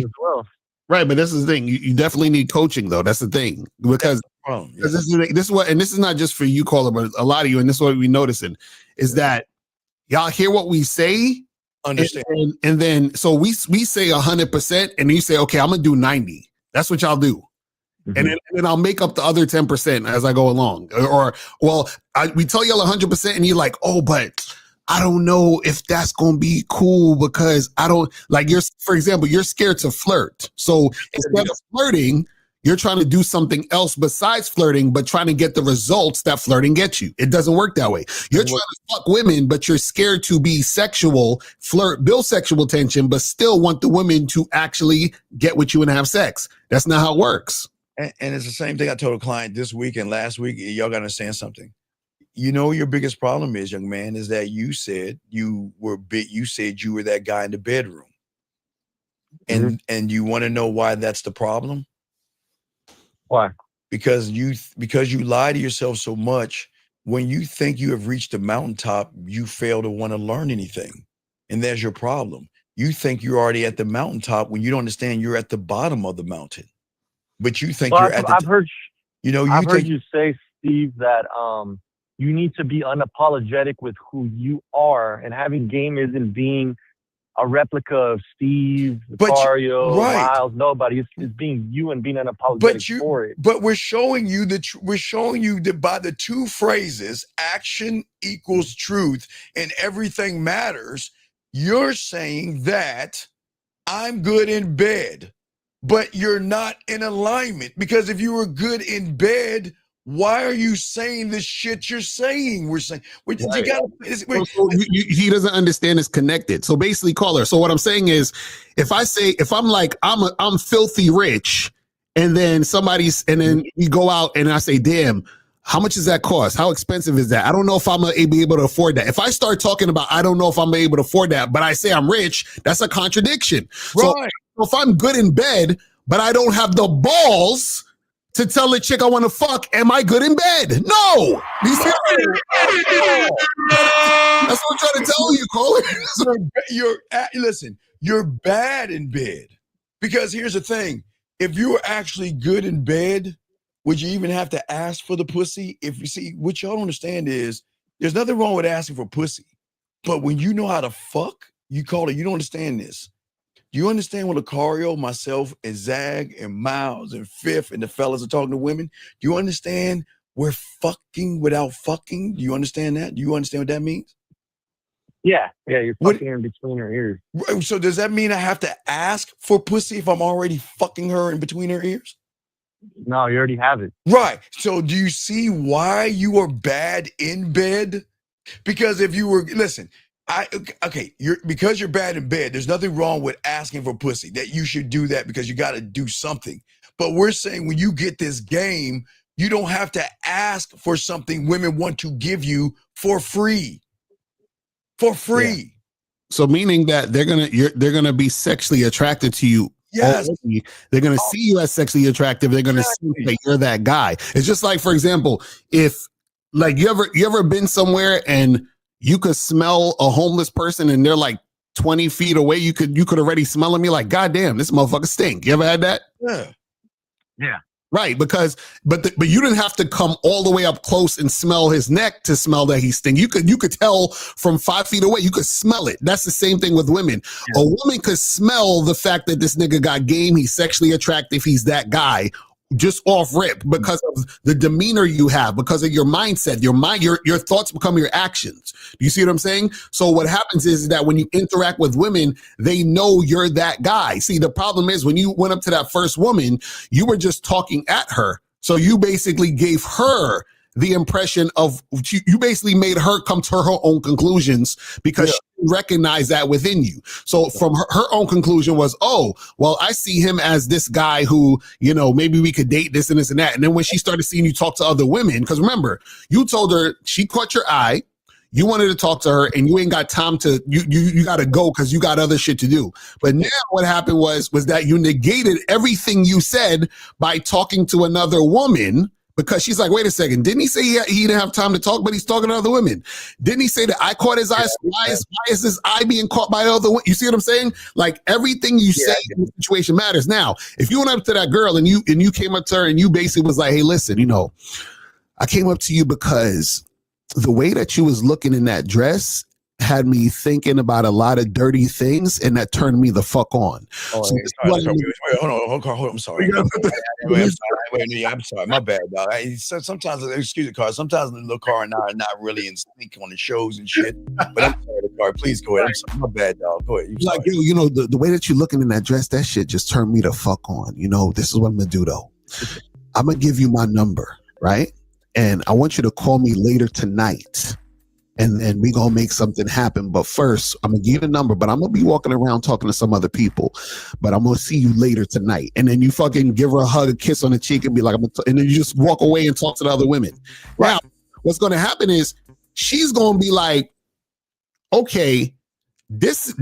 as well. Right, but this is the thing. You definitely need coaching, though. That's the thing, because this is what, and this is not just for you, caller, but a lot of you, and this is what we're noticing is that y'all hear what we say, understand, and then so we say 100%, and you say, okay, I'm gonna do 90. That's what y'all do. And then I'll make up the other 10% as I go along. We tell y'all 100% and you're like, oh, but I don't know if that's going to be cool because I don't like for example, you're scared to flirt. So instead of flirting, you're trying to do something else besides flirting, but trying to get the results that flirting gets you. It doesn't work that way. You're trying to fuck women, but you're scared to be sexual, flirt, build sexual tension, but still want the women to actually get with you and have sex. That's not how it works. And it's the same thing I told a client this week and last week. Y'all got to understand something. You know, your biggest problem is, young man, is that you said you were that guy in the bedroom. And you want to know why that's the problem? Why? Because you lie to yourself so much. When you think you have reached the mountaintop, you fail to want to learn anything. And there's your problem. You think you're already at the mountaintop when you don't understand you're at the bottom of the mountain. But you think you're at the I've heard you say, Steve, that you need to be unapologetic with who you are, and having game isn't being a replica of Steve, Mario, Miles, nobody. It's being you and being unapologetic for it. But we're showing you that by the two phrases, action equals truth and everything matters. You're saying that I'm good in bed, but you're not in alignment, because if you were good in bed, why are you saying the shit you're saying? We're saying, he doesn't understand it's connected. So basically, caller. So what I'm saying is, if I'm like, I'm filthy rich, and then you go out and I say, damn, how much does that cost? How expensive is that? I don't know if I'm be able to afford that. If I start talking about, I don't know if I'm able to afford that, but I say I'm rich, that's a contradiction. Right. So if I'm good in bed, but I don't have the balls to tell the chick I want to fuck, am I good in bed? No. That's what I'm trying to tell you, caller. You're bad in bed. Because here's the thing. If you were actually good in bed, would you even have to ask for the pussy? If you see, what y'all don't understand is there's nothing wrong with asking for pussy. But when you know how to fuck, you call it, you don't understand this. Do you understand when Lucario, myself, and Zag, and Miles, and Fifth, and the fellas are talking to women? Do you understand we're fucking without fucking? Do you understand that? Do you understand what that means? Yeah, you're fucking in between her ears. So does that mean I have to ask for pussy if I'm already fucking her in between her ears? No, you already have it. Right. So do you see why you are bad in bed? Because if you were, listen, because you're bad in bed, there's nothing wrong with asking for pussy. That you should do that because you got to do something. But we're saying when you get this game, you don't have to ask for something women want to give you for free. For free. Yeah. So meaning that they're gonna be sexually attracted to you. Yes. Already. They're gonna see you as sexually attractive. They're gonna see that you're that guy. It's just like, for example, if like you ever been somewhere and you could smell a homeless person and they're like 20 feet away, you could already smell them. You're like, God damn, this motherfucker stink. You ever had that? Yeah. Right, but you didn't have to come all the way up close and smell his neck to smell that he stink. You could tell from 5 feet away. You could smell it. That's the same thing with women. Yeah. A woman could smell the fact that this nigga got game. He's sexually attractive. He's that guy. Just off rip because of the demeanor you have, because of your mindset, your thoughts become your actions. Do you see what I'm saying? So what happens is that when you interact with women, they know you're that guy. See, the problem is when you went up to that first woman, you were just talking at her. So you basically gave her the impression of, you basically made her come to her own conclusions because she recognized that within you. So from her own conclusion was, oh, well, I see him as this guy who, maybe we could date this and this and that. And then when she started seeing you talk to other women, because remember, you told her, she caught your eye, you wanted to talk to her and you ain't got time to, you got to go because you got other shit to do. But now what happened was that you negated everything you said by talking to another woman. Because she's like, wait a second, didn't he say he didn't have time to talk, but he's talking to other women? Didn't he say that I caught his eye? Why is this eye being caught by other women? You see what I'm saying? Like everything you say in the situation matters. Now, if you went up to that girl and you came up to her and you basically was like, hey, listen, I came up to you because the way that you was looking in that dress had me thinking about a lot of dirty things, and that turned me the fuck on. Oh, so hold on. I'm sorry. I'm sorry. My bad, dog. Sometimes, excuse me, Carl. Sometimes the little car and I are not really in sync on the shows and shit. But I'm sorry, Carl. Please go ahead. I'm sorry. My bad, dog. Go ahead. Like, the way that you're looking in that dress, that shit just turned me the fuck on. This is what I'm gonna do though. I'm gonna give you my number, right? And I want you to call me later tonight. And we gonna make something happen. But first, I'm gonna give you the number, but I'm gonna be walking around talking to some other people. But I'm gonna see you later tonight. And then you fucking give her a hug, a kiss on the cheek, and be like, and then you just walk away and talk to the other women. Right. Now, what's gonna happen is she's gonna be like, okay, this is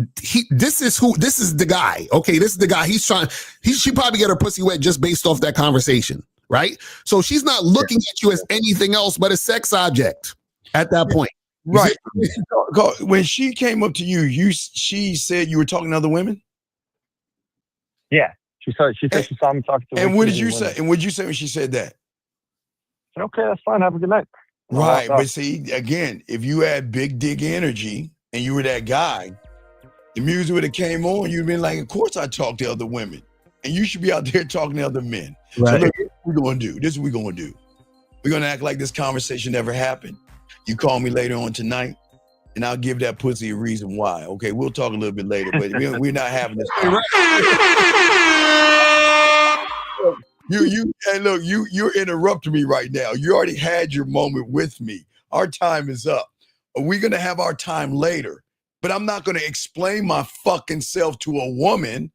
the guy. Okay, this is the guy. She probably get her pussy wet just based off that conversation, right? So she's not looking at you as anything else but a sex object at that point. Right. When she came up to you, she said you were talking to other women? Yeah. She said she saw me talking to And what did you say? And what did you say when she said that? I said, okay, that's fine. Have a good night. Right. But see, again, if you had big dick energy and you were that guy, the music would have came on, you'd been like, of course I talk to other women. And you should be out there talking to other men. Right. So look, this is what we're going to do. This is what we're going to do. We're going to act like this conversation never happened. You call me later on tonight, and I'll give that pussy a reason why. Okay, we'll talk a little bit later, but we're not having this. and look, you're interrupting me right now. You already had your moment with me. Our time is up. We're gonna have our time later, but I'm not gonna explain my fucking self to a woman,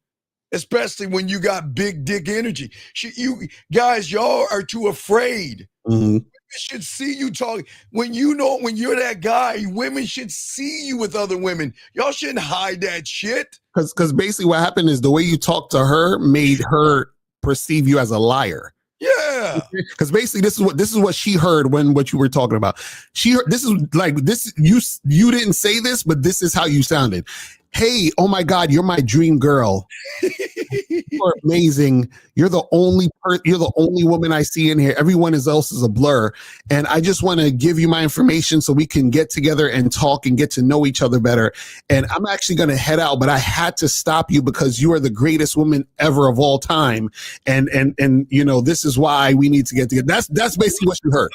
especially when you got big dick energy. You guys, y'all are too afraid. Women should see you talking. When you're that guy, women should see you with other women. Y'all shouldn't hide that shit. Because basically what happened is the way you talked to her made her perceive you as a liar. Yeah. Because basically this is what she heard when what you were talking about. She heard this is like this. You didn't say this, but this is how you sounded. Hey, oh my God, you're my dream girl. You're amazing. You're the only woman I see in here. Everyone else is a blur. And I just want to give you my information so we can get together and talk and get to know each other better. And I'm actually going to head out, but I had to stop you because you are the greatest woman ever of all time. And you know, this is why we need to get together. That's basically what you heard.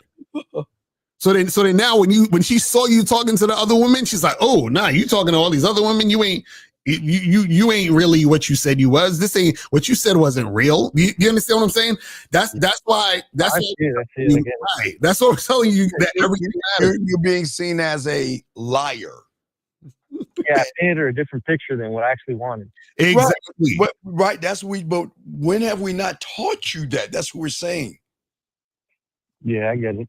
So then now when she saw you talking to the other woman, she's like, oh, nah, you talking to all these other women. You ain't really what you said you was. This ain't what you said wasn't real. You understand what I'm saying? That's why right. That's what I'm telling you. That everything you're being seen as a liar. Yeah, I painted her a different picture than what I actually wanted. Exactly. Right. That's but when have we not taught you that? That's what we're saying. Yeah, I get it.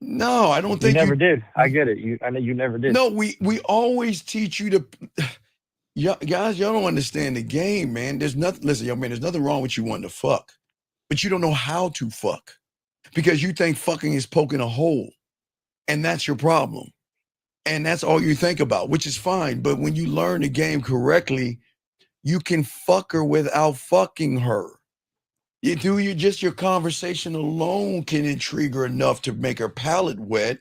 No, I don't think you never did. I get it. I know you never did. No, we always teach you to. Guys, y'all don't understand the game, man. There's nothing. Listen, young man, there's nothing wrong with you wanting to fuck, but you don't know how to fuck because you think fucking is poking a hole, and that's your problem, and that's all you think about, which is fine. But when you learn the game correctly, you can fuck her without fucking her. Your conversation alone can intrigue her enough to make her palate wet.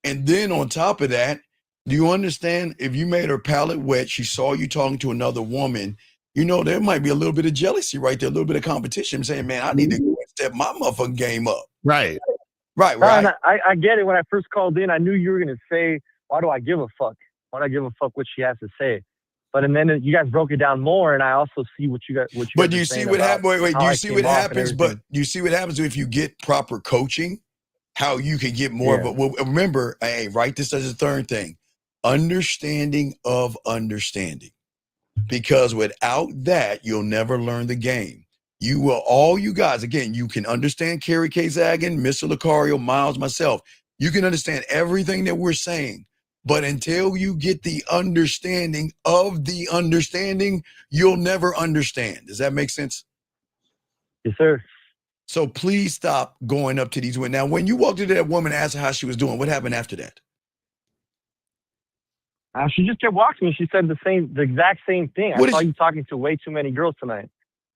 And then on top of that, do you understand? If you made her palate wet, she saw you talking to another woman, you know, there might be a little bit of jealousy right there, a little bit of competition saying, man, I need to step my motherfucking game up. Right. Right. I get it. When I first called in, I knew you were going to say, why do I give a fuck? Why do I give a fuck what she has to say? But and then you guys broke it down more, and I also see what you got. But do you see what happens? Wait. Do you see what happens? But you see what happens if you get proper coaching? How you can get more. Yeah. But remember, hey, write this as a third thing: understanding of understanding. Because without that, you'll never learn the game. You will. All you guys, again, you can understand Kerry K. Zagan, Mr. Lucario, Miles, myself. You can understand everything that we're saying. But until you get the understanding of the understanding, you'll never understand. Does that make sense? Yes, sir. So please stop going up to these women. Now, when you walked into that woman and asked her how she was doing, what happened after that? She just kept walking me. She said the exact same thing. I saw you talking to way too many girls tonight.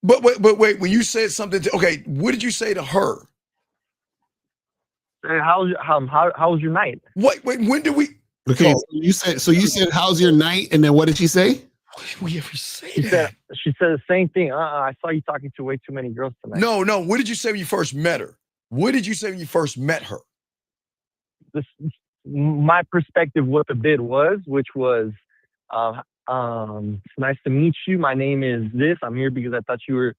But wait. When you said something, okay, what did you say to her? How was your night? Wait. When did we? Okay, so you said, how's your night? And then what did she say? What did we ever say that? She said the same thing. I saw you talking to way too many girls tonight. No. What did you say when you first met her? What did you say when you first met her? My perspective, what the bid was, which was, it's nice to meet you. My name is this. I'm here because I thought you were,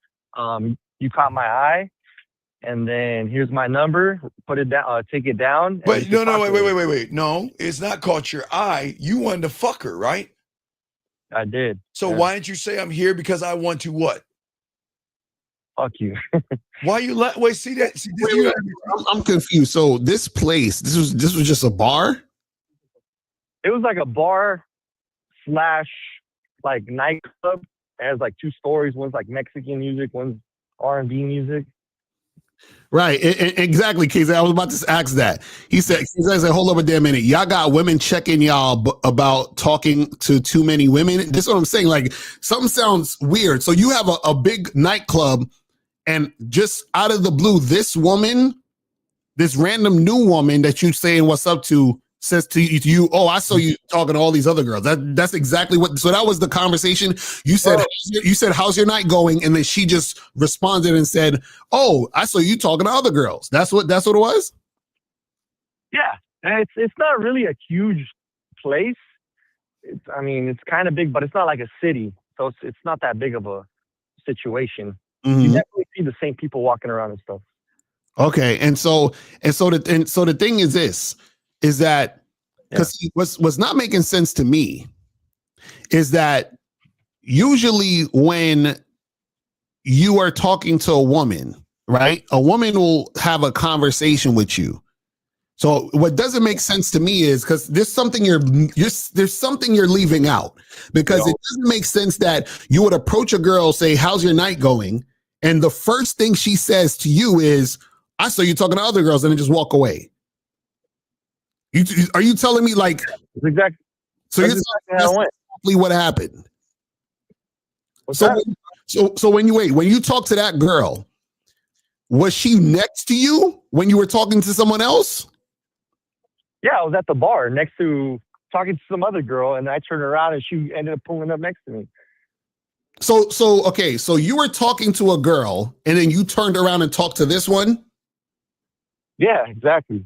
you caught my eye. And then here's my number. Put it down. Take it down. But no, wait. No, it's not caught your eye. You wanted to fuck her, right? I did. So why didn't you say I'm here because I want to what? Fuck you. Why you wait? See that? See, wait, I'm confused. So this place, this was just a bar? It was like a bar / like nightclub. It has like 2 stories. One's like Mexican music. One's R&B music. Right, exactly, Casey. I was about to ask that. He said, hold up a damn minute. Y'all got women checking y'all about talking to too many women. This is what I'm saying. Like, something sounds weird. So you have a big nightclub, and just out of the blue, this woman, this random new woman that you saying what's up to, says to you, oh, I saw you talking to all these other girls. That's exactly what. So that was the conversation. You said, how's your night going? And then she just responded and said, oh, I saw you talking to other girls. That's what it was. Yeah, and it's not really a huge place. It's kind of big, but it's not like a city, so it's not that big of a situation. Mm-hmm. You definitely see the same people walking around and stuff. Okay, and so the thing is this, is that because what's not making sense to me is that usually when you are talking to a woman, right? A woman will have a conversation with you. So what doesn't make sense to me is because there's something you're leaving out, because it doesn't make sense that you would approach a girl, say, "How's your night going?" And the first thing she says to you is, "I saw you talking to other girls," and then just walk away. Are you telling me like exactly? So that's exactly what happened. So when you talk to that girl, was she next to you when you were talking to someone else? Yeah, I was at the bar next to talking to some other girl, and I turned around and she ended up pulling up next to me. So you were talking to a girl, and then you turned around and talked to this one? Yeah, exactly.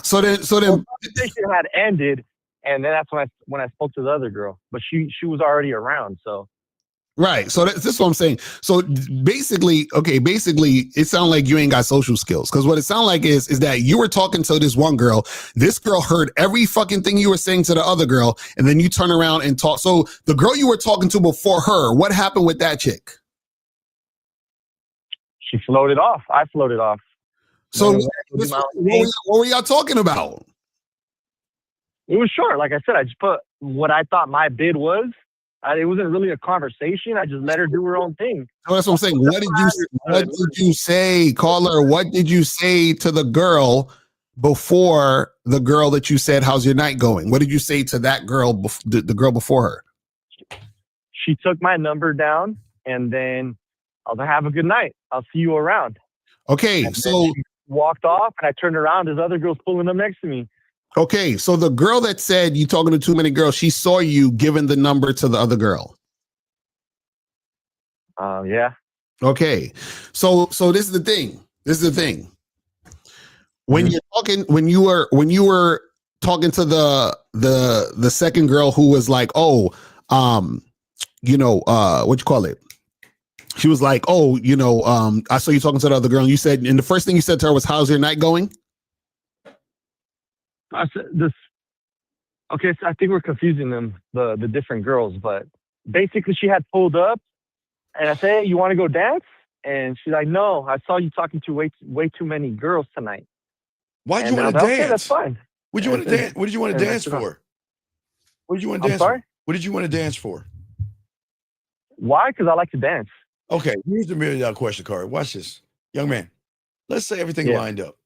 So then the conversation had ended, and then that's when I spoke to the other girl, but she was already around, so. Right. So this is what I'm saying. So basically, it sounds like you ain't got social skills, because what it sounds like is that you were talking to this one girl. This girl heard every fucking thing you were saying to the other girl, and then you turn around and talk. So the girl you were talking to before her, what happened with that chick? She floated off. I floated off. So what were y'all talking about? It was short. Like I said, I just put what I thought my bid was. It wasn't really a conversation. I just let her do her own thing. So that's what I'm saying. What did you say, caller? What did you say to the girl before the girl that you said, "How's your night going?" What did you say to that girl, the girl before her? She took my number down, and then I was like, "Have a good night. I'll see you around." Okay, and so she walked off, and I turned around. There's other girls pulling up next to me. Okay, so the girl that said you talking to too many girls, she saw you giving the number to the other girl. Yeah. Okay, so this is the thing. When you're talking, when you were talking to the second girl who was like, what you call it? She was like, I saw you talking to the other girl, and you said, and the first thing you said to her was, "How's your night going?" I said this. Okay, so I think we're confusing the different girls, but basically she had pulled up, and I said, "Hey, you want to go dance?" And she's like, "No, I saw you talking to way too many girls tonight." Why'd you want to dance? Okay, that's fine. What did you want to dance? What did you want to dance for? What did you want to dance for? What did you want to dance for? Why? Because I like to dance. Okay, here's the $1 million question, Corey. Watch this, young man. Let's say everything lined up.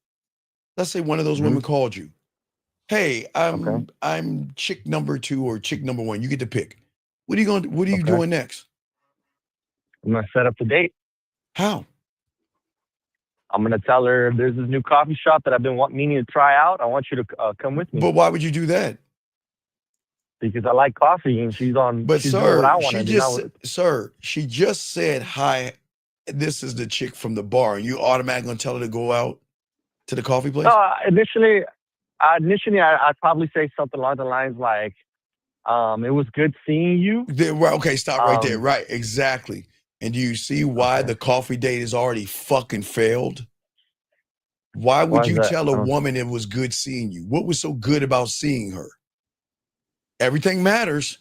Let's say one of those women called you. "Hey, I'm chick number 2 or chick number 1. You get to pick. What are you doing next?" I'm gonna set up the date. How? I'm gonna tell her there's this new coffee shop that I've been meaning to try out. I want you to come with me. But why would you do that? Because I like coffee, and she's on. But she's sir, doing what I want she just said, "Hi, this is the chick from the bar," and you automatically gonna tell her to go out to the coffee place? No, initially, I'd probably say something along the lines like, "It was good seeing you." Okay, stop right there. Right, exactly. And do you see why the coffee date is already fucking failed? Why would you tell a woman it was good seeing you? What was so good about seeing her? Everything matters.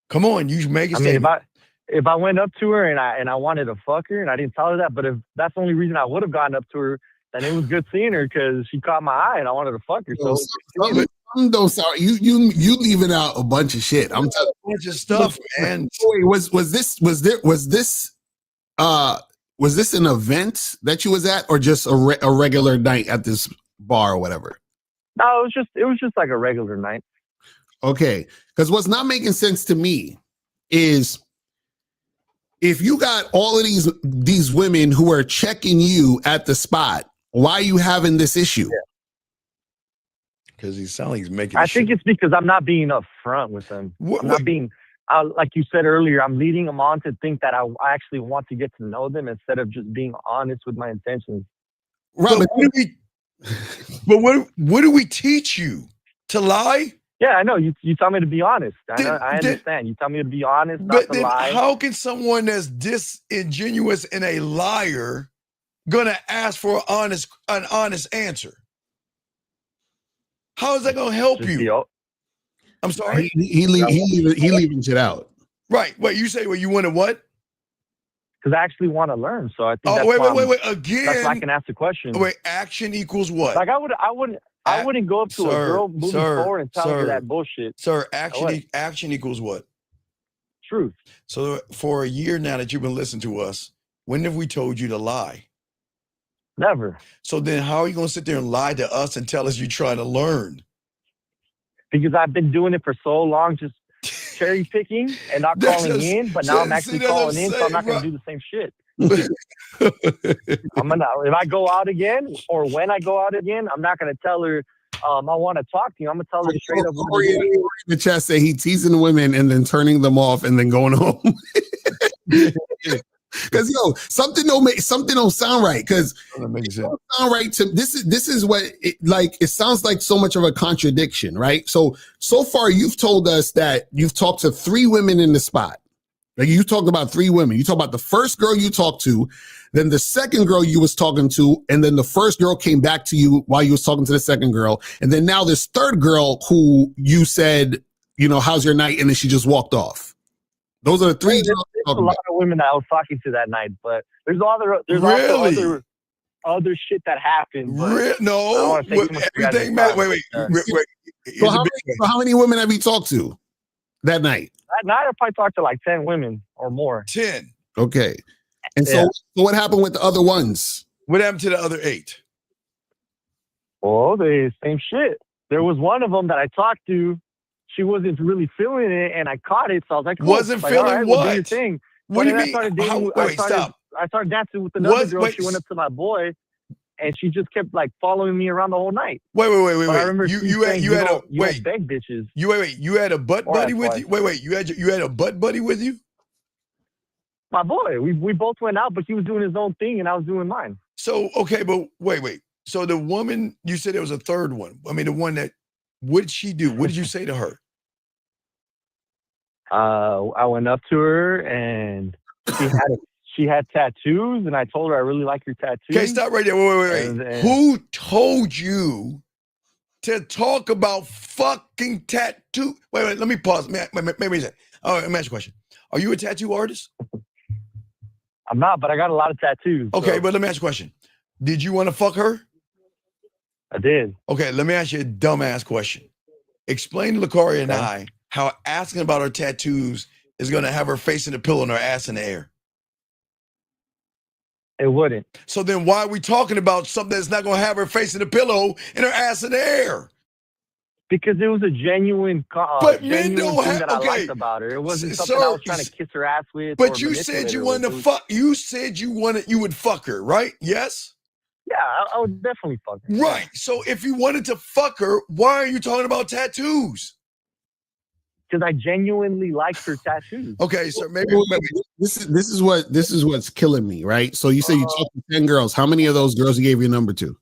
Come on, you make a statement. If I went up to her and I wanted to fuck her and I didn't tell her that, but if that's the only reason I would have gotten up to her, then it was good seeing her because she caught my eye and I wanted to fuck her. So I'm sorry, you leaving out a bunch of shit. I'm telling you, a bunch of stuff, man. Wait, was this an event that you was at, or just a regular night at this bar or whatever? No, it was just like a regular night. Okay, because what's not making sense to me is if you got all of these women who are checking you at the spot, why are you having this issue? Because he sounds like he's making. I think it's because I'm not being upfront with them. I'm not being, like you said earlier, I'm leading them on to think that I actually want to get to know them instead of just being honest with my intentions. Right. But what do we teach you? To lie? Yeah, I know. You tell me to be honest. Then- I then- understand. You tell me to be honest, not But to then lie. how can someone that's disingenuous and a liar gonna ask for an honest answer? How is that gonna help Just be you? o- I'm sorry. He leaving shit out. Right. Wait, you say, well, you want to what? Because I actually want to learn. So I think Oh, that's wait. why I'm- Again. That's why I can ask the question. Wait, action equals what? Like I wouldn't go up to a girl moving forward and tell her that bullshit. Sir, What? action equals what? Truth. So for a year now that you've been listening to us, when have we told you to lie? Never. So then how are you going to sit there and lie to us and tell us you're trying to learn? Because I've been doing it for so long, just cherry picking and not That's calling just- in. But now I'm see, actually that's what calling I'm in, so I'm not saying, going to do the same shit. If I go out again, or when I go out again, I'm not going to tell her, I want to talk to you. I'm going to tell her straight up. what to do. In the chat say he teasing women and then turning them off and then going home. Because something don't sound right. Because that makes sense. Sound right to this is what it sounds like so much of a contradiction, right? So far you've told us that you've talked to 3 women in the spot. Like you talked about 3 women. You talked about the first girl you talked to, then the second girl you was talking to, and then the first girl came back to you while you was talking to the second girl, and then now this third girl who you said, how's your night, and then she just walked off. Those are the 3 girls. There's a lot of women that I was talking to that night, but there's also other shit that happened. But I don't No, wanna take too much of your guys' everything matters. time. Wait. Here's So the big one. how many women have you talked to that night? That night I probably talked to like 10 women or more. 10. Okay. And so what happened with the other ones? What happened to the other 8? Well, the same shit. There was one of them that I talked to. She wasn't really feeling it, and I caught it. So I was like, cool. Wasn't Like, feeling all right, we'll do what? your thing. What do you But then mean? I started dating. Wait, stop. I started dancing with another girl. Wait, She went up to my boy, and she just kept like following me around the whole night. Wait. But I remember You had don't beg bitches. You had a butt Or buddy that's with why. you? Wait. You had a butt buddy with you? My boy, we both went out, but he was doing his own thing, and I was doing mine. So, okay, but wait. So the woman, you said there was a third one. I mean, the one that, what did she do? What did you say to her? I went up to her, and she had tattoos, and I told her I really like your tattoos. Okay, stop right there. Wait. And- Who told you to talk about fucking tattoo? Wait, let me pause. Maybe a second. All right, let me ask you a question. Are you a tattoo artist? I'm not, but I got a lot of tattoos. Okay, so but let me ask you a question. Did you want to fuck her? I did. Okay, let me ask you a dumbass question. Explain to Lakaria and I how asking about her tattoos is going to have her face in the pillow and her ass in the air. It wouldn't. So then why are we talking about something that's not going to have her face in the pillow and her ass in the air? Because it was a genuine, But men genuine don't thing have- that I okay. liked about her. It wasn't S- something sir, I was trying to kiss her ass with. But or you said manipulate you her wanted with. to It was- fuck. You said you would fuck her, right? Yes? Yeah, I would definitely fuck her. Right. So if you wanted to fuck her, why are you talking about tattoos? Because I genuinely liked her tattoos. Okay, so maybe This is what's killing me, right? So you say you talked to 10 girls. How many of those girls you gave your number to?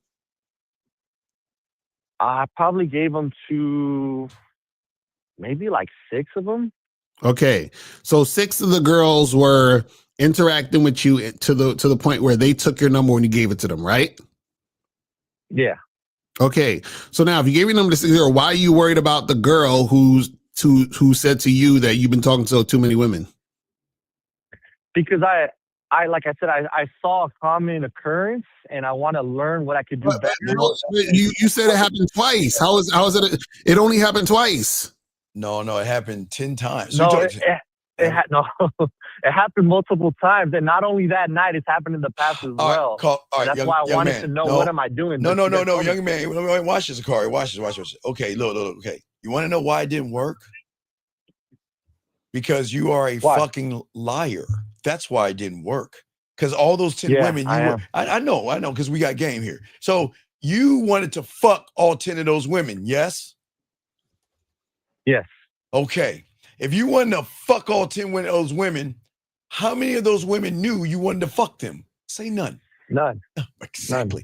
I probably gave them to maybe like 6 of them. Okay. So 6 of the girls were interacting with you to the point where they took your number when you gave it to them, right? Yeah. Okay. So now if you gave your number to 6 girls, why are you worried about the girl who said to you that you've been talking to too many women? Because I like I said, I saw a common occurrence, and I want to learn what I could do better. You said it happened twice. How is it? It only happened twice. No, it happened 10 times. No, You it happened multiple times, and not only that night, it's happened in the past as well. all right, That's young- why I young wanted man. to know No. what am I doing. No, But you guys told me- young man. Watch this, Akari. Watch this. Okay, look. Okay, you want to know why it didn't work? Because you are a fucking liar. That's why it didn't work. Because all those 10 Yeah, women, I am. I know, because we got game here. So you wanted to fuck all 10 of those women, yes? Yes. Okay. If you wanted to fuck all 10 of those women, how many of those women knew you wanted to fuck them? Say none. None. Exactly.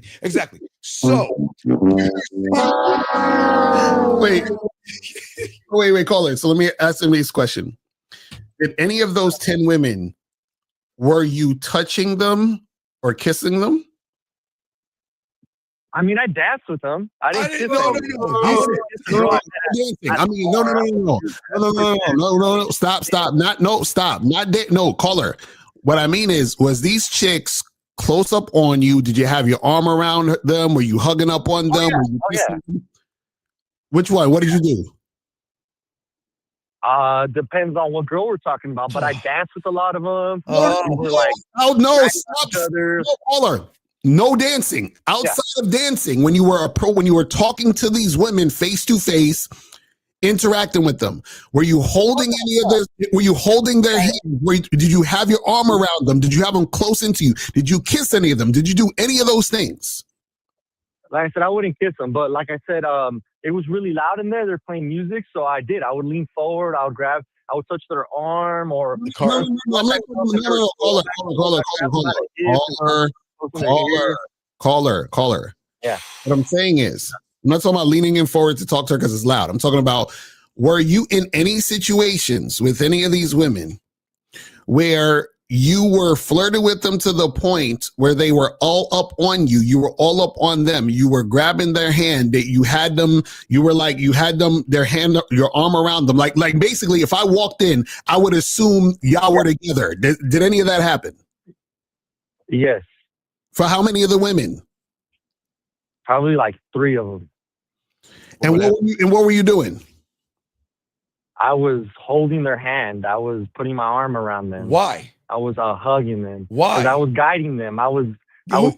So Wait, Wait, caller. So let me ask him this question. Did any of those 10 women, were you touching them or kissing them? I mean, I danced with them. I didn't kiss them. I mean, no. Stop. No, caller. What I mean is, was these chicks close up on you? Did you have your arm around them? Were you hugging up on them? Were you kissing them? Which one? What did you do? Depends on what girl we're talking about, but I danced with a lot of them. Stop. No, caller. No dancing. Outside of dancing, when you were talking to these women face to face, interacting with them, were you holding any of their? Were you holding their hand? Did you have your arm around them? Did you have them close into you? Did you kiss any of them? Did you do any of those things? Like I said, I wouldn't kiss them, but like I said, it was really loud in there. They're playing music, so I did. I would lean forward. I would touch their arm or the car. Caller. Yeah. What I'm saying is, I'm not talking about leaning in forward to talk to her because it's loud. I'm talking about, were you in any situations with any of these women where you were flirting with them to the point where they were all up on you? You were all up on them. You were grabbing their hand. That you had them. You had them. Their hand, your arm around them. Like basically, if I walked in, I would assume y'all were together. Did any of that happen? Yes. For how many of the women? Probably like 3 of them. And what were you doing? I was holding their hand. I was putting my arm around them. Why? I was hugging them. Why? Because I was guiding them. I was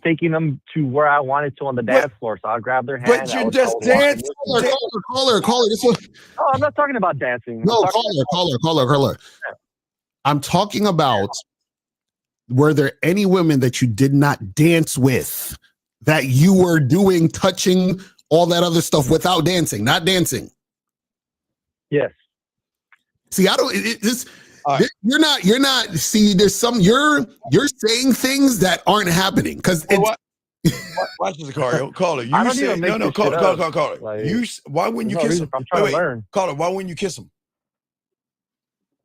taking them to where I wanted to on the dance floor. So I grabbed their hand. But you just danced. Caller. Oh, I'm not talking about dancing. No, caller. I'm talking about, were there any women that you did not dance with, that you were doing, touching, all that other stuff without dancing, not dancing? Yes. See, you're not, see, there's you're saying things that aren't happening. Because watch this, caller. You said, caller. Why wouldn't you kiss him? I'm trying to learn. Caller, why wouldn't you kiss him?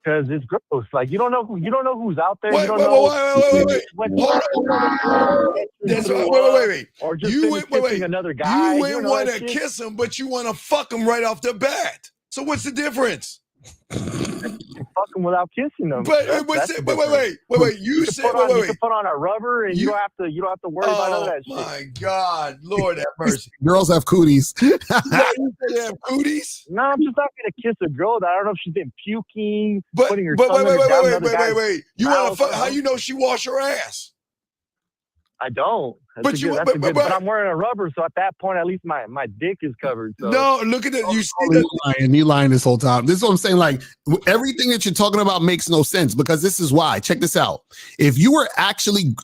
Because it's gross. Like, you don't know who's out there. Wait. Or just kissing another guy. You wouldn't want to kiss him, but you want to fuck him right off the bat. So what's the difference? Fuck him without kissing them. Wait. You can put on a rubber, and you don't have to worry about none of that shit. Oh my God, Lord have mercy. Girls have cooties. You say they have cooties? No, I'm just not gonna kiss a girl that I don't know if she's been puking, But putting her tongue wait. You want to fuck? How you know she wash her ass? I don't. But I'm wearing a rubber, so at that point, at least my dick is covered. So. No, look at that. You see that? You lying this whole time. This is what I'm saying. Like, everything that you're talking about makes no sense, because this is why. Check this out. If you were actually,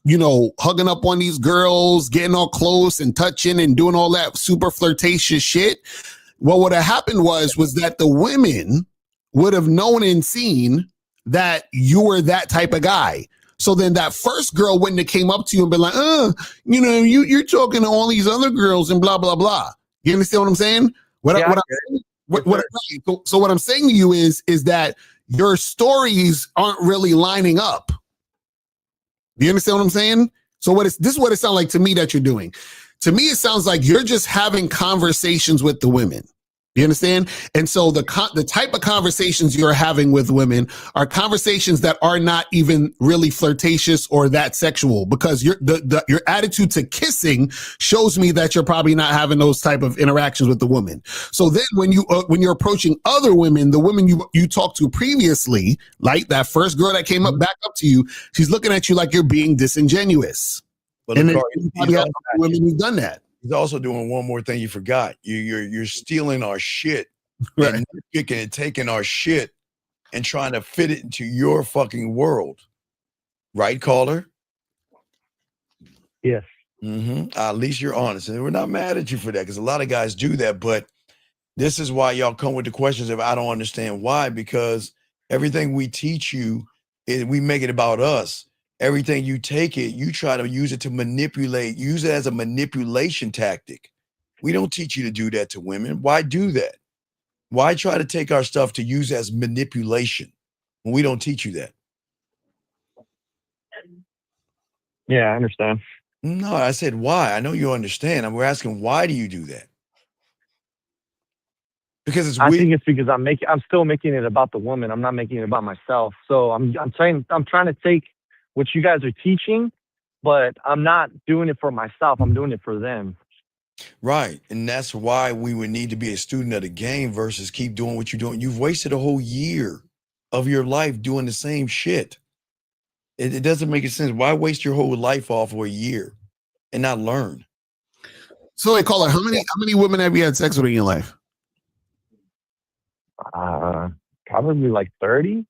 hugging up on these girls, getting all close and touching and doing all that super flirtatious shit, what would have happened was that the women would have known and seen that you were that type of guy. So then that first girl wouldn't have came up to you and been like, you're talking to all these other girls and blah, blah, blah. You understand what I'm saying? So what I'm saying to you is that your stories aren't really lining up. Do you understand what I'm saying? So this is what it sounds like to me that you're doing. To me, it sounds like you're just having conversations with the women. You understand? And so the type of conversations you're having with women are conversations that are not even really flirtatious or that sexual, because your attitude to kissing shows me that you're probably not having those type of interactions with the woman. So then when you're approaching other women, the women you talked to previously, like that first girl that came back up to you, she's looking at you like you're being disingeneous. But and then women who've done that. He's also doing one more thing you forgot. You're stealing our shit, right? And picking and taking our shit and trying to fit it into your fucking world, right, caller? Yes. At least you're honest, and we're not mad at you for that, because a lot of guys do that. But this is why y'all come with the questions of I don't understand why, because everything we teach you we make it about us. Everything you take it, you try to use it to manipulate, use it as a manipulation tactic. We don't teach you to do that to women. Why do that? Why try to take our stuff to use as manipulation when we don't teach you that? Yeah, I understand. No, I said why. I know you understand. And we're asking, why do you do that? Because it's I weird. think it's because I'm still making it about the woman. I'm not making it about myself. So I'm trying to take what you guys are teaching, but I'm not doing it for myself. I'm doing it for them. Right. And that's why we would need to be a student of the game versus keep doing what you're doing. You've wasted a whole year of your life doing the same shit. It doesn't make sense. Why waste your whole life off for a year and not learn? So, hey, caller, how many women have you had sex with in your life? Probably like 30.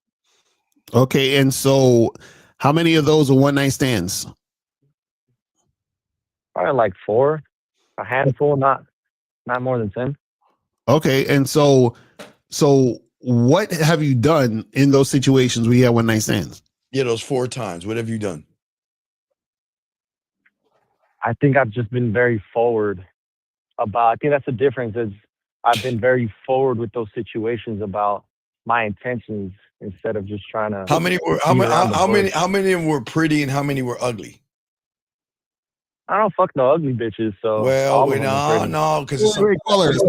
Okay, and so how many of those are one night stands? Probably like 4, a handful, not more than 10. Okay, and so what have you done in those situations where you had one night stands? Yeah, those 4 times. What have you done? I think I've just been very forward about. I think that's the difference. Is I've been very forward with those situations about my intentions instead of just trying to. How many of them were pretty and how many were ugly? I don't fuck no ugly bitches. So no, because callers.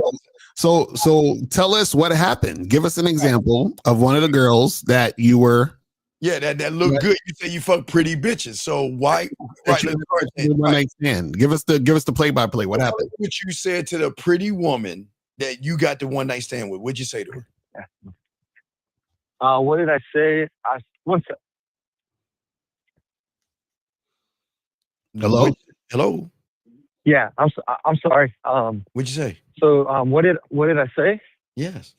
So tell us what happened. Give us an example of one of the girls that you were. Yeah, that look good. You say you fuck pretty bitches. So why? Right, one night stand. Give us the play by play. What happened? What you said to the pretty woman that you got the one night stand with? What'd you say to her? What did I say? Hello. Yeah, I'm sorry. What'd you say? So what did I say? Yes.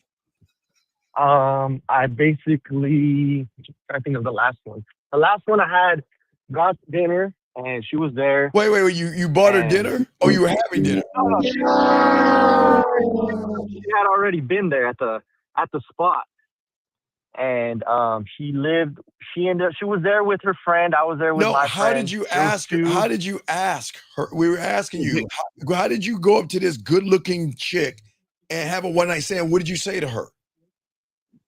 I basically I think of the last one. The last one I had got dinner and she was there. Wait, you bought her dinner? Oh, you were having dinner? No, she had already been there at the spot. And she was there with her friend. I was there with my friend. How did you ask her? We were asking you, how did you go up to this good-looking chick and have a one-night stand? What did you say to her?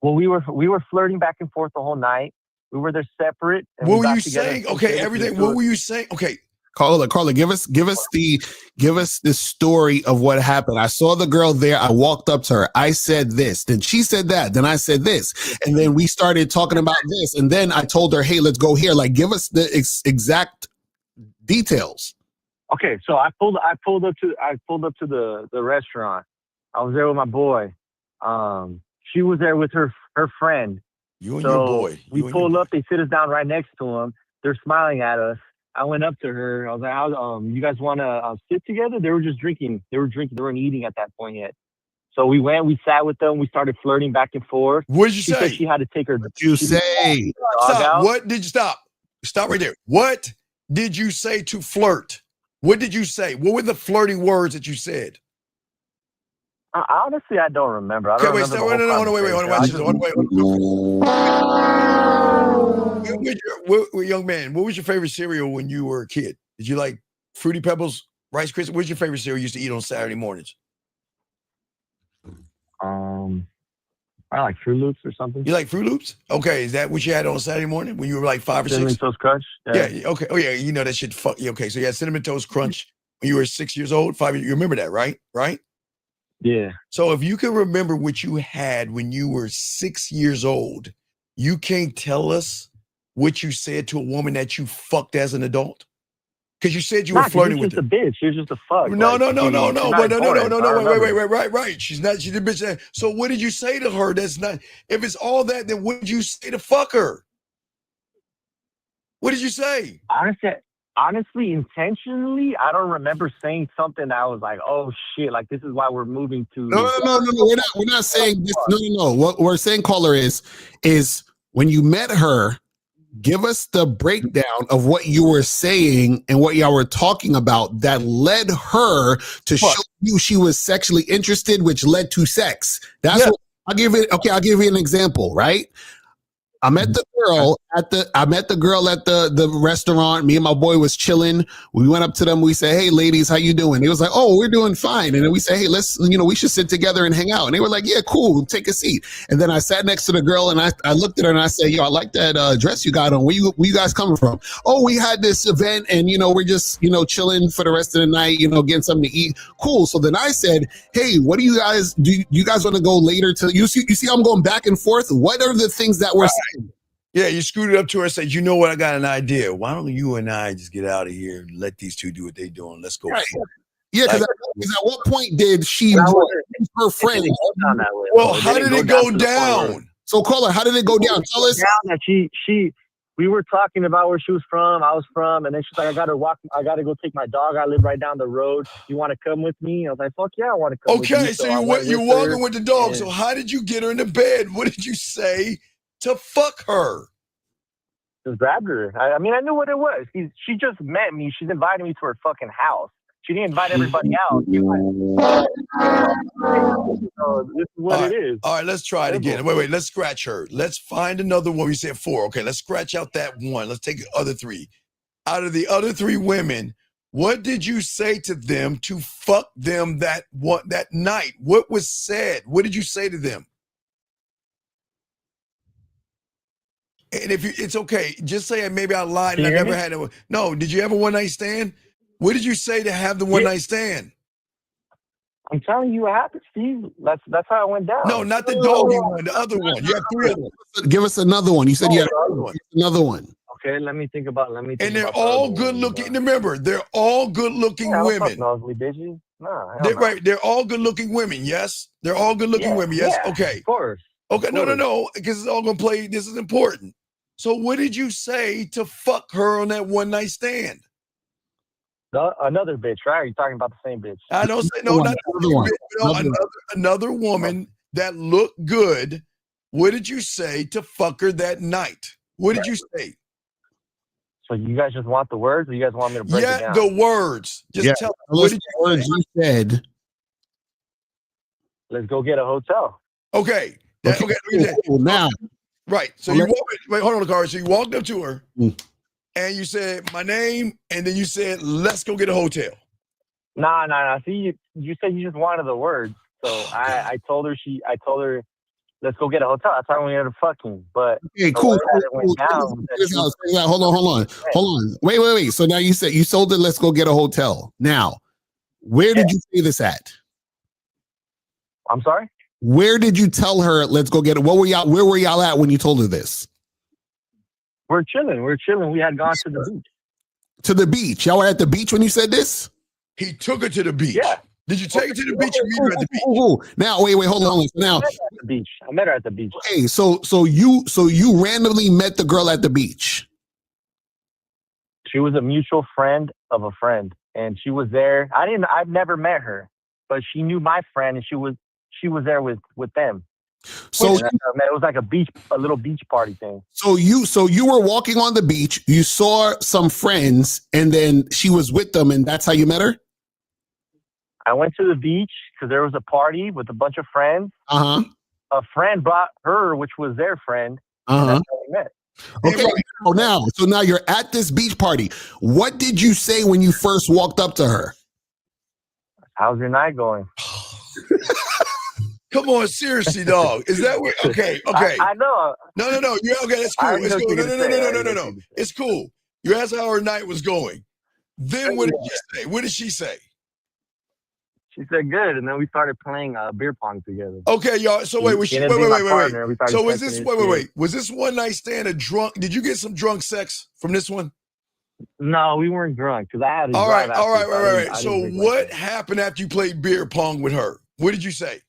Well, we were flirting back and forth the whole night. We were there separate. What were you saying? Okay, everything. What were you saying? Okay. Carla, give us the story of what happened. I saw the girl there. I walked up to her. I said this. Then she said that. Then I said this. And then we started talking about this. And then I told her, hey, let's go here. Like, give us the exact details. Okay, so I pulled up to the restaurant. I was there with my boy. She was there with her friend. You and your boy. We pulled up. They sit us down right next to them. They're smiling at us. I went up to her. I was like, you guys want to sit together? They were just drinking. They weren't eating at that point yet. So we sat with them. We started flirting back and forth. What did you say? Said she had to take her. What did you say? Stop. What did you stop? Stop right there. What did you say to flirt? What did you say? What were the flirting words that you said? Honestly, I don't remember. I don't remember. Wait. Young man, what was your favorite cereal when you were a kid? Did you like Fruity Pebbles, Rice Krispies? What was your favorite cereal you used to eat on Saturday mornings? I like Fruit Loops or something. You like Fruit Loops? Okay, is that what you had on Saturday morning when you were like 5 or 6? Cinnamon Toast Crunch. Yeah. Okay. Oh yeah, you know that shit. Fuck you. Okay, so you had Cinnamon Toast Crunch when you were 6 years old, 5. You remember that, right? Right. Yeah. So if you can remember what you had when you were 6 years old, you can't tell us what you said to a woman that you fucked as an adult? Because you said you were flirting with her. She's just a bitch. She's just a fuck. No. Wait. Right. She's the bitch. So what did you say to her? That's not. If it's all that, then what did you say to fuck her? What did you say? Honestly, intentionally, I don't remember saying something that I was like, "Oh shit!" Like this is why we're moving to. No. We're not saying this. No. What we're saying, caller, is when you met her, give us the breakdown of what you were saying and what y'all were talking about that led her to show you she was sexually interested, which led to sex. That's what I'll give it. Okay, I'll give you an example. Right. I met the girl at the restaurant. Me and my boy was chilling. We went up to them. We said, "Hey, ladies, how you doing?" They was like, "Oh, we're doing fine." And then we said, "Hey, let's, we should sit together and hang out." And they were like, "Yeah, cool. Take a seat." And then I sat next to the girl and I looked at her and I said, "Yo, I like that dress you got on. Where you guys coming from?" "Oh, we had this event and we're just chilling for the rest of the night. Getting something to eat." "Cool." So then I said, "Hey, what do you guys want to go later to?" You see, I'm going back and forth. What are the things that we're saying? Yeah, you scooted up to her and said, "You know what? I got an idea. Why don't you and I just get out of here and let these two do what they're doing? Let's go." Right. Yeah, because at what point did she her friend? Well, how did it go down? So, caller, how did it go down? Tell us. That we were talking about where she was from, I was from, and then she's like, I gotta go take my dog. I live right down the road. You want to come with me? I was like, fuck yeah, I want to come with you. Okay, so you're walking with the dog. So how did you get her into bed? What did you say to fuck her? Just grabbed her. I mean, I knew what it was. She just met me. She's inviting me to her fucking house. She didn't invite everybody out. So this is what it is. All right, let's try it again. Wait, let's scratch her. Let's find another one. You said 4. Okay, let's scratch out that one. Let's take the other 3. Out of the other 3 women, what did you say to them to fuck them that night? What was said? What did you say to them? And it's okay, just say maybe I lied and I never had it. No, did you have a one-night stand? What did you say to have the one-night stand? I'm telling you what happened, Steve. That's how it went down. No, not the doggy one, the other one. You have 3 of them. Give us another one. You said you had another one. Okay, let me think about. And they're all good-looking. Remember, they're all good-looking women. Ugly bitches. No, right. They're all good-looking women. Yes, they're all good-looking women. Yes. Yeah, okay. Of course. Okay. No. Because it's all gonna play. This is important. So, what did you say to fuck her on that one-night stand? Another bitch, right? Are you talking about the same bitch? I don't say no, not another woman that looked good. What did you say to fuck her that night? What did you say? So you guys just want the words, or you guys want me to break it down? Yeah, the words. Just tell me. What did you words you said? Let's go get a hotel. Okay. Cool. Now. Right. So wait, hold on, Carl. So you walked up to her. And you said my name, and then you said, "Let's go get a hotel." Nah. See, you said you just wanted the words, so I told her. I told her, "Let's go get a hotel." That's how we ended up fucking. But okay, cool. Hold on. Wait. So now you said you sold it. Let's go get a hotel. Now, where did you say this at? I'm sorry. Where did you tell her? Let's go get it. Where were y'all at when you told her this? We're chilling. We had gone to the beach. To the beach. Y'all were at the beach when you said this? He took her to the beach. Yeah. Did you take her to the beach or meet her at the beach? Now, wait, hold on. Now, I met her at the beach. Okay, so you randomly met the girl at the beach. She was a mutual friend of a friend, and she was there. I've never met her, but she knew my friend, and she was there with them. So it was like a little beach party thing. So you were walking on the beach, you saw some friends, and then she was with them, and that's how you met her? I went to the beach because there was a party with a bunch of friends. A friend brought her, which was their friend. And that's how we met. Okay. So now you're at this beach party. What did you say when you first walked up to her? How's your night going? Come on, seriously, dog. Is that what? Okay. I know. No. Yeah, okay, that's cool. It's cool. No. It's cool. You asked how her night was going. Then what did you say? What did she say? She said good, and then we started playing beer pong together. Okay, y'all. So wait. Was this Was this one night stand a drunk? Did you get some drunk sex from this one? No, we weren't drunk because I had to All right. So what happened after you played beer pong with her? What did you say?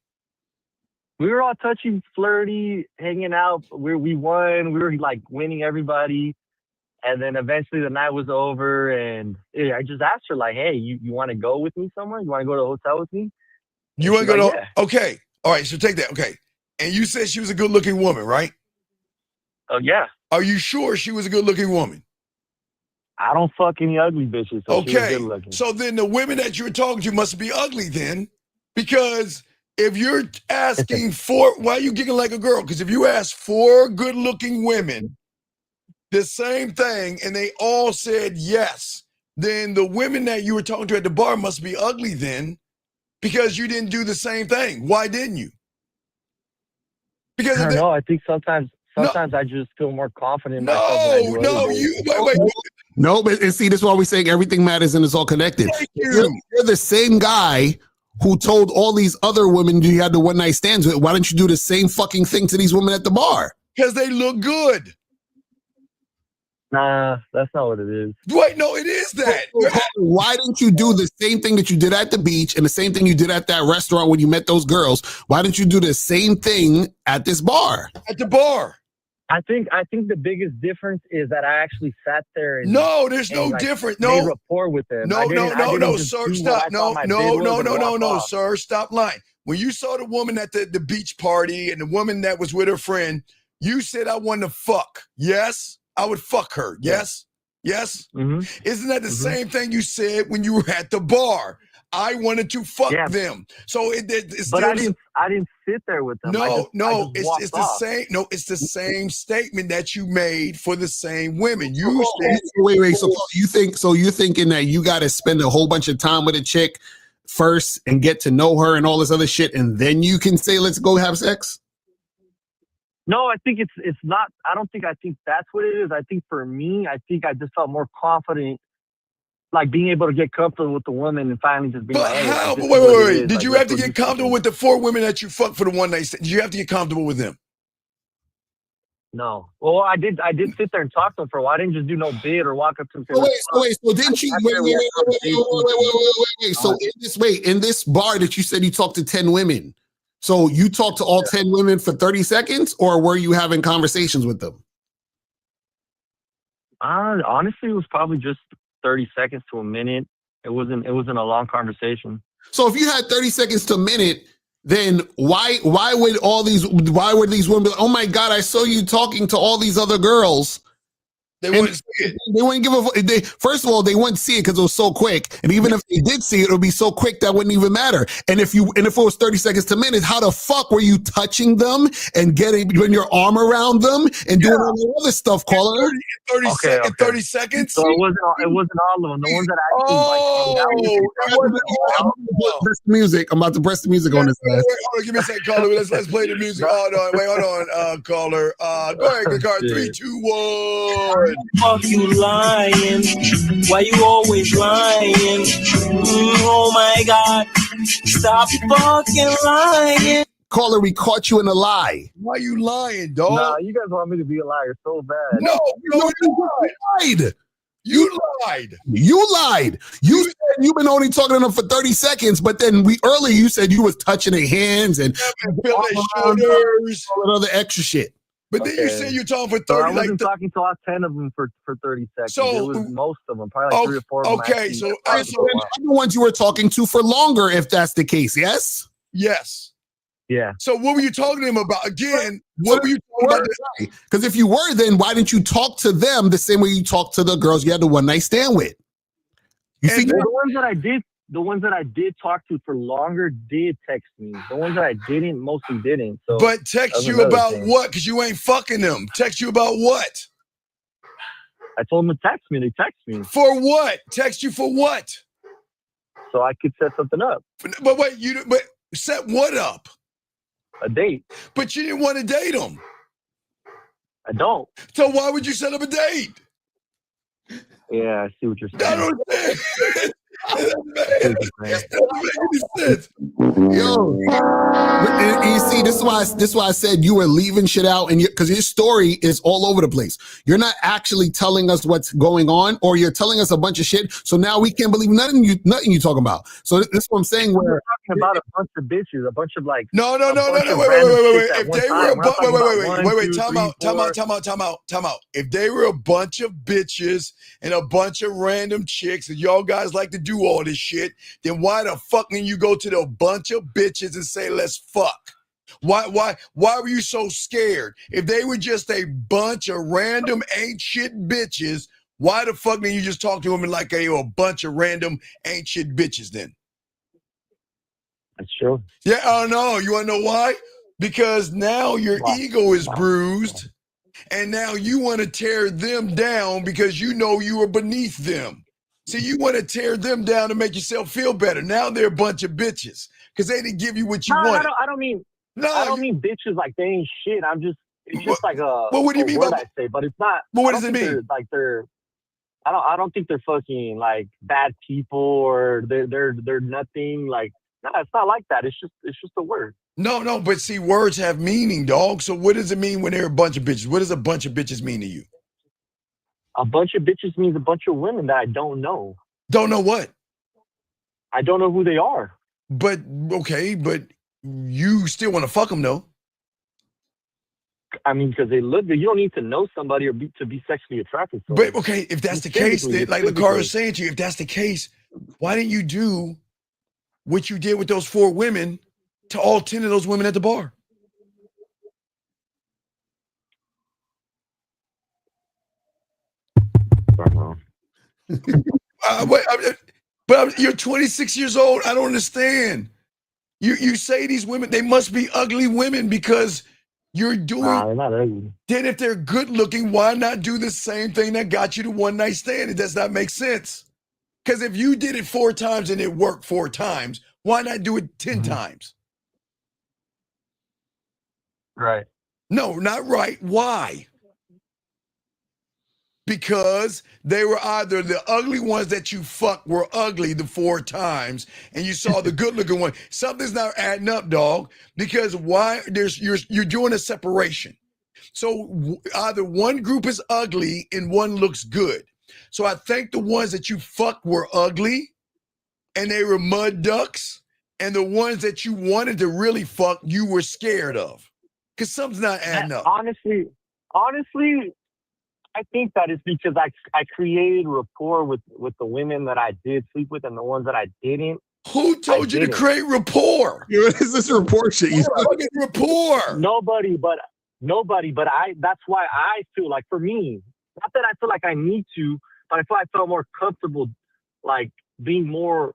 We were all touchy, flirty, hanging out. We won. We were like winning everybody. And then eventually the night was over, and I just asked her, like, hey, you want to go with me somewhere? You want to go to a hotel with me? You want to go to Okay. All right, so take that. Okay. And you said she was a good-looking woman, right? Oh, yeah. Are you sure she was a good-looking woman? I don't fuck any ugly bitches. So okay. So then the women that you were talking to must be ugly then, because If you're asking for, why are you giggling like a girl? Because if you ask 4 good-looking women the same thing and they all said yes, then the women that you were talking to at the bar must be ugly then, because you didn't do the same thing. Why didn't you? Because I don't know. I think sometimes I just feel more confident in myself than I do other days. wait. No, but and see, this is why we're saying everything matters and it's all connected. You're the same guy who told all these other women you had the one night stands with. Why don't you do the same fucking thing to these women at the bar? Because they look good. Nah, that's not what it is. Wait, no, it is that. Why didn't you do the same thing that you did at the beach and the same thing you did at that restaurant when you met those girls? Why didn't you do the same thing at this bar? At the bar. I think the biggest difference is that I actually sat there and no, there's no difference. No made rapport with them. No, sir, stop. No, sir, stop lying. When you saw the woman at the beach party and the woman that was with her friend, you said I wanted to fuck. Yes, I would fuck her. Yes, yes. Mm-hmm. Isn't that the same thing you said when you were at the bar? I wanted to fuck them. So it's but I didn't sit there with them. It's the same. No, it's the same statement that you made for the same women. You said, wait. So you're thinking that you got to spend a whole bunch of time with a chick first and get to know her and all this other shit, and then you can say, let's go have sex? No, I think it's not. I think that's what it is. I think for me, I think I just felt more confident, like being able to get comfortable with the woman and finally just being like, hey, how? Wait. Did you have to get comfortable with the 4 women that you fucked for the one night? Did you have to get comfortable with them? No. Well, I did sit there and talk to them for a while. I didn't just do no bid or walk up to them. So didn't you? Wait. So in this bar that you said you talked to 10 women, so you talked to all 10 women for 30 seconds, or were you having conversations with them? Honestly, it was probably just 30 seconds to a minute. It wasn't a long conversation. So if you had 30 seconds to a minute, then why were these women be like, oh my God, I saw you talking to all these other girls? They wouldn't see it. They wouldn't give a first of all, they wouldn't see it because it was so quick. And even if they did see it, it would be so quick that wouldn't even matter. And if it was 30 seconds to a minute, how the fuck were you touching them and putting your arm around them and doing all the other stuff, caller? 30 seconds? So it wasn't all of them. The ones that I press the music. I'm about to press the music on this ass. Hold on, give me a second, caller. Let's play the music. Hold on, caller. Go ahead, good card. 3, 2, 1. Fuck you lying? Why you always lying? Oh my God! Stop fucking lying. Caller, we caught you in a lie. Why you lying, dog? Nah, you guys want me to be a liar so bad. No, you lied. You lied. You said you've been only talking to them for 30 seconds, but then earlier you said you was touching their hands and feel their shoulders, all that other extra shit. But then you said you're talking for 30. So I wasn't talking to all 10 of them for 30 seconds. So, it was most of them, probably like 3 or 4 of them. Okay, so the ones you were talking to for longer, if that's the case, yes? Yes. Yeah. So what were you talking to them about? Again, what were you talking about? Because if you were, then why didn't you talk to them the same way you talked to the girls you had the one night stand with? The ones that I did talk to for longer did text me. The ones that I didn't, mostly didn't. So, but text you about what? Because you ain't fucking them. Text you about what? I told them to text me. They text me. For what? Text you for what? So I could set something up. But wait, but set what up? A date. But you didn't want to date them. I don't. So why would you set up a date? Yeah, I see what you're saying. I don't think. Yo, you see, this is why I said you were leaving shit out, and because your story is all over the place. You're not actually telling us what's going on, or you're telling us a bunch of shit. So now we can't believe nothing you talking about. So this is what I'm saying. We're talking about a bunch of bitches, a bunch of like. No. Wait. If they were wait. Time out. If they were a bunch of bitches and a bunch of random chicks, and y'all guys like to do all this shit, then why the fuck can you go to the bunch of bitches and say let's fuck? Why were you so scared? If they were just a bunch of random ain't shit bitches, why the fuck didn't you just talk to them like a bunch of random ain't shit bitches then? That's true. Yeah, oh no, you want to know why? Because now your ego is bruised, and now you want to tear them down because you know you are beneath them. See, you want to tear them down to make yourself feel better. Now they're a bunch of bitches because they didn't give you what you wanted. I don't mean bitches like they ain't shit. It's just like a what do you mean word by I say, but it's not. Well, what does it mean? I don't think they're fucking like bad people or they're nothing like. No, it's not like that. It's just a word. No, but see, words have meaning, dog. So what does it mean when they're a bunch of bitches? What does a bunch of bitches mean to you? A bunch of bitches means a bunch of women that I don't know. Don't know what? I don't know who they are. But okay, but you still want to fuck them though. I mean, because they look good. You don't need to know somebody to be sexually attracted to them. But okay, if that's the case, then, like Lakara is saying to you, if that's the case, why didn't you do what you did with those 4 women to all 10 of those women at the bar? But you're 26 years old. I don't understand. You say these women, they must be ugly women because you're doing. Nah, they're not ugly. Then if they're good looking, why not do the same thing that got you to one night stand? It does not make sense. Because if you did it 4 times and it worked 4 times, why not do it 10 times? Right. No, not right. Why? Because they were either the ugly ones that you fucked were ugly the 4 times, and you saw the good looking one. Something's not adding up, dog. Because why? You're doing a separation. So either one group is ugly and one looks good. So I think the ones that you fucked were ugly, and they were mud ducks, and the ones that you wanted to really fuck, you were scared of. Because something's not adding up. Honestly, I think that is because I created rapport with the women that I did sleep with and the ones that I didn't. Who told you to create rapport? What is this rapport shit? You fucking rapport. Nobody, but that's why I feel like, for me, not that I feel like I need to, but I feel I felt more comfortable like being more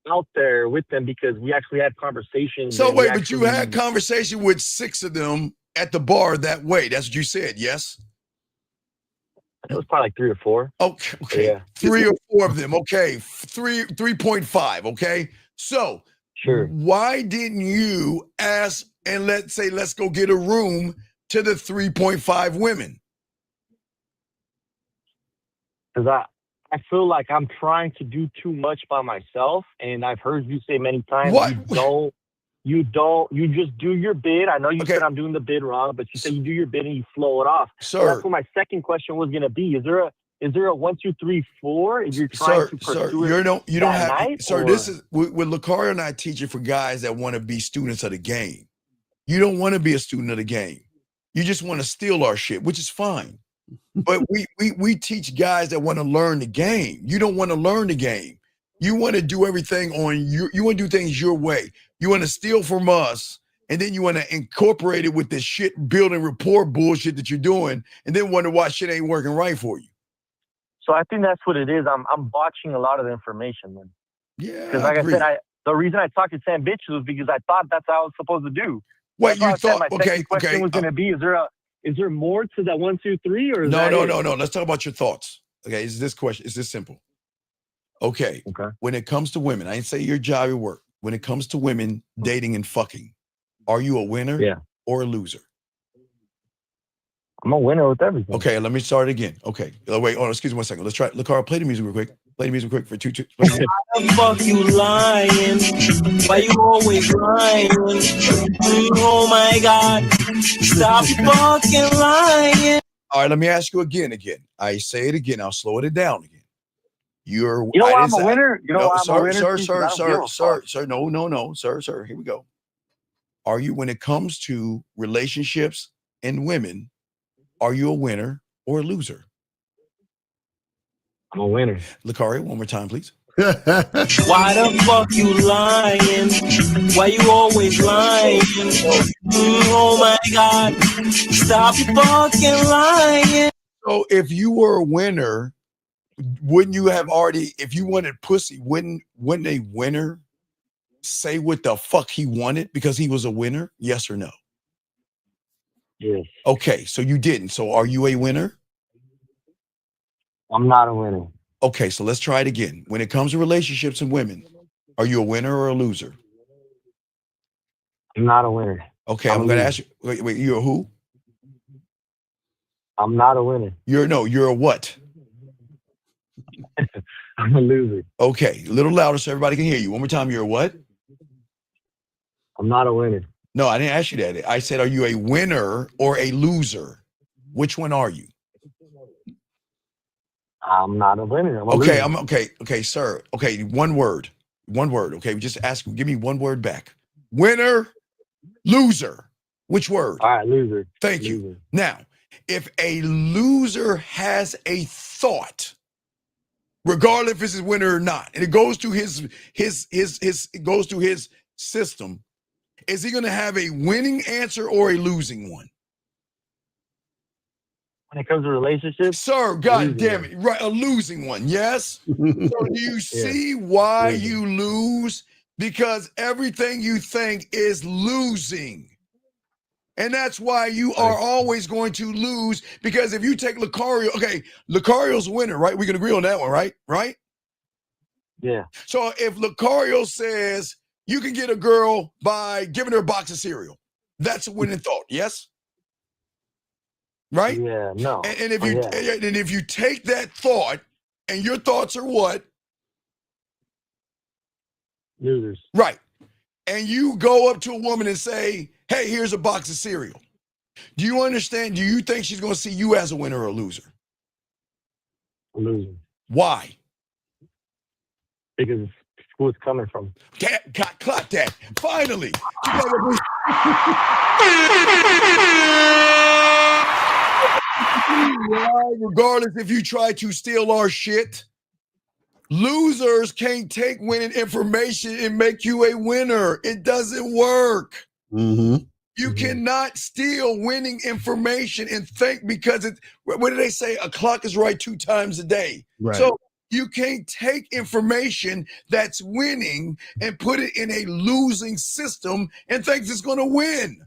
out there with them because we actually had conversations. So wait, but you had conversation with 6 of them at the bar that way. That's what you said, yes? It was probably like 3 or 4. Okay. Yeah. 3 or 4 of them. Okay. 3.5. Okay. So sure. Why didn't you ask and let's go get a room to the 3.5 women? Because I feel like I'm trying to do too much by myself, and I've heard you say many times you just do your bid. I know you said I'm doing the bid wrong, but you say you do your bid and you flow it off. Sir, that's what my second question was going to be. Is there a 1, 2, 3, 4? If you're trying to pursue you don't have night, sir. This is with Lakara and I teach it for guys that want to be students of the game. You don't want to be a student of the game. You just want to steal our shit, which is fine. But we teach guys that want to learn the game. You don't want to learn the game. You want to do everything on you want to do things your way. You want to steal from us, and then you want to incorporate it with this shit building rapport bullshit that you're doing, and then wonder why shit ain't working right for you. So I think that's what it is. I'm botching a lot of the information then. Yeah. Because like I said, the reason I talked to 10 bitches was because I thought that's how I was supposed to do. What you thought? My second question was going to be: is there more to that 1, 2, 3, or no? Let's talk about your thoughts. Okay, is this question? Is this simple? Okay. When it comes to women, I ain't say your job, your work. When it comes to women dating and fucking, are you a winner or a loser? I'm a winner with everything. Okay, let me start again. Okay, wait. Oh, excuse me 1 second. Let's try. Lakara, play the music real quick. Play the music quick for 2. Why the fuck you lying? Why you always lying? Oh my God! Stop fucking lying. All right, let me ask you again. I say it again. I'll slow it down again. You know why I'm a winner? You know why I'm a winner? Sir. No. Sir. Here we go. Are you, when it comes to relationships and women, are you a winner or a loser? I'm a winner. Lakari, one more time, please. Why the fuck you lying? Why you always lying? Oh my God! Stop fucking lying. So if you were a winner, wouldn't you have already, if you wanted pussy, wouldn't a winner say what the fuck he wanted because he was a winner? Yes or no? Yes. Okay, so you didn't. So are you a winner? I'm not a winner. Okay, so let's try it again. When it comes to relationships and women, are you a winner or a loser? I'm not a winner. Okay, I'm I'm a going to loser. ask you. Wait, you're a who? I'm not a winner. You're a what? I'm a loser. Okay, a little louder so everybody can hear you. One more time. You're a what? I'm not a winner. No, I didn't ask you that. I said, are you a winner or a loser? Which one are you? I'm not a winner. I'm a Okay, loser. okay, sir. Okay, one word. Okay, just ask. Give me one word back. Winner, loser. Which word? All right, loser. Thank you. Loser. Now, if a loser has a thought, regardless if it's a winner or not, and it goes to his system, is he going to have a winning answer or a losing one? When it comes to relationships, Sir, God losing damn one. it, right? A losing one, yes. So do you see why Losing. you lose? Because everything you think is losing. And that's why you are always going to lose. Because if you take Lucario, okay, Lucario's a winner, right? We can agree on that one, right? Right? Yeah. So if Lucario says you can get a girl by giving her a box of cereal, that's a winning thought, yes? Right? Yeah. No. And if Oh, you yeah. and if you take that thought, and your thoughts are what? Losers. Right. And you go up to a woman and say, hey, here's a box of cereal. Do you understand? Do you think she's going to see you as a winner or a loser? A loser. Why? Because it's who it's coming from. Clap that. Finally. Regardless if you try to steal our shit, losers can't take winning information and make you a winner. It doesn't work. Mm-hmm. You cannot steal winning information and think because it, what do they say? A clock is right 2 times a day. Right. So you can't take information that's winning and put it in a losing system and think it's going to win.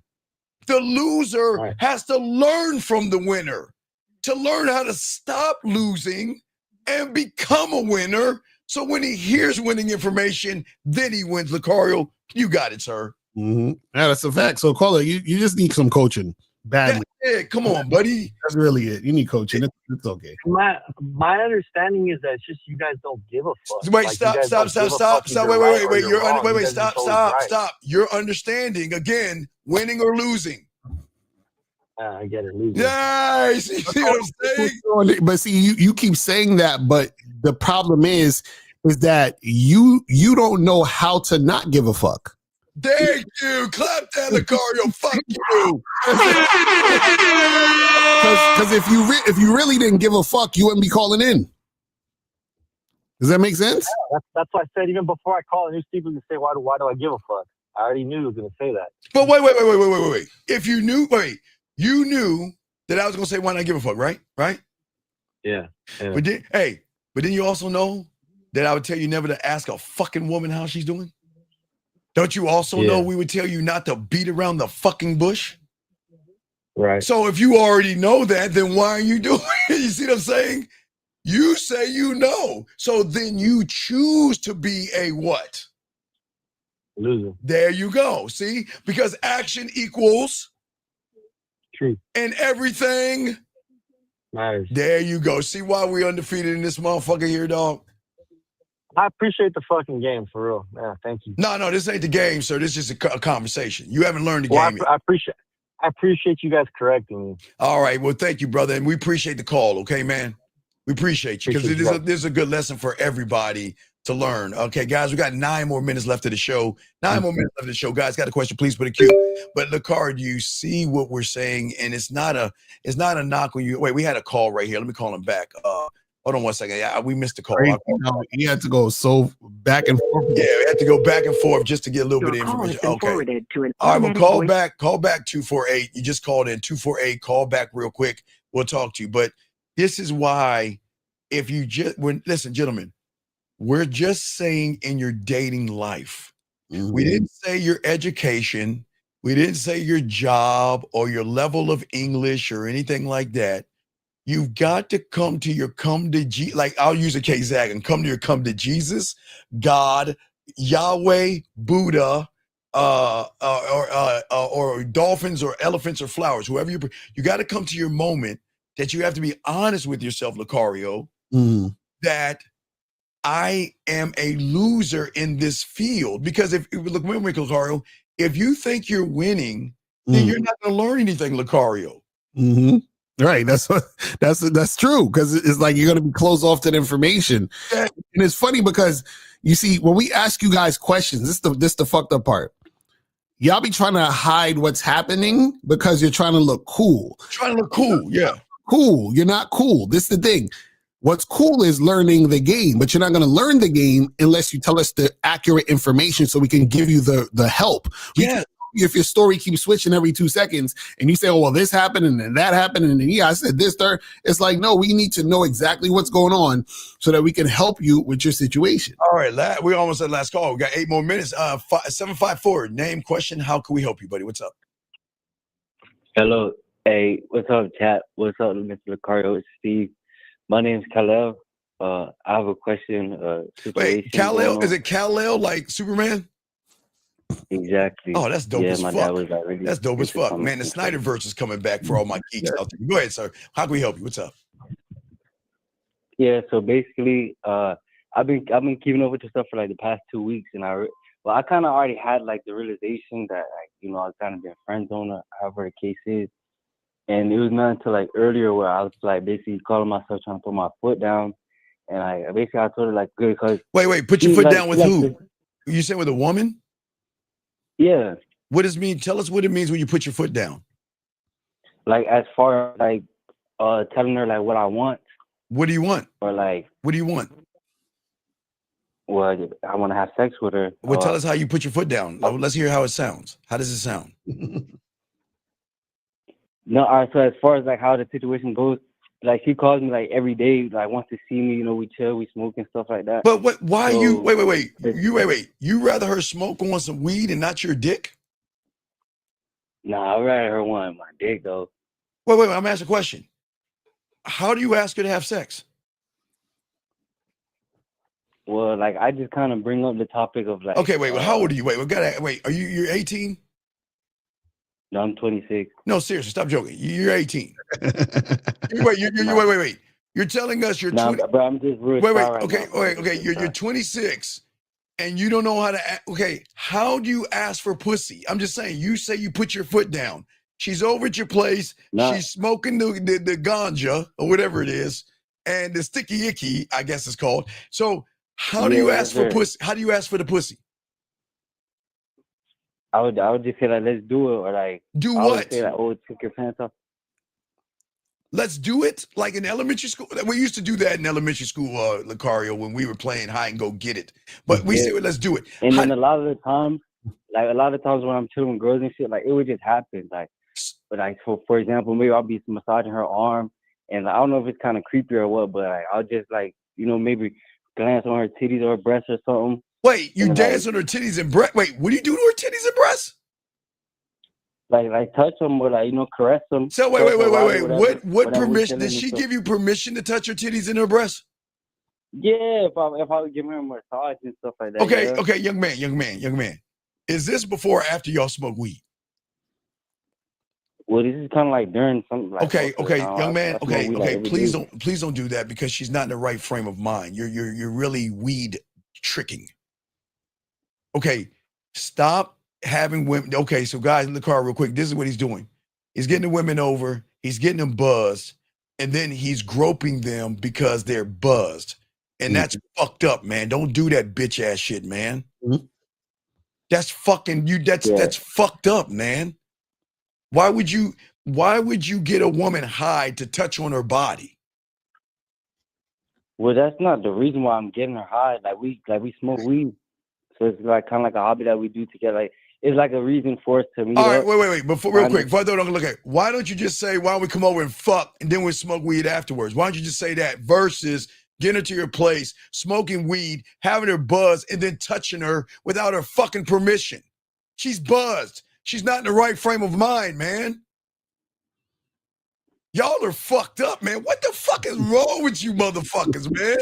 The loser has to learn from the winner to learn how to stop losing and become a winner. So when he hears winning information, then he wins. Lucario, you got it, sir. Mm-hmm. Yeah, that's a fact. So, caller, you just need some coaching badly. That's it. Come on, buddy. That's really it. You need coaching. It's okay. My understanding is that it's just you guys don't give a fuck. Wait, Like, stop. Wait. Stop. You're understanding again, winning or losing. I get it. Losing. Yeah, you see what I'm saying? But see, you keep saying that, but the problem is that you don't know how to not give a fuck. Thank you. Clap that, Lucario. Fuck you. Because if you really didn't give a fuck, you wouldn't be calling in. Does that make sense? Yeah, that's why I said even before I called, I knew Steve was going to say, why do I give a fuck? I already knew he was going to say that. But wait. If you knew, you knew that I was going to say, why not give a fuck, right? Right? Yeah. But then you also know that I would tell you never to ask a fucking woman how she's doing. Don't you also know we would tell you not to beat around the fucking bush? Right. So if you already know that, then why are you doing it? You see what I'm saying? You say you know. So then you choose to be a what? Loser. There you go. See? Because action equals truth. And everything matters. There you go. See why we undefeated in this motherfucker here, dog? I appreciate the fucking game, for real. Yeah, thank you. No, this ain't the game, sir. This is just a conversation. You haven't learned the game yet. I appreciate you guys correcting me. All right. Well, thank you, brother. And we appreciate the call, okay, man? We appreciate you because this is a good lesson for everybody to learn. Okay, guys, we got 9 more minutes left of the show. 9 more minutes left of the show. Guys, got a question, please put a Q. But Lucario, do you see what we're saying? And it's not a knock on you. Wait, we had a call right here. Let me call him back. Hold on one second. Yeah, we missed the call. He had to go so back and forth. Yeah, we had to go back and forth just to get a little bit of information. Okay. All right, well, call back 248. You just called in 248. Call back real quick. We'll talk to you. But this is why, if you listen, gentlemen, we're just saying in your dating life, We didn't say your education. We didn't say your job or your level of English or anything like that. You've got to come to Jesus. Like I'll use a case and come to Jesus, God, Yahweh, Buddha, or dolphins or elephants or flowers, whoever you got to come to your moment that you have to be honest with yourself, Lucario, that I am a loser in this field. Because if look, remember, Lucario, if you think you're winning, then you're not going to learn anything, Lucario. Right. That's true. Because it's like you're going to be closed off to the information. Yeah. And it's funny because you see, when we ask you guys questions, this the fucked up part. Y'all be trying to hide what's happening because you're trying to look cool. Trying to look cool, yeah. Cool. You're not cool. This is the thing. What's cool is learning the game, but you're not going to learn the game unless you tell us the accurate information so we can give you the help. Yeah. If your story keeps switching every 2 seconds and you say, oh, well, this happened and then that happened and then, yeah, I said this, third. It's like, no, we need to know exactly what's going on so that we can help you with your situation. All right. We almost at last call. We got 8 more minutes. 754, name, question. How can we help you, buddy? What's up? Hello. Hey, what's up, chat? What's up, Mr. Lucario? It's Steve. My name's Kal-El. I have a question. Wait, Kal-El? Is it Kal-El like Superman? Exactly. Oh, that's dope as my fuck. dad was like really that's dope as fuck. Man, the Snyderverse is coming back for all my geeks out there. Go ahead, sir. How can we help you? What's up? Yeah, so basically, I've been keeping up with your stuff for like the past 2 weeks, and I kind of already had like the realization that I've kind of been friend zone or however the case is, and it was not until like earlier where I was like basically calling myself trying to put my foot down, and I told her like good because wait, put your foot down with who? You said with a woman? Yeah. What does it mean? Tell us what it means when you put your foot down. Like as far as like telling her like what I want. What do you want? Or like what do you want? Well, I want to have sex with her. Well, tell us how you put your foot down. Let's hear how it sounds. How does it sound? No, all right. So as far as like how the situation goes, like she calls me like every day, like wants to see me. We chill, we smoke and stuff like that. But what? Why so, you? Wait. You rather her smoke on some weed and not your dick? Nah, I'd rather her want my dick though. Wait. I'm asking a question. How do you ask her to have sex? Well, like I just kind of bring up the topic of like. Okay, wait. Well, how old are you? Wait. Are you're 18? No, I'm 26. No, seriously, stop joking. You're 18. Wait. You're telling us you're 20. But I'm just real Okay. You're 26 and you don't know how to okay, how do you ask for pussy? I'm just saying, you say you put your foot down. She's over at your place, she's smoking the ganja or whatever it is, and the sticky icky, I guess it's called. So how do you ask for pussy? How do you ask for the pussy? I would just say like let's do it, or like do I what? Would say like, oh, take your pants off. Let's do it like in elementary school. We used to do that in elementary school, Lucario, when we were playing hide and go get it. But we say, well, let's do it. And then a lot of the times when I'm chilling with girls and shit, like it would just happen. Like for example, maybe I'll be massaging her arm, and I don't know if it's kind of creepy or what, but like, I'll just like maybe glance on her titties or her breasts or something. Wait, you dance on her titties and breasts? Wait, what do you do to her titties and breasts? Like touch them or like caress them. So wait. What permission did she give you permission to touch her titties and her breasts? Yeah, if I would give her a massage and stuff like that. Okay, young man. Is this before or after y'all smoke weed? Well, this is kind of like during something. Like, okay, young man. Okay. Please don't do that because she's not in the right frame of mind. You're really weed tricking. Okay, stop having women. Okay, so guys in the car real quick, this is what he's doing. He's getting the women over, he's getting them buzzed, and then he's groping them because they're buzzed. And that's fucked up, man. Don't do that bitch ass shit, man. That's fucking you. That's fucked up, man. Why would you get a woman high to touch on her body? Well, that's not the reason why I'm getting her high. Like we smoke weed. So it's like kind of like a hobby that we do together. Like it's like a reason for us to meet. All right, wait. Before I don't look at it, why don't you just say, why don't we come over and fuck and then we smoke weed afterwards? Why don't you just say that versus getting her to your place, smoking weed, having her buzzed, and then touching her without her fucking permission. She's buzzed. She's not in the right frame of mind, man. Y'all are fucked up, man. What the fuck is wrong with you motherfuckers, man?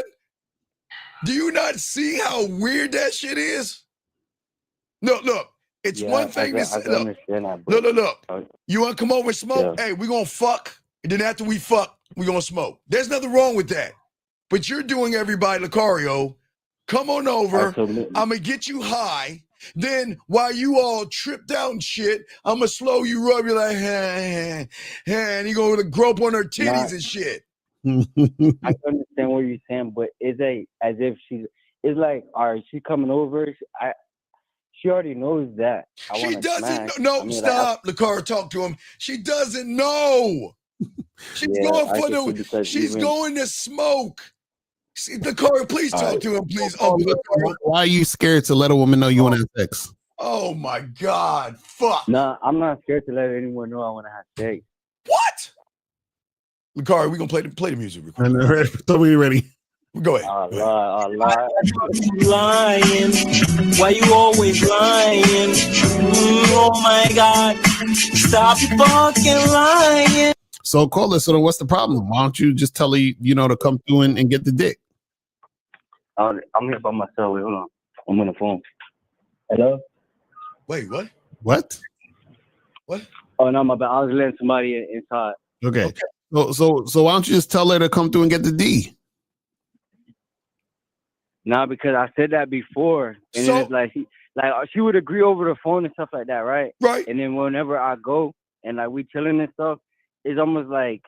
Do you not see how weird that shit is? Look, it's one thing to say, look, you want to come over and smoke? Yeah. Hey, we're going to fuck. And then after we fuck, we're going to smoke. There's nothing wrong with that. But you're doing everybody, Lucario, come on over. Absolutely. I'm going to get you high. Then while you all tripped out and shit, I'm going to slow you up. You're like, and you're going to grope on her titties and shit. I understand what you're saying, but it's as if it's like, all right, she's coming over. She already knows that. She doesn't know. No, stop. Lucario, talk to him. She doesn't know. She's going to smoke. See, Lucario, please talk to him, please. Why are you scared to let a woman know you want to have sex? Oh my God. Fuck. Nah, I'm not scared to let anyone know I want to have sex. What? Lucario, we're going to play the music. So we ready. Go ahead. Lying. Why you always lying? Oh my God. Stop fucking lying. So call us. So what's the problem? Why don't you just tell her, to come through and get the dick? I'm here by myself. Wait, hold on. I'm on the phone. Hello? Wait, what? What? What? Oh, no, my bad. I was letting somebody inside. Okay. So why don't you just tell her to come through and get the D? Nah, because I said that before, and So- it's like she would agree over the phone and stuff like that, right? Right. And then whenever I go and like we chilling and stuff, it's almost like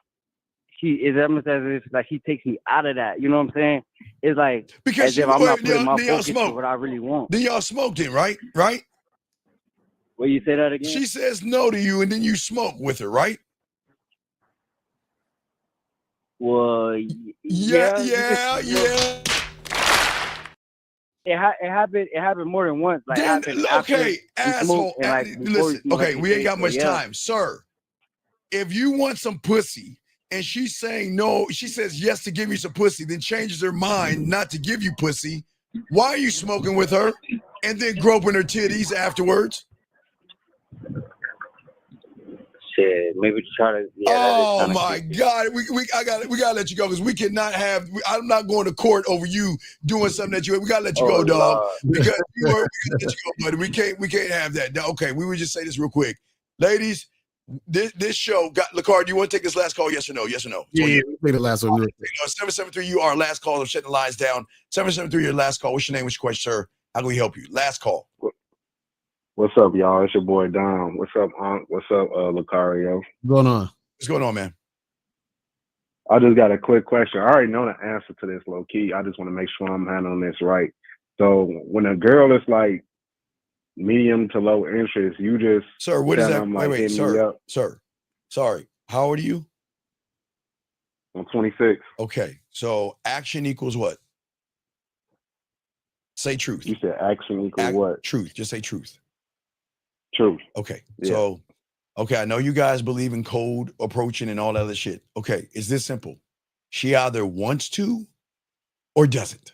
it's almost as if like he takes me out of that. You know what I'm saying? It's like Because as if I'm not putting my then y'all focus to smoke. what I really want. Then y'all smoked it, right? Right? Will you say that again? She says no to you, and then you smoke with her, right? Well, Yeah. It happened more than once. Like, Then, happened after okay, we asshole. smoked and, like, before we Listen, smoked, okay, like, we ain't got much yeah. time, sir. If you want some pussy and she's saying no, she says yes to give you some pussy, then changes her mind not to give you pussy. Why are you smoking with her and then groping her titties afterwards? Shit, maybe try to. Yeah, Oh my God, we gotta let you go because we cannot have. I'm not going to court over you doing something that we gotta let you go, dog. Lord. Because we gotta let you go, buddy. We can't have that. Now, okay, we would just say this real quick, ladies. This show got Lacard. Do you want to take this last call? Yes or no? Yes or no? Yeah, take the last one. 773. You are last call. I'm shutting the lines down. 773. Your last call. What's your name? What's your question, sir? How can we help you? Last call. What's up, y'all? It's your boy Dom. What's up, Unc? What's up, Lucario? What's going on? What's going on, man? I just got a quick question. I already know the answer to this, low key. I just want to make sure I'm handling this right. So when a girl is like medium to low interest, you just Sir, what is tell that? them, like, Wait, hit me sir. up. Sir. Sorry. How old are you? I'm 26. Okay. So action equals what? Say truth. You said action equals what? Truth. Just say truth. Truth. Okay. Yeah. So, okay, I know you guys believe in code approaching and all that other shit. Okay, it's this simple. She either wants to or doesn't.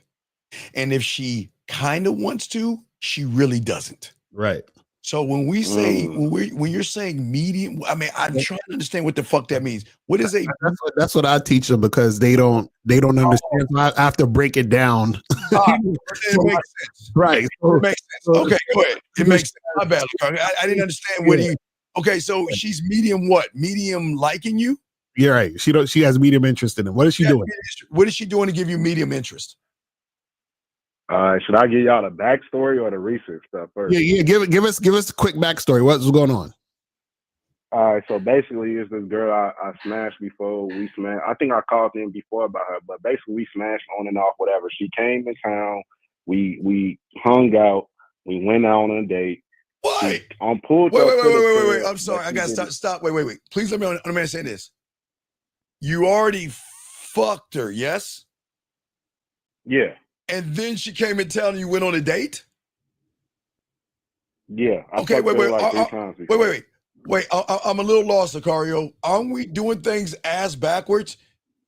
And if she kind of wants to, she really doesn't. Right. So when we say when you're saying medium, I mean, I'm trying to understand what the fuck that means. What is a That's what I teach them because they don't understand. So I have to break it down. it makes sense. Right. It makes sense. Okay, go ahead. It makes sense. My bad. I didn't understand what he. Okay, so she's medium what? Medium liking you? You're right. She has medium interest in it. What is she doing? What is she doing to give you medium interest? Should I give y'all the backstory or the recent stuff first? Yeah. Give us a quick backstory. What's going on? All right, so basically, it's this girl I smashed before. We smashed. I think I called in before about her, but basically, we smashed on and off, whatever. She came to town. We hung out. We went out on a date. Why? On pulled Wait. I'm sorry. I gotta stop. Wait. Please let me understand this. You already fucked her, yes? Yeah. And then she came in town and you went on a date? Yeah. I Okay, fucked her wait. like 3 times before. Wait. I'm a little lost, Lucario. Aren't we doing things ass backwards?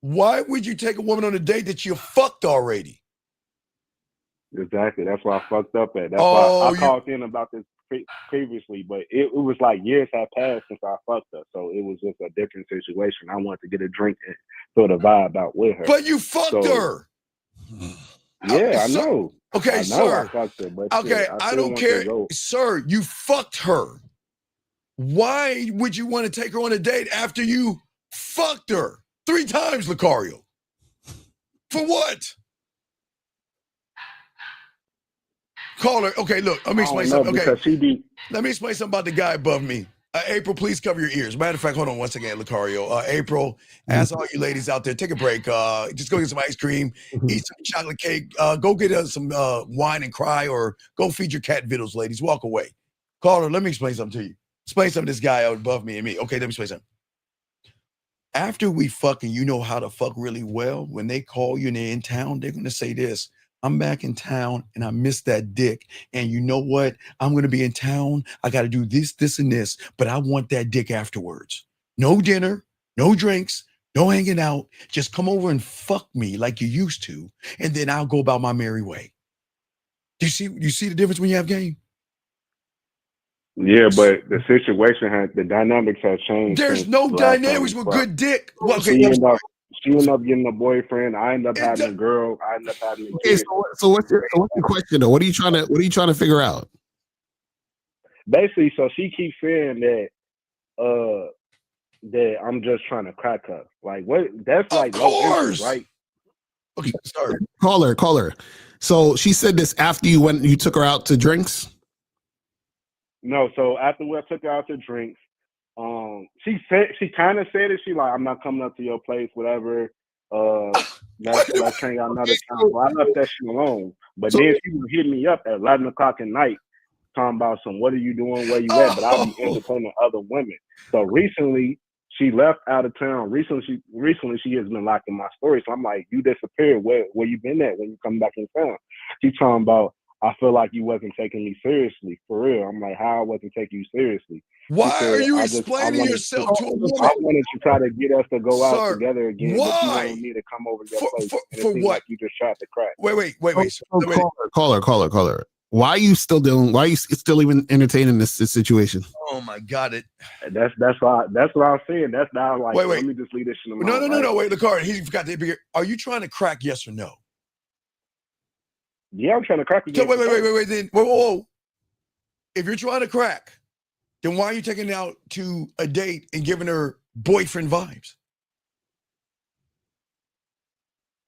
Why would you take a woman on a date that you fucked already? Exactly. That's why I fucked up at. That's Oh, why I you- called in about this previously, but it was like years had passed since I fucked her, so it was just a different situation. I wanted to get a drink and feel the vibe out with her. But you fucked her. Yeah, I know. Okay, I know sir. I fucked her, but Okay, shit, I still don't want care. to go. Sir, you fucked her. Why would you want to take her on a date after you fucked her 3 times, Lucario? For what? Call her. Okay, look, let me explain something. Okay, because she be. let me explain something about the guy above me. April, please cover your ears. Matter of fact, hold on once again, Lucario. April, ask all you ladies out there, take a break. Just go get some ice cream, eat some chocolate cake, go get some wine and cry, or go feed your cat vittles, ladies. Walk away. Caller, let me explain something to you. Explain something to this guy out above me and me. Okay, let me explain something. After we fucking, you know how to fuck really well. When they call you and they're in town, they're gonna say this. I'm back in town and I missed that dick. And you know what? I'm going to be in town. I got to do this, this, and this, but I want that dick afterwards. No dinner, no drinks, no hanging out. Just come over and fuck me like you used to. And then I'll go about my merry way. Do you see the difference when you have game? Yeah, but the situation the dynamics have changed. There's since no the last time dynamics we with fucked. good dick. Well, She ended up getting a boyfriend. I ended up having a girl. I ended up having a Okay, kid. so what's your question though? What are you trying to figure out? Basically, so she keeps saying that I'm just trying to crack her. Like what? That's like low interest, right? Okay, sorry. Call her. So she said this after you took her out to drinks. No, so after I took her out to drinks, she kind of said it. She like, I'm not coming up to your place, whatever. Let's hang out another time. Well, I left that shit alone. But then she was hitting me up at 11 o'clock at night, talking about what are you doing, where you at? But I be entertaining other women. So recently, she left out of town. Recently she has been liking my story. So I'm like, you disappeared. Where you been at when you come back in town? She talking about, I feel like you wasn't taking me seriously, for real. I'm like, how I wasn't taking you seriously? Why She said, are you I explaining wanted yourself to a woman? I wanted to try to get us to go out Sir, together again. why? But you wanted me to come over to your place. And it for seemed what? like you just tried to crack. Wait. Call her. Why are you still even entertaining this situation? Oh my God! That's what I was saying. That's now like, Wait. let me just leave this shit alone. No. Wait, Lucario, he forgot to be. Are you trying to crack? Yes or no? Yeah, I'm trying to crack again. So wait. Then whoa. If you're trying to crack, then why are you taking her out to a date and giving her boyfriend vibes?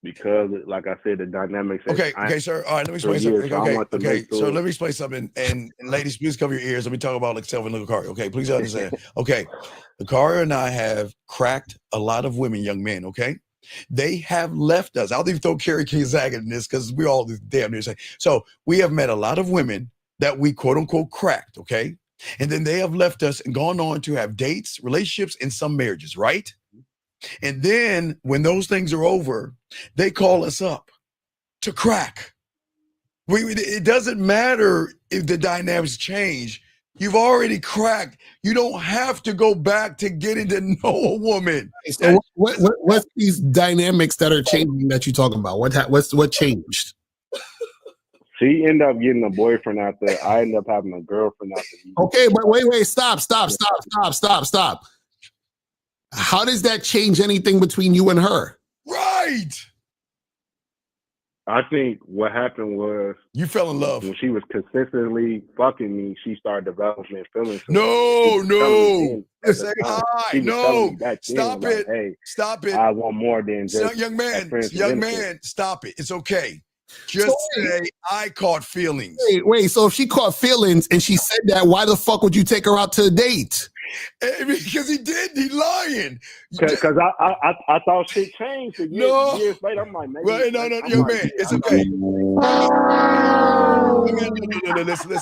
Because, like I said, the dynamics. Okay, sir. All right, let me explain something. Okay. So let me explain something. And ladies, please cover your ears. Let me talk about like Selva and Lucario. Okay, please understand. Okay, Lucario and I have cracked a lot of women, young men. Okay, they have left us. I'll even throw Kerry Gonzaga in this because we're all damn near the same. So we have met a lot of women that we quote unquote cracked. Okay, and then they have left us and gone on to have dates, relationships, and some marriages. Right. And then when those things are over, they call us up to crack. It doesn't matter if the dynamics change. You've already cracked. You don't have to go back to getting to know a woman. So what's these dynamics that are changing that you're talking about? What changed? She ended up getting a boyfriend after. I ended up having a girlfriend after. Okay, but wait, stop. How does that change anything between you and her? Right. I think what happened was you fell in love when she was consistently fucking me. She started developing feelings. No. Say hi. No. Stop it. Hey, stop it. I want more than just young man. Stop it. It's okay. Just say I caught feelings. Wait. So if she caught feelings and she said that, why the fuck would you take her out to a date? Because he did. He lying. Because I thought shit changed. Years later, I'm like, maybe. Right, no, young man, it's okay. No,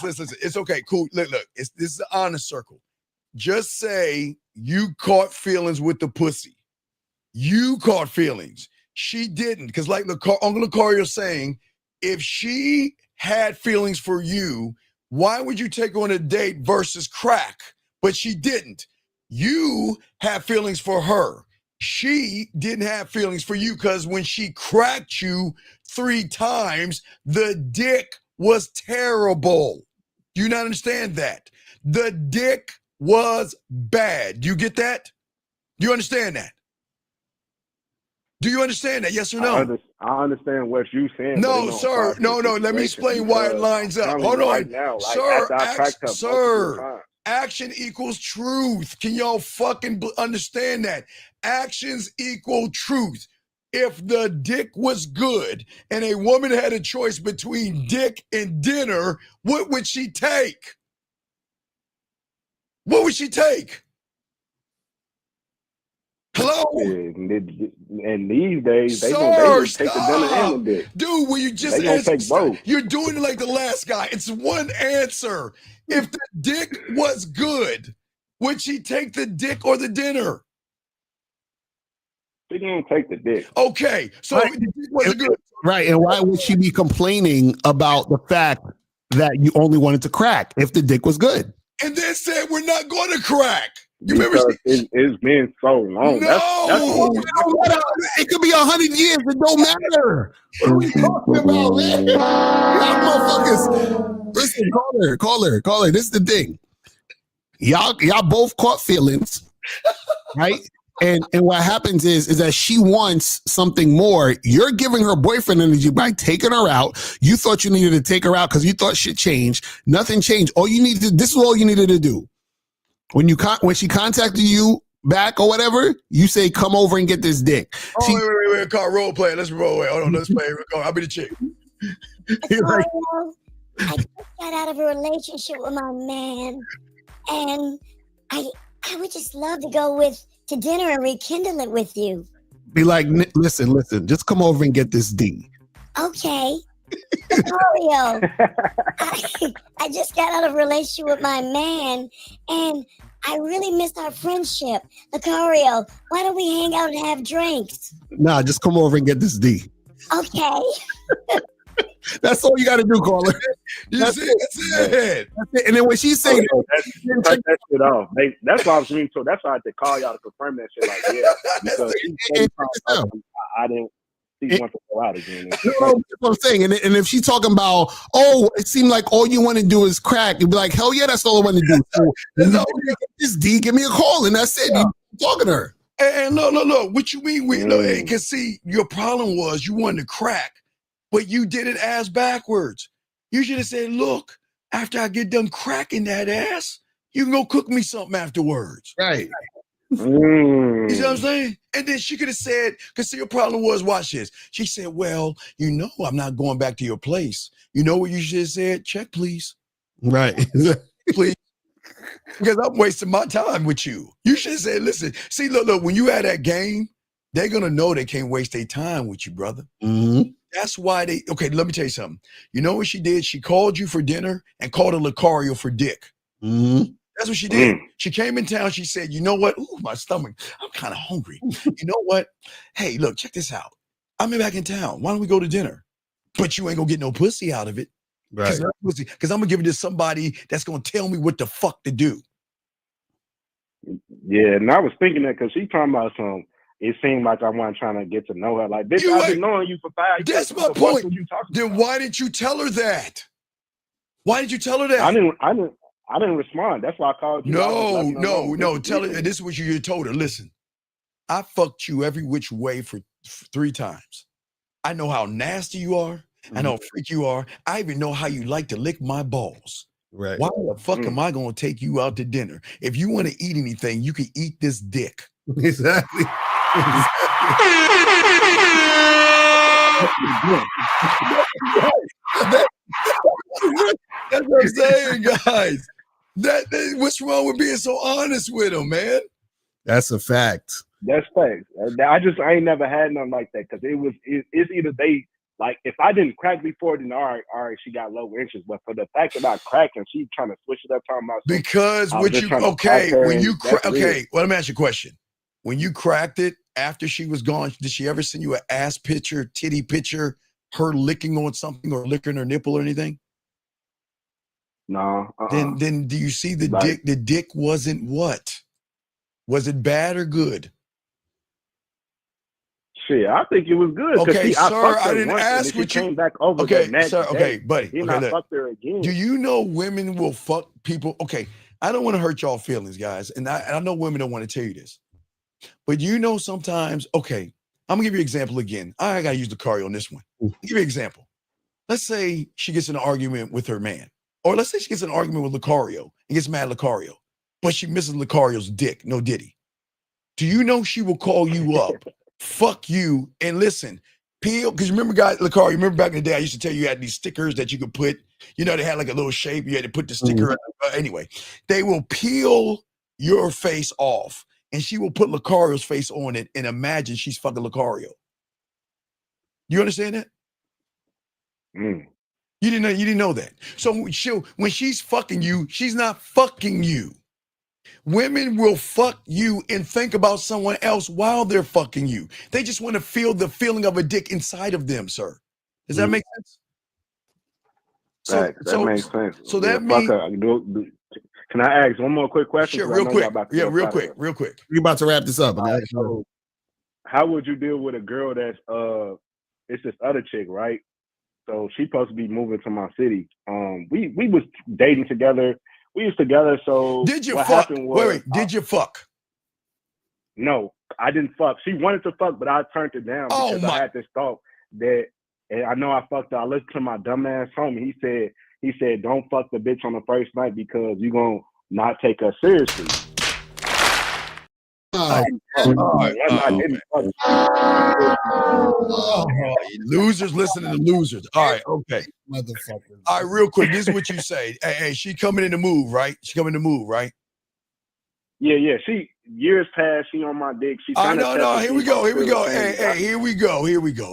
listen. It's okay. Cool. Look. This is an honest circle. Just say you caught feelings with the pussy. You caught feelings. She didn't. Because like Uncle Lucario saying, if she had feelings for you, why would you take her on a date versus crack? But she didn't. You have feelings for her. She didn't have feelings for you because when she cracked you 3 times, the dick was terrible. Do you not understand that? The dick was bad. Do you get that? Do you understand that? Do you understand that? Yes or no? I understand what you're saying. No, sir. No. Let me explain why it lines up. Hold on. Right now, like, Sir, sir. Action equals truth. Can y'all fucking understand that? Actions equal truth. If the dick was good and a woman had a choice between dick and dinner, what would she take? What would she take? Hello? And these days, they Sir, gonna take the dinner and the dick. Dude, will you just They gonna answer? take both. You're doing it like the last guy. It's one answer. If the dick was good, would she take the dick or the dinner? She gonna take the dick. Okay, so Right. the dick wasn't good. Right. And why would she be complaining about the fact that you only wanted to crack if the dick was good? And then said we're not going to crack. You remember? Because it's been so long. No, it could be 100 years. It don't matter. What are we talking about, man? Y'all motherfuckers. Listen, caller. This is the thing. Y'all both caught feelings, right? And what happens is that she wants something more. You're giving her boyfriend energy by taking her out. You thought you needed to take her out because you thought shit changed. Nothing changed. This is all you needed to do. When she contacted you back or whatever, you say, "Come over and get this dick." Oh, wait, call role play. Let's roll. Hold on, let's play. I'll be the chick. I just got out of a relationship with my man, and I would just love to go to dinner and rekindle it with you. Be like, listen, just come over and get this D. Okay. Mario, I just got out of a relationship with my man, and I really missed our friendship. Lucario, why don't we hang out and have drinks? Nah, just come over and get this D. Okay. That's all you got to do, caller. That's it. And then when she say, cut that shit off. That's why I was mean. So that's why I had to call y'all to confirm that shit. Like, yeah, because I didn't. He wants to go out again. No, that's what I'm saying. And if she's talking about, oh, it seemed like all you want to do is crack, you'd be like, hell yeah, that's all I want to do. So this D, give me a call, and that's it. You talking to her. And look, what you mean? Because see, your problem was you wanted to crack, but you did it ass backwards. You should have said, look, after I get done cracking that ass, you can go cook me something afterwards. Right. You know what I'm saying? And then she could have said, because see, your problem was, watch this. She said, well, I'm not going back to your place. You know what you should have said? Check, please. Right. Please. Because I'm wasting my time with you. You should have said, listen, see, look, when you had that game, they're going to know they can't waste their time with you, brother. Mm-hmm. That's why okay, let me tell you something. You know what she did? She called you for dinner and called a Lucario for dick. Mm-hmm. That's what she did. She came in town. She said, you know what? Ooh, my stomach. I'm kind of hungry. You know what? Hey, look, check this out. I'm back in town. Why don't we go to dinner? But you ain't going to get no pussy out of it. Right. Because I'm going to give it to somebody that's going to tell me what the fuck to do. Yeah, and I was thinking that because she's talking about some. It seemed like I wasn't trying to get to know her. Like, bitch, I've been knowing you for 5 years. That's my point. Then why didn't you tell her that? Why did you tell her that? I didn't respond. That's why I called you. No. Tell her. This is what you told her. Listen, I fucked you every which way for 3 times. I know how nasty you are. I know how freak you are. I even know how you like to lick my balls. Right. Why the fuck am I going to take you out to dinner? If you want to eat anything, you can eat this dick. Exactly. That's what I'm saying, guys. What's wrong with being so honest with him, man? That's a fact. That's facts. I ain't never had nothing like that because it's either they like if I didn't crack before, then all right, she got low interest. But for the fact that I crack and she trying to switch it up, talking about because what you well, let me ask you a question. When you cracked it after she was gone, did she ever send you an ass picture, titty picture, her licking on something or licking her nipple or anything? No. Then do you see the dick? The dick wasn't what? Was it bad or good? Shit, I think it was good. Okay, I sir, fucked her I didn't once, and ask then what she you. came back over Okay, the next sir. Okay, day. buddy. Then Okay, I look. fucked her again. Do you know women will fuck people? Okay, I don't want to hurt y'all feelings, guys, and I know women don't want to tell you this, but you know sometimes. Okay, I'm gonna give you an example again. I gotta use Lucario on this one. I'll give you an example. Let's say she gets in an argument with her man, or let's say she gets in an argument with Lucario and gets mad at Lucario, but she misses Lucario's dick. No Diddy. Do you know she will call you up, fuck you, and listen, peel? Because remember, guys, Lucario, remember back in the day, I used to tell you had these stickers that you could put, you know, they had like a little shape. You had to put the sticker. Anyway, they will peel your face off, and she will put Lucario's face on it and imagine she's fucking Lucario. You understand that? You didn't know that. So when she's fucking you, she's not fucking you. Women will fuck you and think about someone else while they're fucking you. They just want to feel the feeling of a dick inside of them, sir. Does that make sense? That makes sense. So that means. Can I ask one more quick question? Sure, real quick. Yeah, real quick. We're about to wrap this up. Right, so how would you deal with a girl that's it's this other chick, right? So she's supposed to be moving to my city. We was dating together. We was together. So did you what fuck? happened was, Wait, did you fuck? No, I didn't fuck. She wanted to fuck, but I turned it down because I had this thought that, and I know I fucked her. I listened to my dumbass homie. He said, don't fuck the bitch on the first night because you're gonna not take her seriously. Losers listening to losers. All right, okay. Motherfucker. All right, real quick. This is what you say. Hey, she coming in the move, right? She coming to move, right? Yeah. She years past. She on my dick. She. No. Here we go. Hey, here we go.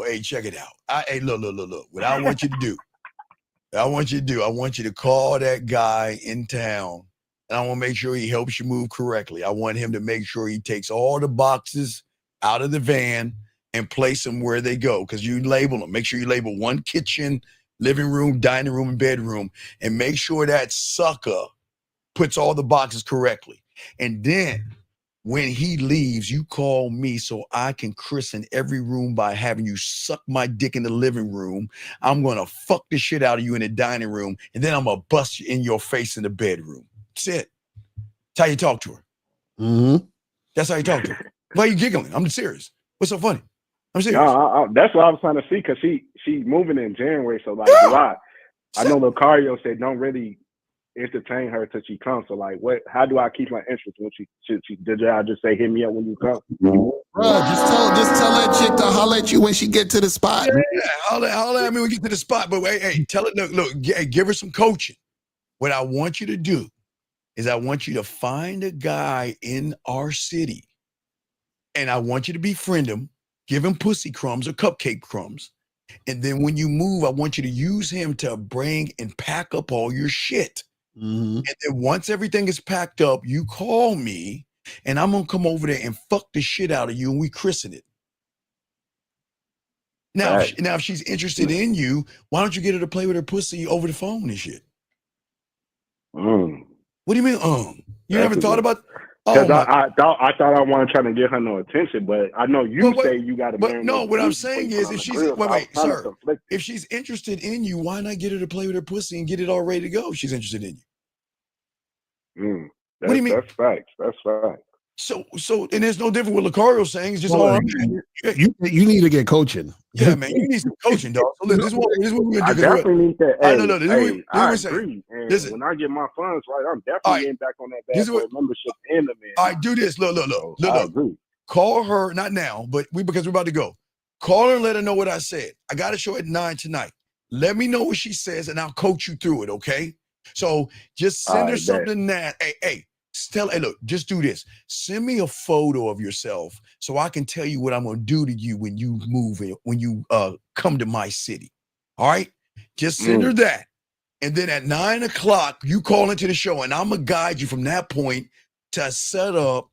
Hey, check it out. Hey, look. What I want you to do. I want you to call that guy in town, and I want to make sure he helps you move correctly. I want him to make sure he takes all the boxes out of the van and place them where they go, because you label them. Make sure you label one kitchen, living room, dining room, and bedroom, and make sure that sucker puts all the boxes correctly. And then when he leaves, you call me so I can christen every room by having you suck my dick in the living room. I'm going to fuck the shit out of you in the dining room, and then I'm going to bust you in your face in the bedroom. That's it. That's how you talk to her. That's how you talk to her. Why are you giggling? I'm serious. What's so funny? I'm serious. That's what I was trying to see, because she's moving in January. So like, I know Lucario said don't really entertain her till she comes. So like, how do I keep my interest when she did I just say hit me up when you come? Bro, just tell that chick to holler at you when she get to the spot. Yeah, holler at me when we get to the spot. But hey, tell her, look, give her some coaching. What I want you to do is I want you to find a guy in our city, and I want you to befriend him, give him pussy crumbs or cupcake crumbs. And then when you move, I want you to use him to bring and pack up all your shit. And then once everything is packed up, you call me, and I'm gonna come over there and fuck the shit out of you, and we christen it. Now, if she's interested in you, why don't you get her to play with her pussy over the phone and shit? What do you mean? You never thought about? Because I thought I wasn't trying to get her no attention, but I know you say you got to. But no, what I'm saying is, if she's sir, if she's interested in you, why not get her to play with her pussy and get it all ready to go? She's interested in you. What do you mean? That's facts. That's facts. So, and there's no different with Lucario saying. It's just all I'm saying. You need to get coaching. Yeah, man, you need some coaching, dog. So look, this is what we're gonna do. I definitely need that. I agree. And when I get my funds right, I'm definitely getting back on that bad boy membership and the man. All right, do this. Look. Call her, not now, but because we're about to go. Call her and let her know what I said. I got a show at 9 tonight. Let me know what she says, and I'll coach you through it. Okay? So just send her something now. Hey, look, just do this. Send me a photo of yourself so I can tell you what I'm going to do to you when you move, when you come to my city. All right? Just send her that. And then at 9 o'clock, you call into the show, and I'm going to guide you from that point to set up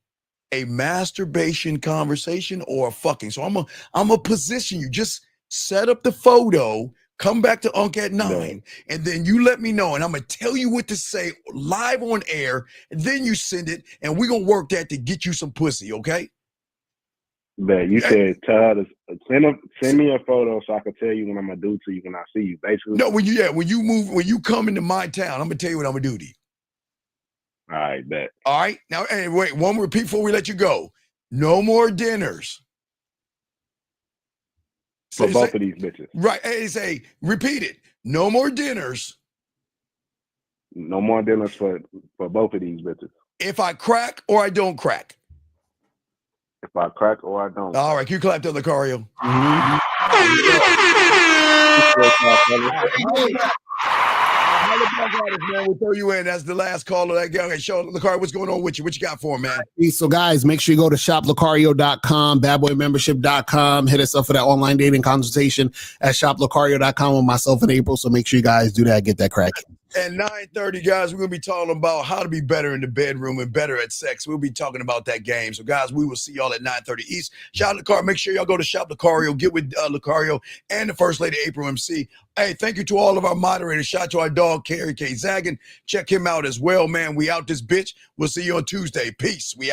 a masturbation conversation or a fucking. So I'm going to position you. Just set up the photo. Come back to Unc at 9, and then you let me know, and I'm going to tell you what to say live on air, and then you send it, and we're going to work that to get you some pussy, okay? But you said tell her to send me a photo so I can tell you when I'm gonna do to you when I see you. Basically. No, when you come into my town, I'm gonna tell you what I'm gonna do to you. All right, bet. All right. Now, hey, wait, one more repeat before we let you go. No more dinners. For both of these bitches. Right. Hey, say, repeat it. No more dinners. No more dinners for both of these bitches. If I crack or I don't crack. If I crack or I don't. All right, can you clap to Lucario? We'll throw you in. That's the last call of that game. Okay, show Lucario, what's going on with you? What you got for him, man? So, guys, make sure you go to shoplucario.com, badboymembership.com. Hit us up for that online dating consultation at shoplucario.com with myself in April. So make sure you guys do that. Get that crack. At 9:30, guys, we're going to be talking about how to be better in the bedroom and better at sex. We'll be talking about that game. So, guys, we will see y'all at 9:30 East. Shout out Lucario. Make sure y'all go to Shop Lucario. Get with Lucario and the First Lady, April MC. Hey, thank you to all of our moderators. Shout out to our dog, Carrie K. Zagan. Check him out as well, man. We out this bitch. We'll see you on Tuesday. Peace. We out.